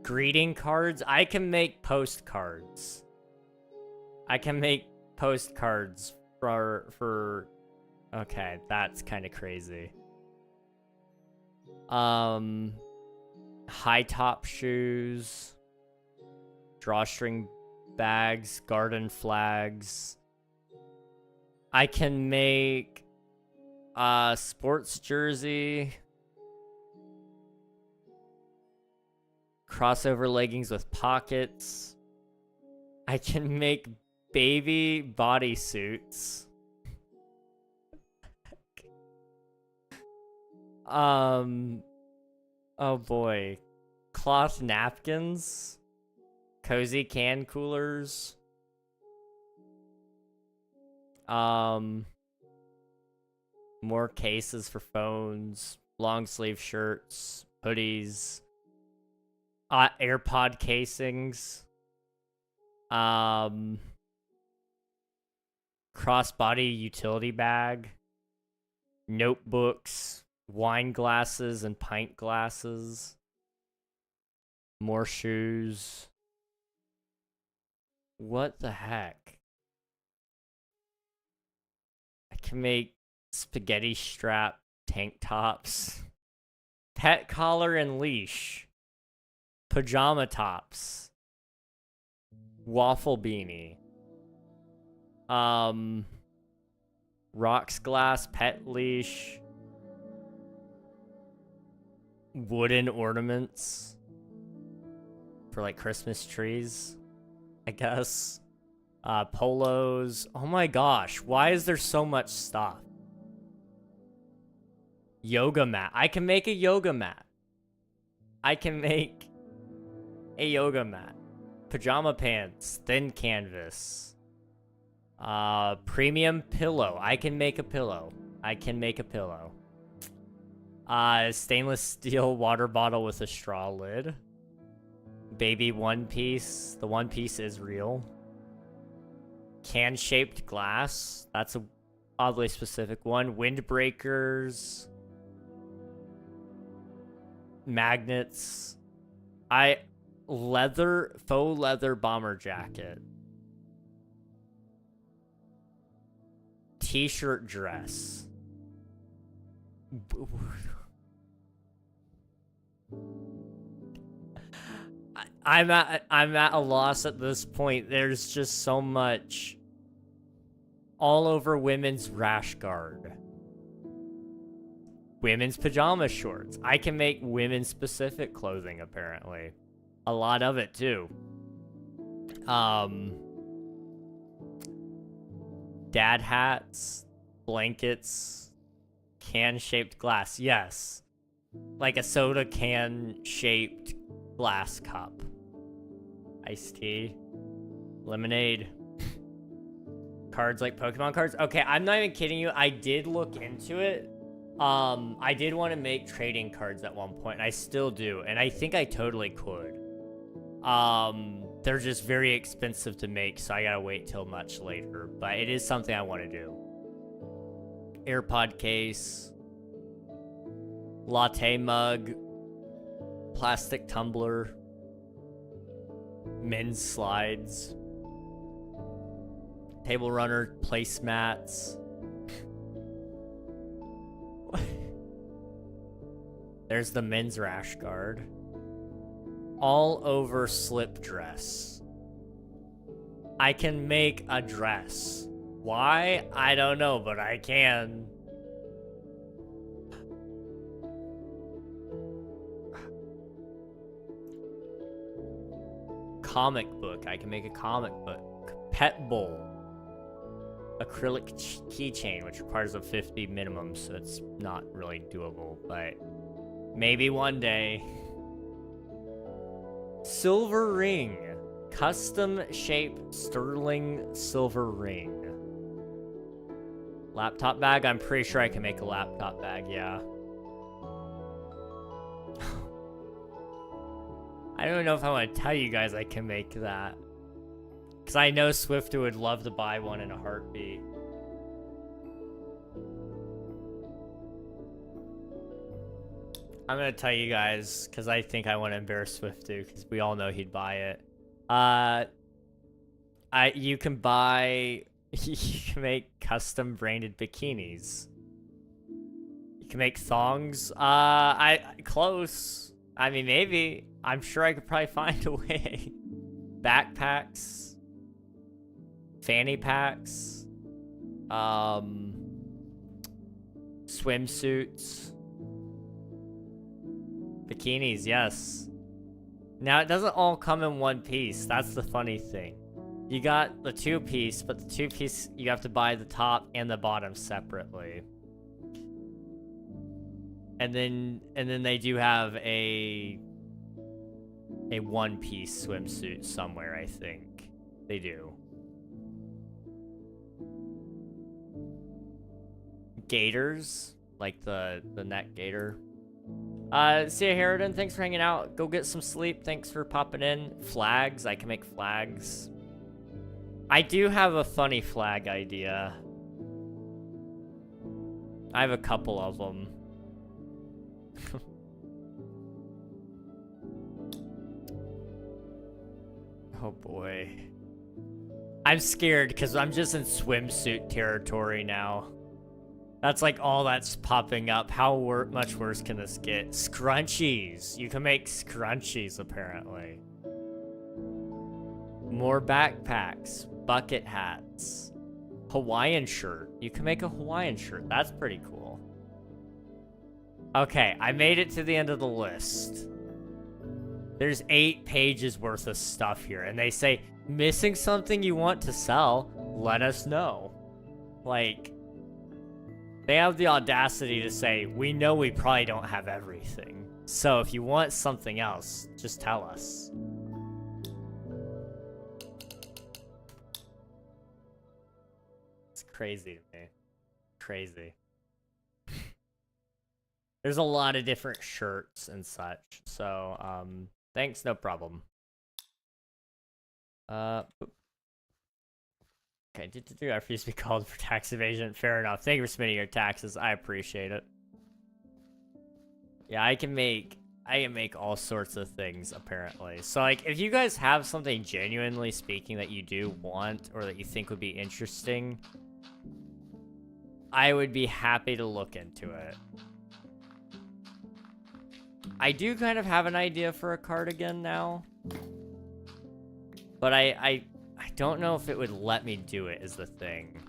Greeting cards. I can make postcards. I can make postcards for okay, that's kind of crazy. High top shoes, drawstring bags, garden flags. I can make a sports jersey, crossover leggings with pockets. I can make baby bodysuits. Oh boy. Cloth napkins. Cozy can coolers. More cases for phones. Long sleeve shirts. Hoodies. AirPod casings. Crossbody utility bag. Notebooks. Wine glasses and pint glasses. More shoes. What the heck? I can make spaghetti strap tank tops. Pet collar and leash. Pajama tops. Waffle beanie. Rocks glass pet leash. Wooden ornaments for like Christmas trees, I guess. Polos. Oh my gosh, why is there so much stuff? Yoga mat. I can make a yoga mat. I can make a yoga mat. Pajama pants, thin canvas. Premium pillow. I can make a pillow. I can make a pillow. Stainless steel water bottle with a straw lid. Baby One Piece. The One Piece is real. Can-shaped glass. That's a oddly specific one. Windbreakers. Magnets. Faux leather bomber jacket. T-shirt dress. I'm at a loss at this point. There's just so much all over women's rash guard. Women's pajama shorts. I can make women specific clothing apparently. A lot of it too. Dad hats, blankets, can-shaped glass. Yes. Like a soda can-shaped glass cup. Iced tea. Lemonade. Cards like Pokemon cards. Okay, I'm not even kidding you. I did look into it. I did want to make trading cards at one point. And I still do. And I think I totally could. They're just very expensive to make, so I gotta wait till much later. But it is something I want to do. AirPod case. Latte mug. Plastic tumbler. Men's slides. Table runner placemats. There's the men's rash guard. All over slip dress. I can make a dress. Why? I don't know, but I can. Comic book. I can make a comic book. Pet bowl. Acrylic keychain, which requires a 50 minimum, so it's not really doable, but maybe one day. Silver ring. Custom shaped sterling silver ring. Laptop bag? I'm pretty sure I can make a laptop bag, yeah. I don't know if I want to tell you guys I can make that. Because I know Swifto would love to buy one in a heartbeat. I'm going to tell you guys, because I think I want to embarrass Swifto, because we all know he'd buy it. You can buy... You can make custom branded bikinis. You can make thongs. Close. I mean, maybe. I'm sure I could probably find a way. Backpacks. Fanny packs. Swimsuits. Bikinis, yes. Now, it doesn't all come in one piece. That's the funny thing. You got the 2-piece, but the 2-piece, you have to buy the top and the bottom separately. And then they do have a 1-piece swimsuit somewhere, I think. They do. Gaiters, like the neck gaiter. See ya, Harridan, thanks for hanging out. Go get some sleep. Thanks for popping in. Flags, I can make flags. I do have a funny flag idea. I have a couple of them. Oh boy. I'm scared because I'm just in swimsuit territory now. That's like all that's popping up. How much worse can this get? Scrunchies. You can make scrunchies, apparently. More backpacks. Bucket hats. Hawaiian shirt. You can make a Hawaiian shirt. That's pretty cool. Okay, I made it to the end of the list. There's 8 pages worth of stuff here. And they say, missing something you want to sell? Let us know. Like... They have the audacity to say, we know we probably don't have everything. So if you want something else, just tell us. It's crazy to me. Crazy. There's a lot of different shirts and such. So, thanks, no problem. Okay, I refuse to be called for tax evasion. Fair enough. Thank you for submitting your taxes. I appreciate it. Yeah, I can make all sorts of things, apparently. So, like, if you guys have something genuinely speaking that you do want or that you think would be interesting, I would be happy to look into it. I do kind of have an idea for a cardigan now. But I don't know if it would let me do it, is the thing.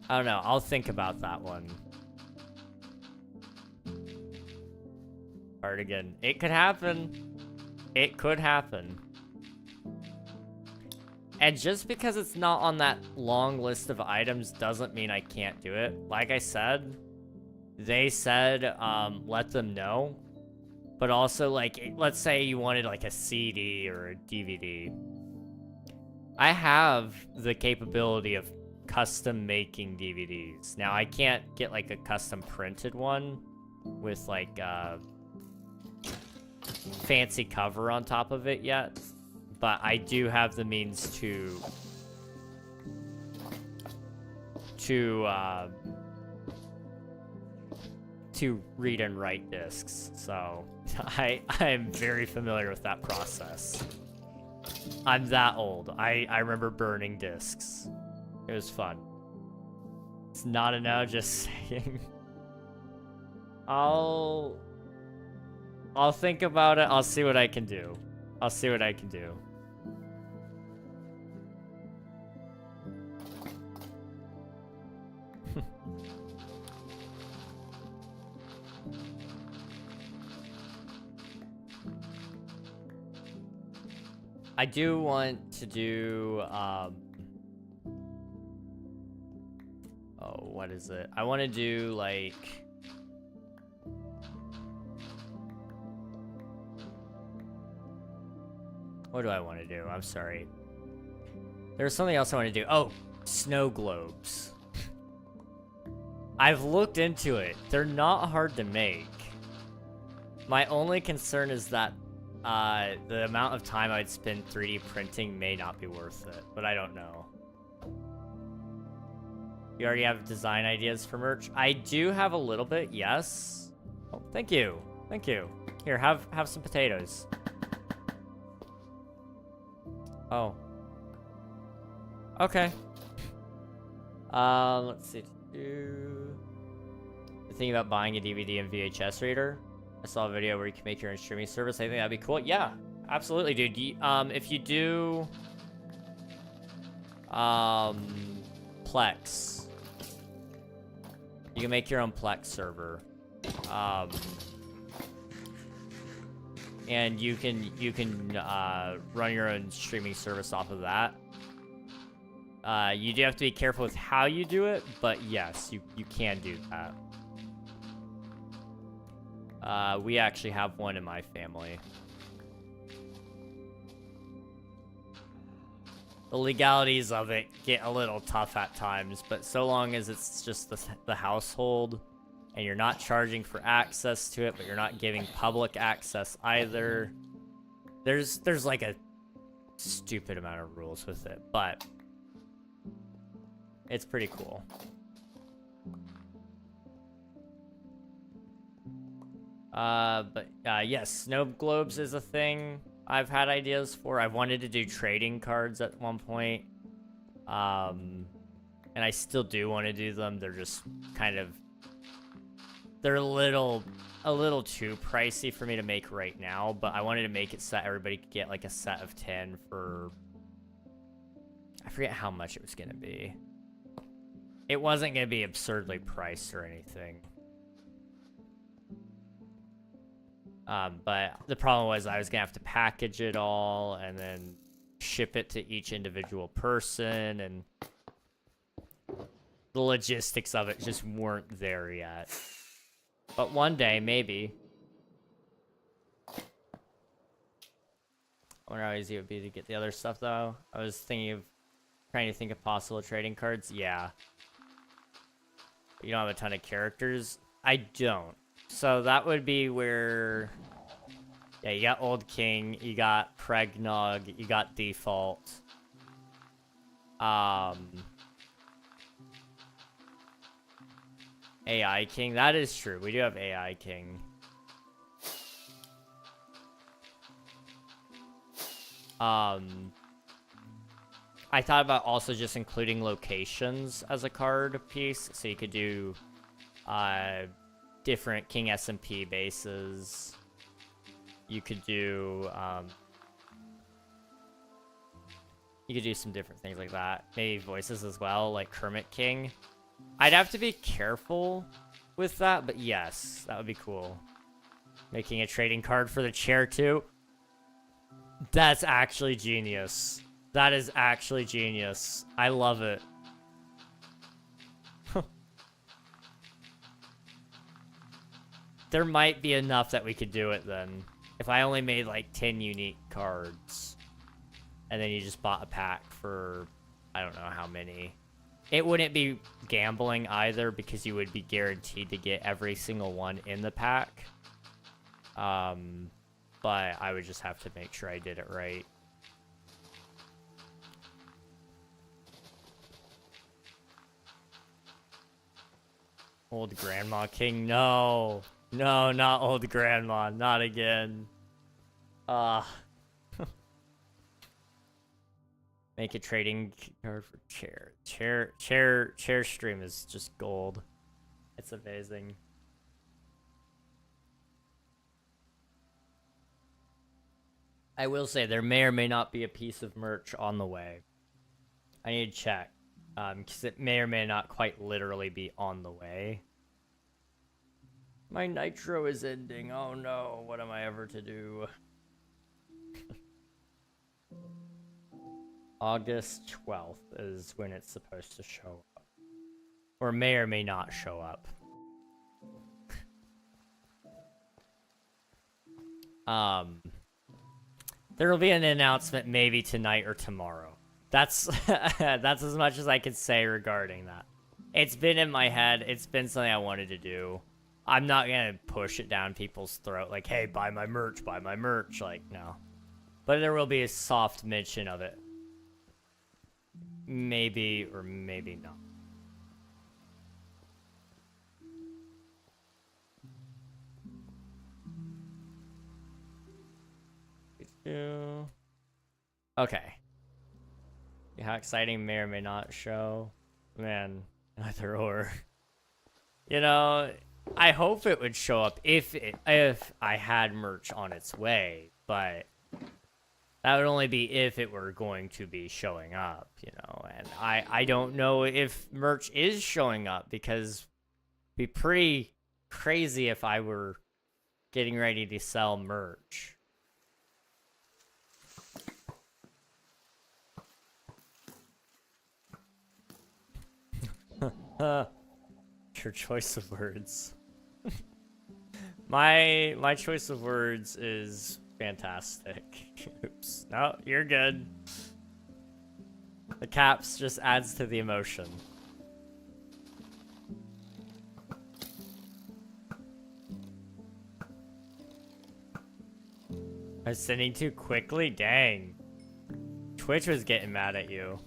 I don't know. I'll think about that one. Cardigan. It could happen. It could happen. And just because it's not on that long list of items doesn't mean I can't do it. Like I said, they said, let them know. But also, like, let's say you wanted, like, a CD or a DVD. I have the capability of custom making DVDs. Now, I can't get, like, a custom printed one with, like, fancy cover on top of it yet. But I do have the means to read and write discs, so I am very familiar with that process. I'm that old. I remember burning discs. It was fun. It's not a no, just saying. I'll think about it. I'll see what I can do. I'll see what I can do. I do want to do, oh, what is it? I want to do, like, What do I want to do? I'm sorry. There's something else I want to do. Oh, snow globes. I've looked into it. They're not hard to make. My only concern is that the amount of time I'd spend 3D printing may not be worth it, but I don't know. You already have design ideas for merch? I do have a little bit, yes. Oh, thank you. Thank you. Here, have some potatoes. Oh. Okay. Let's see. Thinking about buying a DVD and VHS reader. I saw a video where you can make your own streaming service. I think that'd be cool. Yeah, absolutely, dude. If you do Plex, you can make your own Plex server. And you can run your own streaming service off of that. You do have to be careful with how you do it, but yes, you can do that. We actually have one in my family. The legalities of it get a little tough at times, but so long as it's just the household, and you're not charging for access to it, but you're not giving public access either. There's like a stupid amount of rules with it, but it's pretty cool. Yes, snow globes is a thing I've had ideas for. I've wanted to do trading cards at one point. And I still do want to do them. They're just kind of... They're a little too pricey for me to make right now, but I wanted to make it so that everybody could get like a set of 10 for... I forget how much it was going to be. It wasn't going to be absurdly priced or anything. But the problem was I was going to have to package it all and then ship it to each individual person, and the logistics of it just weren't there yet. But one day, maybe. I wonder how easy it would be to get the other stuff, though. I was trying to think of possible trading cards. Yeah. You don't have a ton of characters? I don't. So that would be where... Yeah, you got Old King, you got KingRegNog, you got Default. AI King, that is true. We do have AI King. I thought about also just including locations as a card piece, so you could do different King SMP bases. You could do some different things like that. Maybe voices as well, like Kermit King. I'd have to be careful with that, but yes, that would be cool. Making a trading card for the chair too. That's actually genius. That is actually genius. I love it. There might be enough that we could do it then. If I only made like 10 unique cards, and then you just bought a pack for, I don't know how many. It wouldn't be gambling either, because you would be guaranteed to get every single one in the pack. But I would just have to make sure I did it right. Old Grandma King, no. No, not Old Grandma, not again. Make a trading card for chair. Chair stream is just gold. It's amazing. I will say there may or may not be a piece of merch on the way. I need to check. Because it may or may not quite literally be on the way. My nitro is ending. Oh no, what am I ever to do? August 12th is when it's supposed to show up. Or may or may not show up. There will be an announcement maybe tonight or tomorrow. That's that's as much as I can say regarding that. It's been in my head. It's been something I wanted to do. I'm not gonna push it down people's throat like, hey, buy my merch, buy my merch. Like, no. But there will be a soft mention of it. Maybe or maybe not. Okay. How exciting may or may not show. Man, either or. You know, I hope it would show up if I had merch on its way, but that would only be if it were going to be showing up, you know, and I don't know if merch is showing up, because it'd be pretty crazy if I were getting ready to sell merch. Your choice of words. my choice of words is fantastic. Oops. No, you're good. The caps just adds to the emotion. I was sending too quickly? Dang. Twitch was getting mad at you.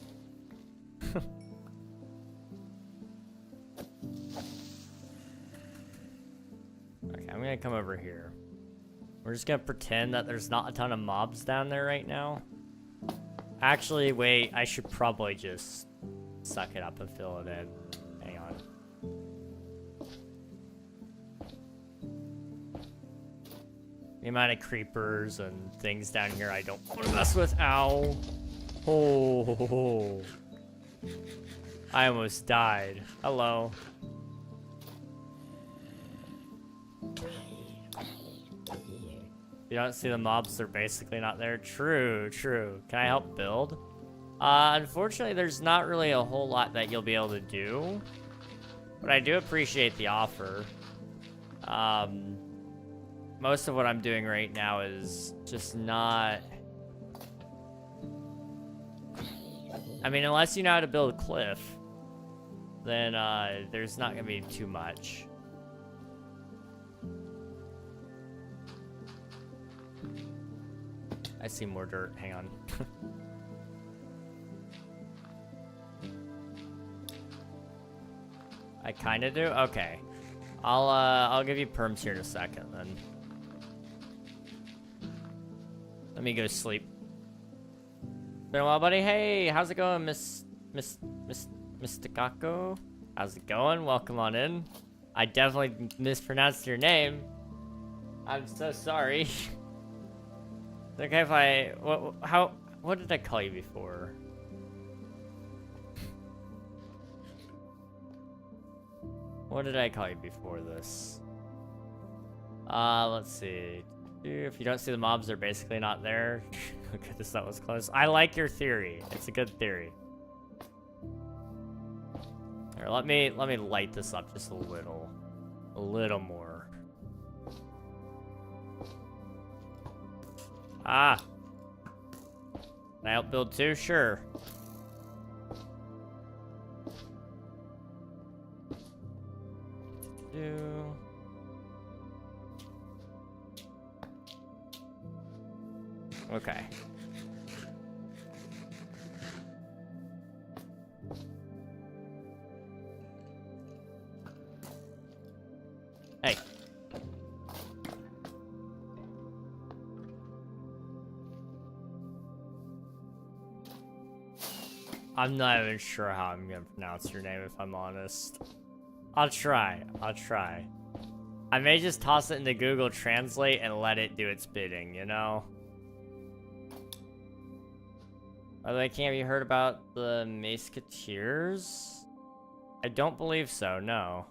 Okay, I'm gonna come over here. We're just gonna pretend that there's not a ton of mobs down there right now. Actually, wait, I should probably just suck it up and fill it in. Hang on. The amount of creepers and things down here I don't want to mess with. Ow. Oh. I almost died. Hello. You don't see the mobs, they're basically not there. True, true. Can I help build? Unfortunately, there's not really a whole lot that you'll be able to do. But I do appreciate the offer. Most of what I'm doing right now is just not... I mean, unless you know how to build a cliff, then there's not gonna be too much. I see more dirt. Hang on. I kind of do. Okay, I'll give you perms here in a second. Then let me go sleep. Been a while, buddy. Hey, how's it going, Miss Takako? How's it going? Welcome on in. I definitely mispronounced your name. I'm so sorry. It's okay if I... What did I call you before? What did I call you before this? Let's see. If you don't see the mobs, they're basically not there. Okay, that was close. I like your theory. It's a good theory. Here, let me light this up just a little more. Ah. Can I help build too? Sure. Okay. Hey. I'm not even sure how I'm gonna pronounce your name, if I'm honest. I'll try. I may just toss it into Google Translate and let it do its bidding, you know? By the way, have you heard about the Musketeers? I don't believe so, no.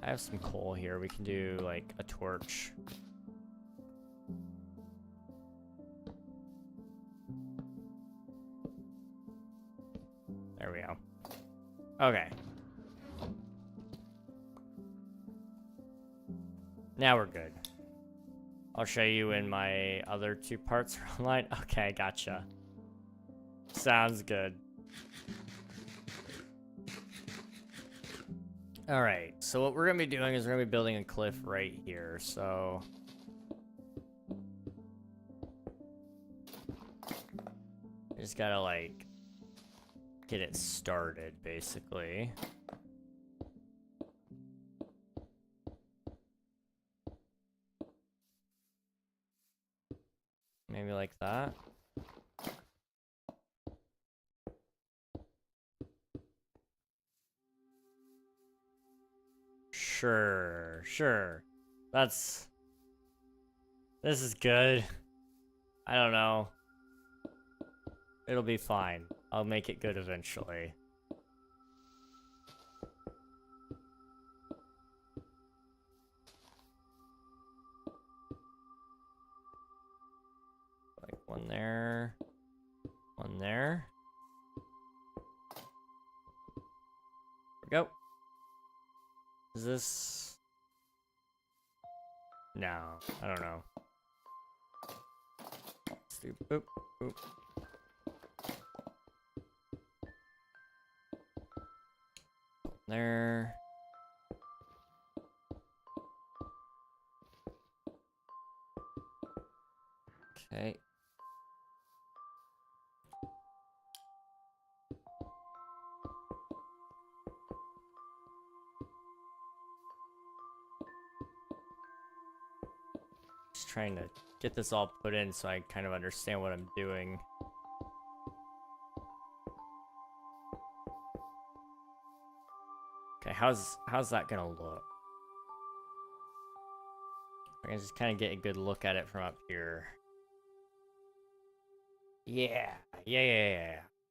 I have some coal here. We can do, like, a torch. There we go. Okay. Now we're good. I'll show you in my other 2 parts are online. Okay, gotcha. Sounds good. Alright, so what we're gonna be doing is we're gonna be building a cliff right here, so... I just gotta, like, get it started, basically. Maybe like that. Sure. This is good. I don't know. It'll be fine. I'll make it good eventually. Like one there. One there. There we go. Is this... No, I don't know. Let's do boop, boop. There. Okay. Just trying to get this all put in so I kind of understand what I'm doing. Okay, how's that gonna look? I can just kind of get a good look at it from up here. Yeah.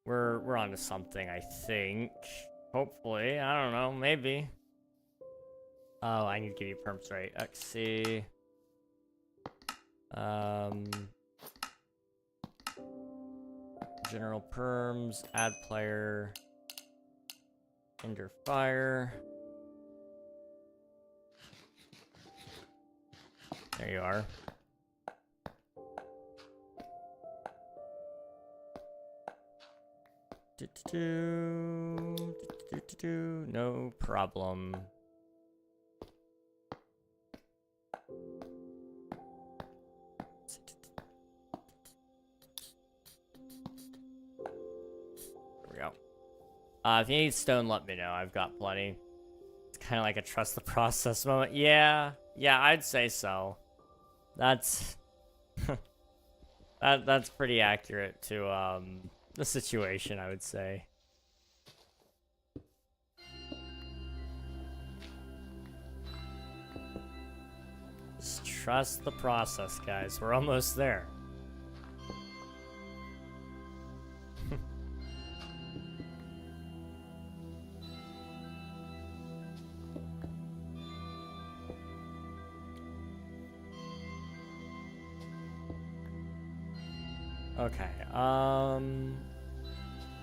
We're onto something, I think. Hopefully, I don't know, maybe. Oh, I need to give you perms right. XC. General perms, add player, ender fire. There you are. No problem. There we go. If you need stone, let me know. I've got plenty. It's kind of like a trust the process moment. Yeah, I'd say so. That's that's pretty accurate to the situation, I would say. Just trust the process, guys. We're almost there. Okay,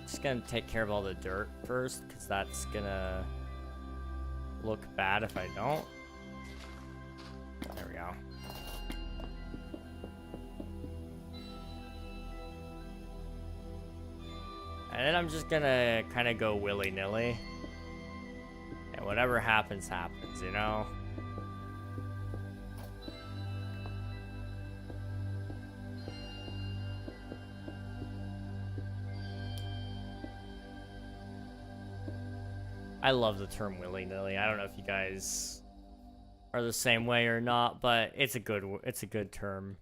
just gonna take care of all the dirt first, because that's gonna look bad if I don't. There we go. And then I'm just gonna kind of go willy-nilly. And whatever happens, happens, you know? I love the term willy-nilly. I don't know if you guys are the same way or not, but it's a good term.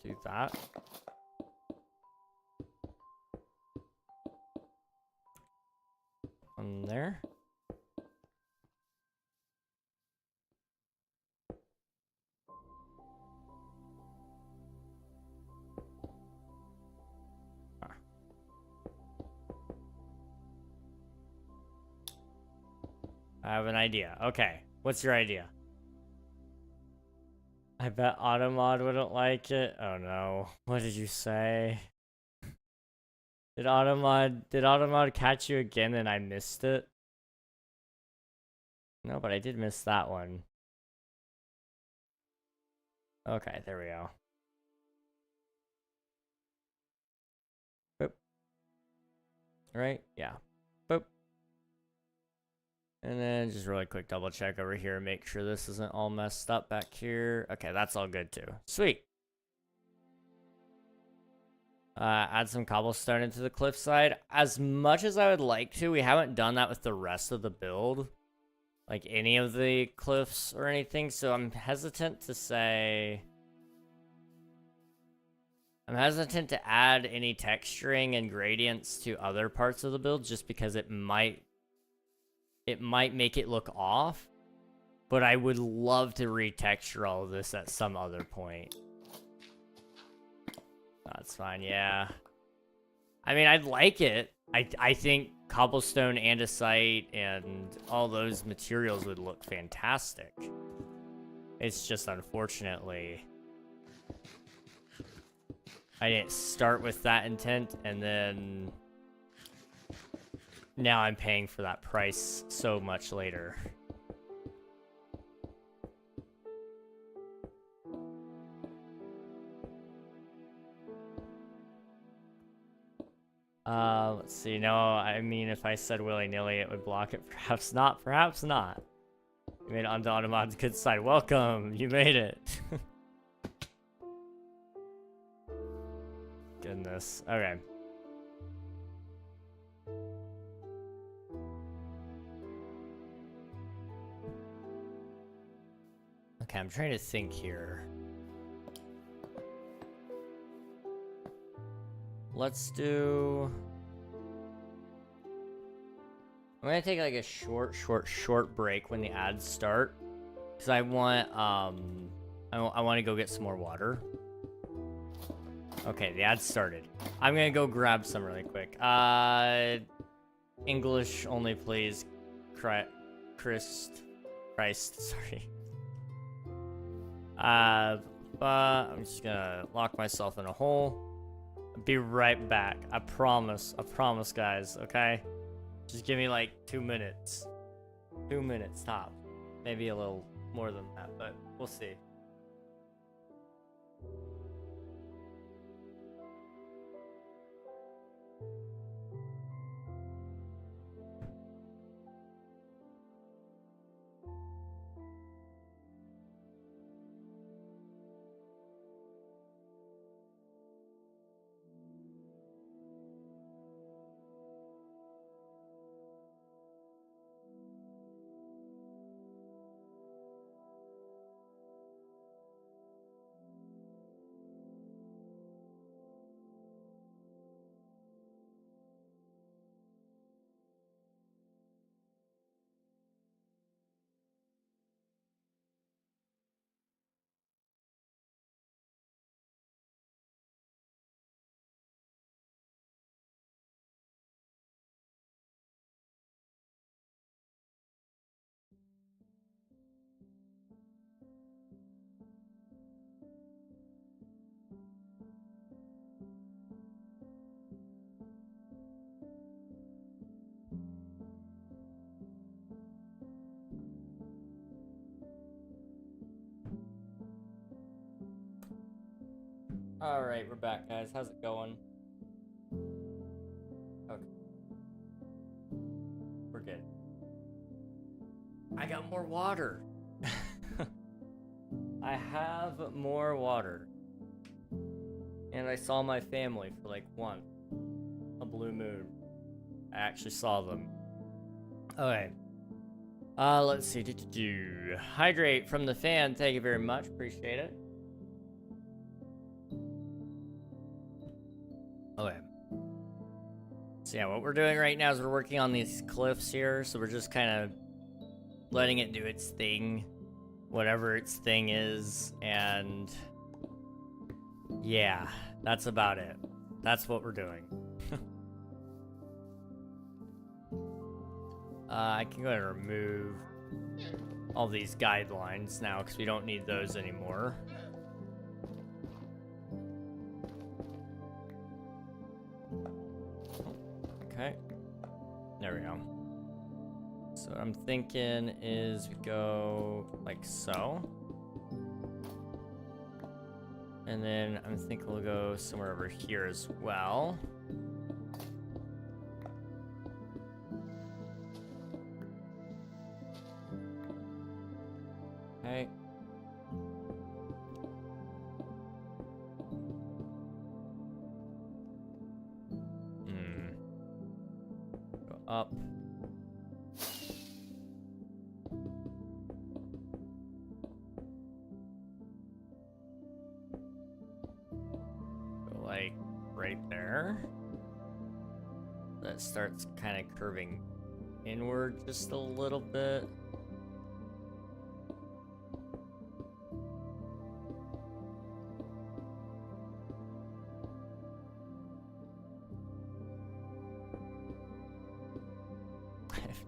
Do that. On there. have an idea. Okay, what's your idea? I bet Automod wouldn't like it. Oh no. What did you say? Did Automod catch you again and I missed it? No, but I did miss that one. Okay, there we go. Boop. Right? Yeah. Boop. And then just really quick double check over here, make sure this isn't all messed up back here. Okay, that's all good too. Sweet. Add some cobblestone into the cliffside. As much as I would like to, we haven't done that with the rest of the build. Like any of the cliffs or anything, so I'm hesitant to say... I'm hesitant to add any texturing and gradients to other parts of the build just because it might make it look off, but I would love to retexture all of this at some other point. That's fine, yeah. I mean, I'd like it. I think cobblestone, andesite, and all those materials would look fantastic. It's just unfortunately I didn't start with that intent, and then now I'm paying for that price so much later. Let's see. No, I mean, if I said willy-nilly, it would block it. Perhaps not. Perhaps not. You made it onto Automod's good side. Welcome. You made it. Goodness. Okay. Okay, I'm trying to think here. Let's do... I'm gonna take like a short break when the ads start, because I want I want to go get some more water. Okay, the ads started. I'm gonna go grab some really quick. English only, please. Christ, sorry. But I'm just gonna lock myself in a hole. Be right back. I promise, guys, okay? Just give me like 2 minutes. 2 minutes top. Maybe a little more than that, but we'll see. Alright, we're back, guys. How's it going? Okay. We're good. I got more water. I have more water. And I saw my family for like a blue moon. I actually saw them. Okay. Let's see. Hydrate from the fan. Thank you very much. Appreciate it. Okay. So yeah, what we're doing right now is we're working on these cliffs here. So we're just kind of letting it do its thing. Whatever its thing is. And yeah, that's about it. That's what we're doing. I can go ahead and remove all these guidelines now because we don't need those anymore. Okay. There we go. So what I'm thinking is we go like so. And then I'm thinking we'll go somewhere over here as well. Okay. Go up. Go like right there. That starts kind of curving inward just a little bit.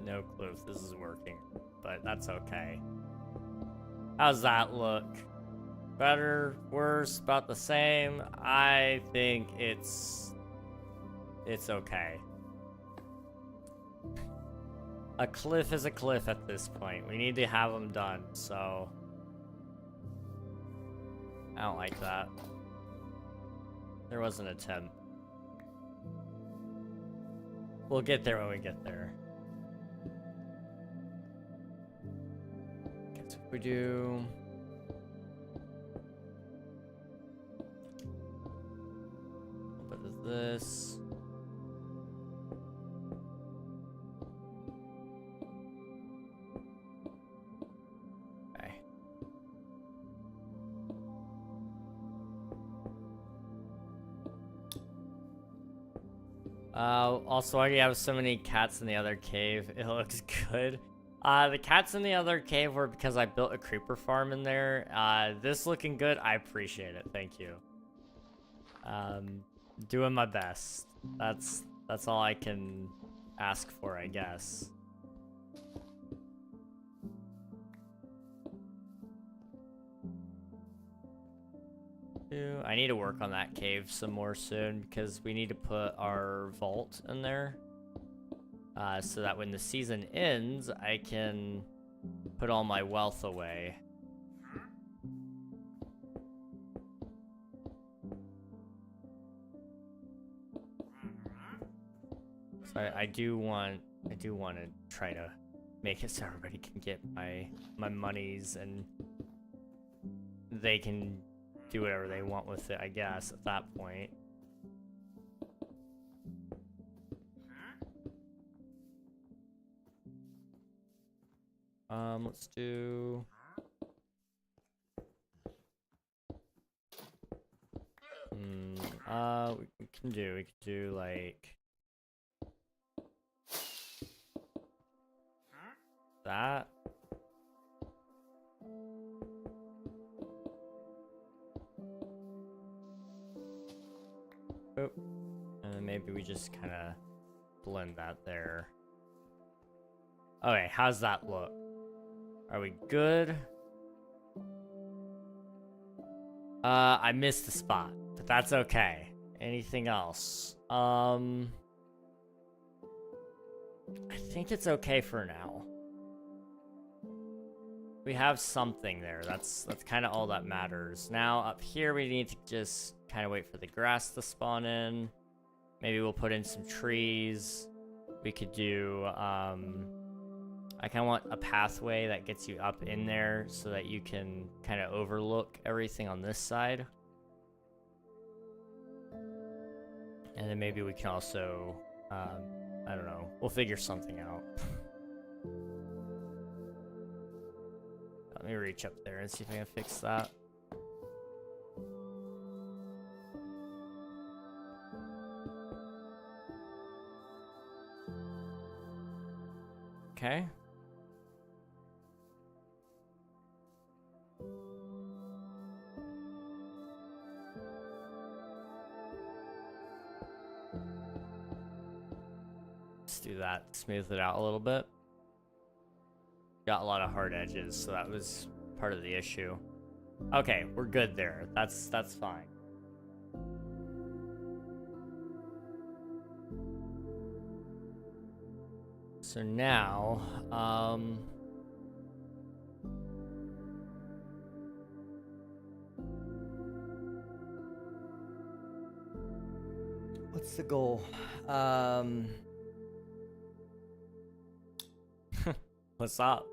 No clue if this is working, but that's okay. How's that look? Better? Worse? About the same? I think it's okay. A cliff is a cliff at this point. We need to have them done, so I don't like that. There was an attempt. We'll get there when we get there. So if we do what is this? Okay. Also, I already have so many cats in the other cave. It looks good. The cats in the other cave were because I built a creeper farm in there. This looking good, I appreciate it. Thank you. Doing my best. That's all I can ask for, I guess. I need to work on that cave some more soon because we need to put our vault in there. So that when the season ends, I can put all my wealth away. So I do want to try to make it so everybody can get my monies and they can do whatever they want with it, I guess, at that point. Let's do we can do like that. Oh, and then maybe we just kind of blend that there. Okay, how's that look? Are we good? I missed a spot, but that's okay. Anything else? I think it's okay for now. We have something there. That's kind of all that matters. Now up here we need to just kind of wait for the grass to spawn in. Maybe we'll put in some trees. We could do I kind of want a pathway that gets you up in there so that you can kind of overlook everything on this side. And then maybe we can also, I don't know, we'll figure something out. Let me reach up there and see if I can fix that. Okay. Let's do that, smooth it out a little bit. got a lot of hard edges, so that was part of the issue. Okay, we're good there. That's fine. So now, what's the goal? What's up?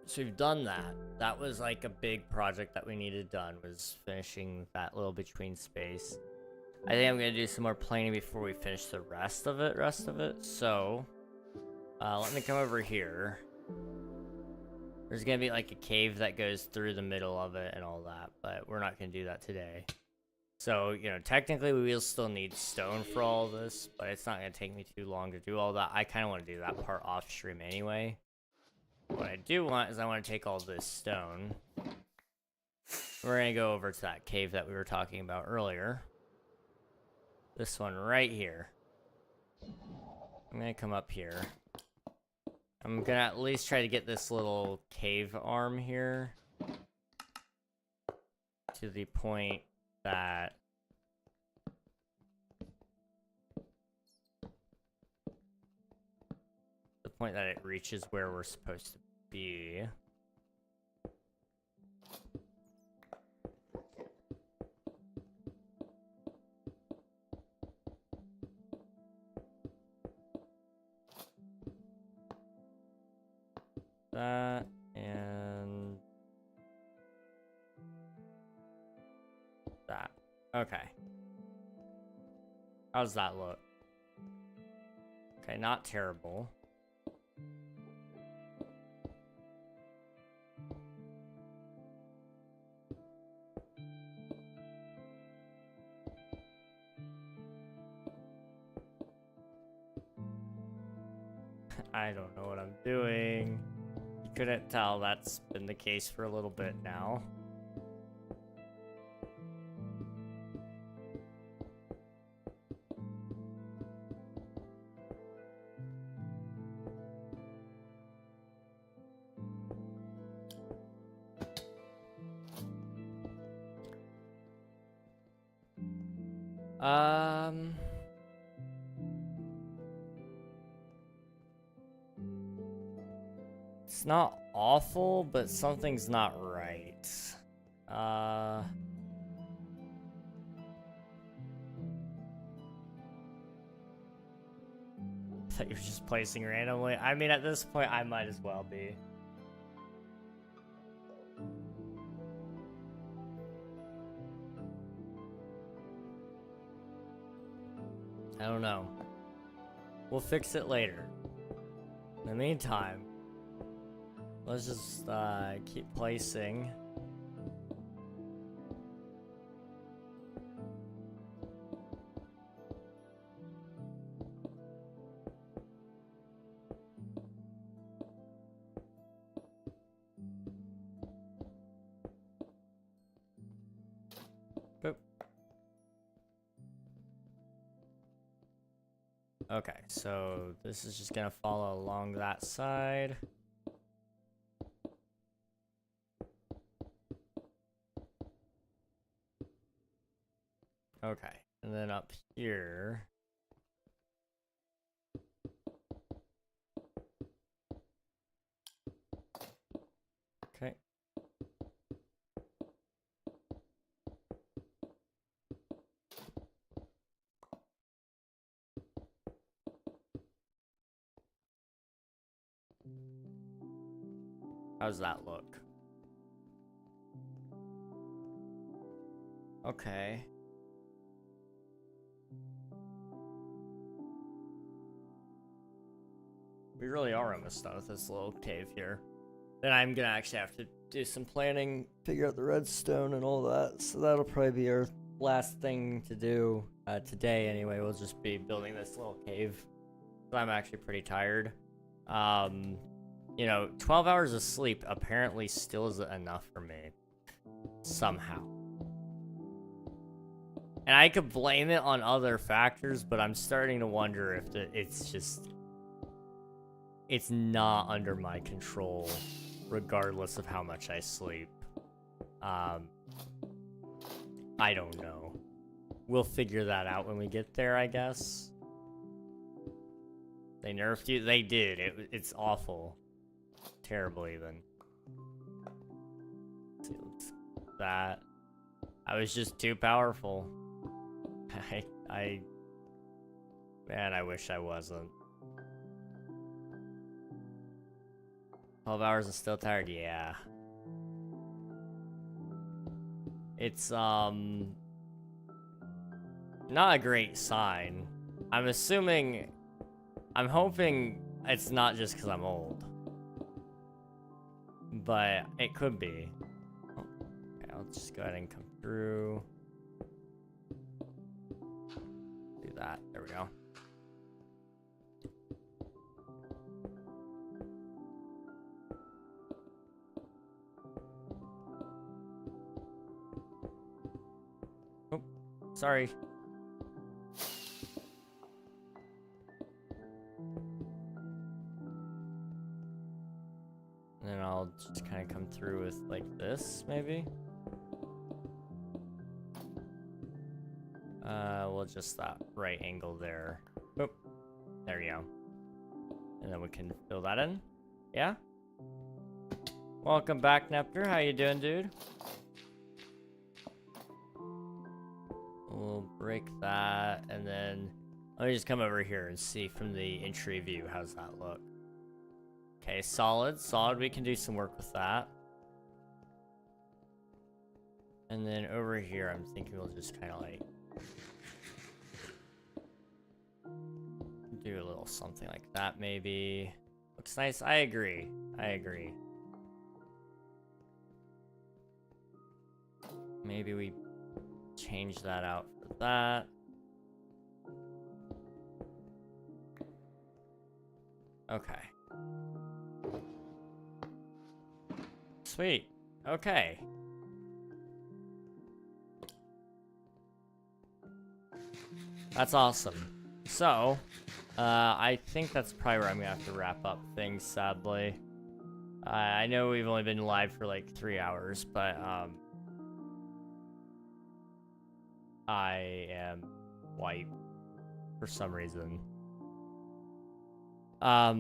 So we've done that. That was like a big project that we needed done, was finishing that little between space. I think I'm gonna do some more planing before we finish the rest of it. So, let me come over here. There's gonna be like a cave that goes through the middle of it and all that, but we're not gonna do that today. So, you know, technically we will still need stone for all of this, but it's not gonna take me too long to do all that. I kind of want to do that part off stream anyway. What I do want is I want to take all this stone. We're gonna go over to that cave that we were talking about earlier. This one right here. I'm gonna come up here. I'm gonna at least try to get this little cave arm here to the point that it reaches where we're supposed to be. That and that. Okay. How's that look? Okay, not terrible. I don't know what I'm doing. You couldn't tell, that's been the case for a little bit now. It's not awful, but something's not right. I thought you were just placing randomly. I mean, at this point, I might as well be. I don't know. We'll fix it later. In the meantime, let's just keep placing. Boop. Okay, so this is just gonna follow along that side. Okay, and then up here. Okay. How's that look? Okay. We really are almost done with this little cave here. Then I'm gonna actually have to do some planning, figure out the redstone and all that. So that'll probably be our last thing to do today anyway. We'll just be building this little cave. I'm actually pretty tired. You know, 12 hours of sleep apparently still isn't enough for me. Somehow. And I could blame it on other factors, but I'm starting to wonder if it's not under my control, regardless of how much I sleep. I don't know. We'll figure that out when we get there, I guess. They nerfed you? They did. It's awful. Terrible, even. Let's see, that. I was just too powerful. Man, I wish I wasn't. 12 hours and still tired? Yeah. It's, not a great sign. I'm hoping it's not just because I'm old. But it could be. Oh, okay, I'll just go ahead and come through. Do that. There we go. Oh, sorry. And then I'll just kind of come through with like this, maybe. We'll just that right angle there. Boop. There you go. And then we can fill that in. Yeah? Welcome back, Nepter. How you doing, dude? We'll break that, and then let me just come over here and see from the entry view. How's that look? Okay, solid. Solid, we can do some work with that. And then over here, I'm thinking we'll just kind of like do a little something like that, maybe. Looks nice. I agree. I agree. Maybe we change that out for that. Okay. Sweet. Okay. That's awesome. So, I think that's probably where I'm gonna have to wrap up things, sadly. I know we've only been live for like 3 hours, but, I am wiped for some reason. Let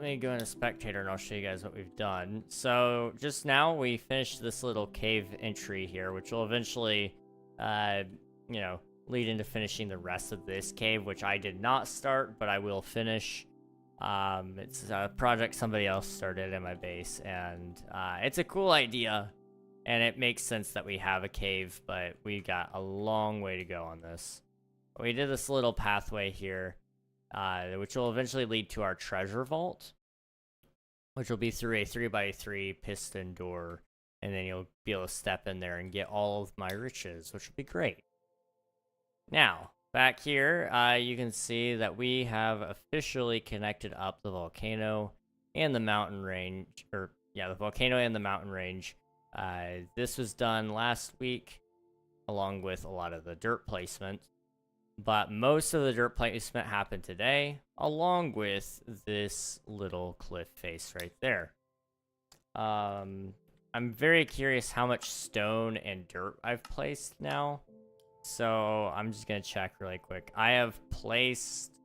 me go into spectator and I'll show you guys what we've done. So just now we finished this little cave entry here, which will eventually, you know, lead into finishing the rest of this cave, which I did not start, but I will finish. It's a project somebody else started in my base, and it's a cool idea, and it makes sense that we have a cave, but we got a long way to go on this. We did this little pathway here, which will eventually lead to our treasure vault, which will be through a 3x3 piston door, and then you'll be able to step in there and get all of my riches, which will be great. Now, back here, you can see that we have officially connected up the volcano and the mountain range, the volcano and the mountain range. This was done last week, along with a lot of the dirt placement. But most of the dirt placement happened today, along with this little cliff face right there. I'm very curious how much stone and dirt I've placed now. So I'm just going to check really quick. I have placed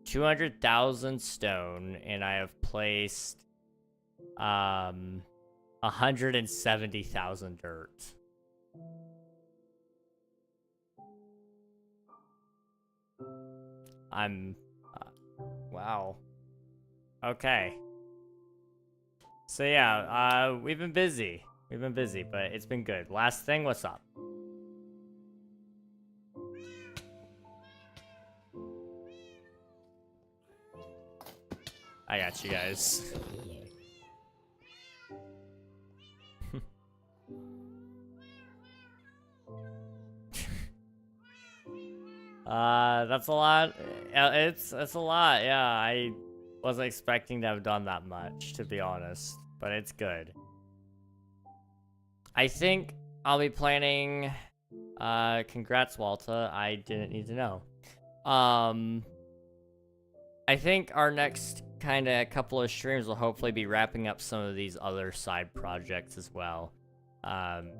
200,000 stone, and I have placed 170,000 dirt. Wow. Okay. So yeah, we've been busy. We've been busy, but it's been good. Last thing, what's up? I got you guys. That's a lot. It's a lot. Yeah, I wasn't expecting to have done that much, to be honest, but it's good. I think I'll be planning Congrats, Walta. I didn't need to know. I think our next kind of couple of streams will hopefully be wrapping up some of these other side projects as well. I'm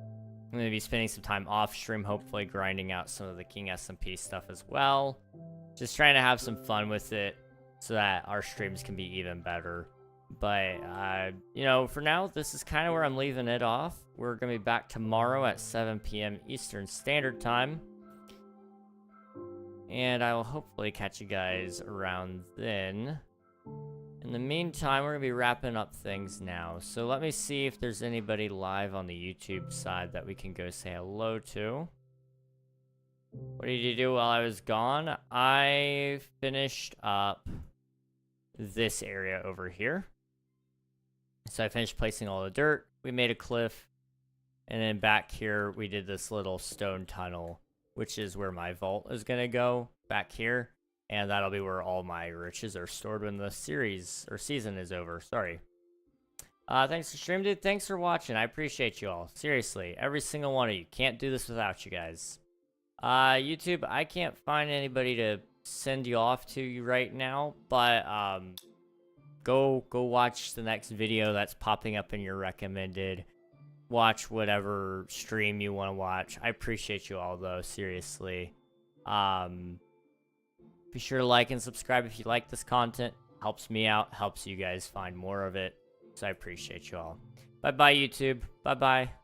going to be spending some time off stream, hopefully grinding out some of the King SMP stuff as well. Just trying to have some fun with it so that our streams can be even better. But, you know, for now, this is kind of where I'm leaving it off. We're going to be back tomorrow at 7 p.m. Eastern Standard Time. And I will hopefully catch you guys around then. In the meantime, we're going to be wrapping up things now. So let me see if there's anybody live on the YouTube side that we can go say hello to. What did you do while I was gone? I finished up this area over here. So I finished placing all the dirt. We made a cliff. And then back here, we did this little stone tunnel, which is where my vault is going to go back here. And that'll be where all my riches are stored when the series or season is over. Sorry. Thanks for stream, dude. Thanks for watching. I appreciate you all. Seriously, every single one of you. Can't do this without you guys. YouTube, I can't find anybody to send you off to right now, but go watch the next video that's popping up in your recommended. Watch whatever stream you want to watch. I appreciate you all, though, seriously. Be sure to like and subscribe if you like this content. Helps me out, helps you guys find more of it. So I appreciate you all. Bye-bye, YouTube. Bye-bye.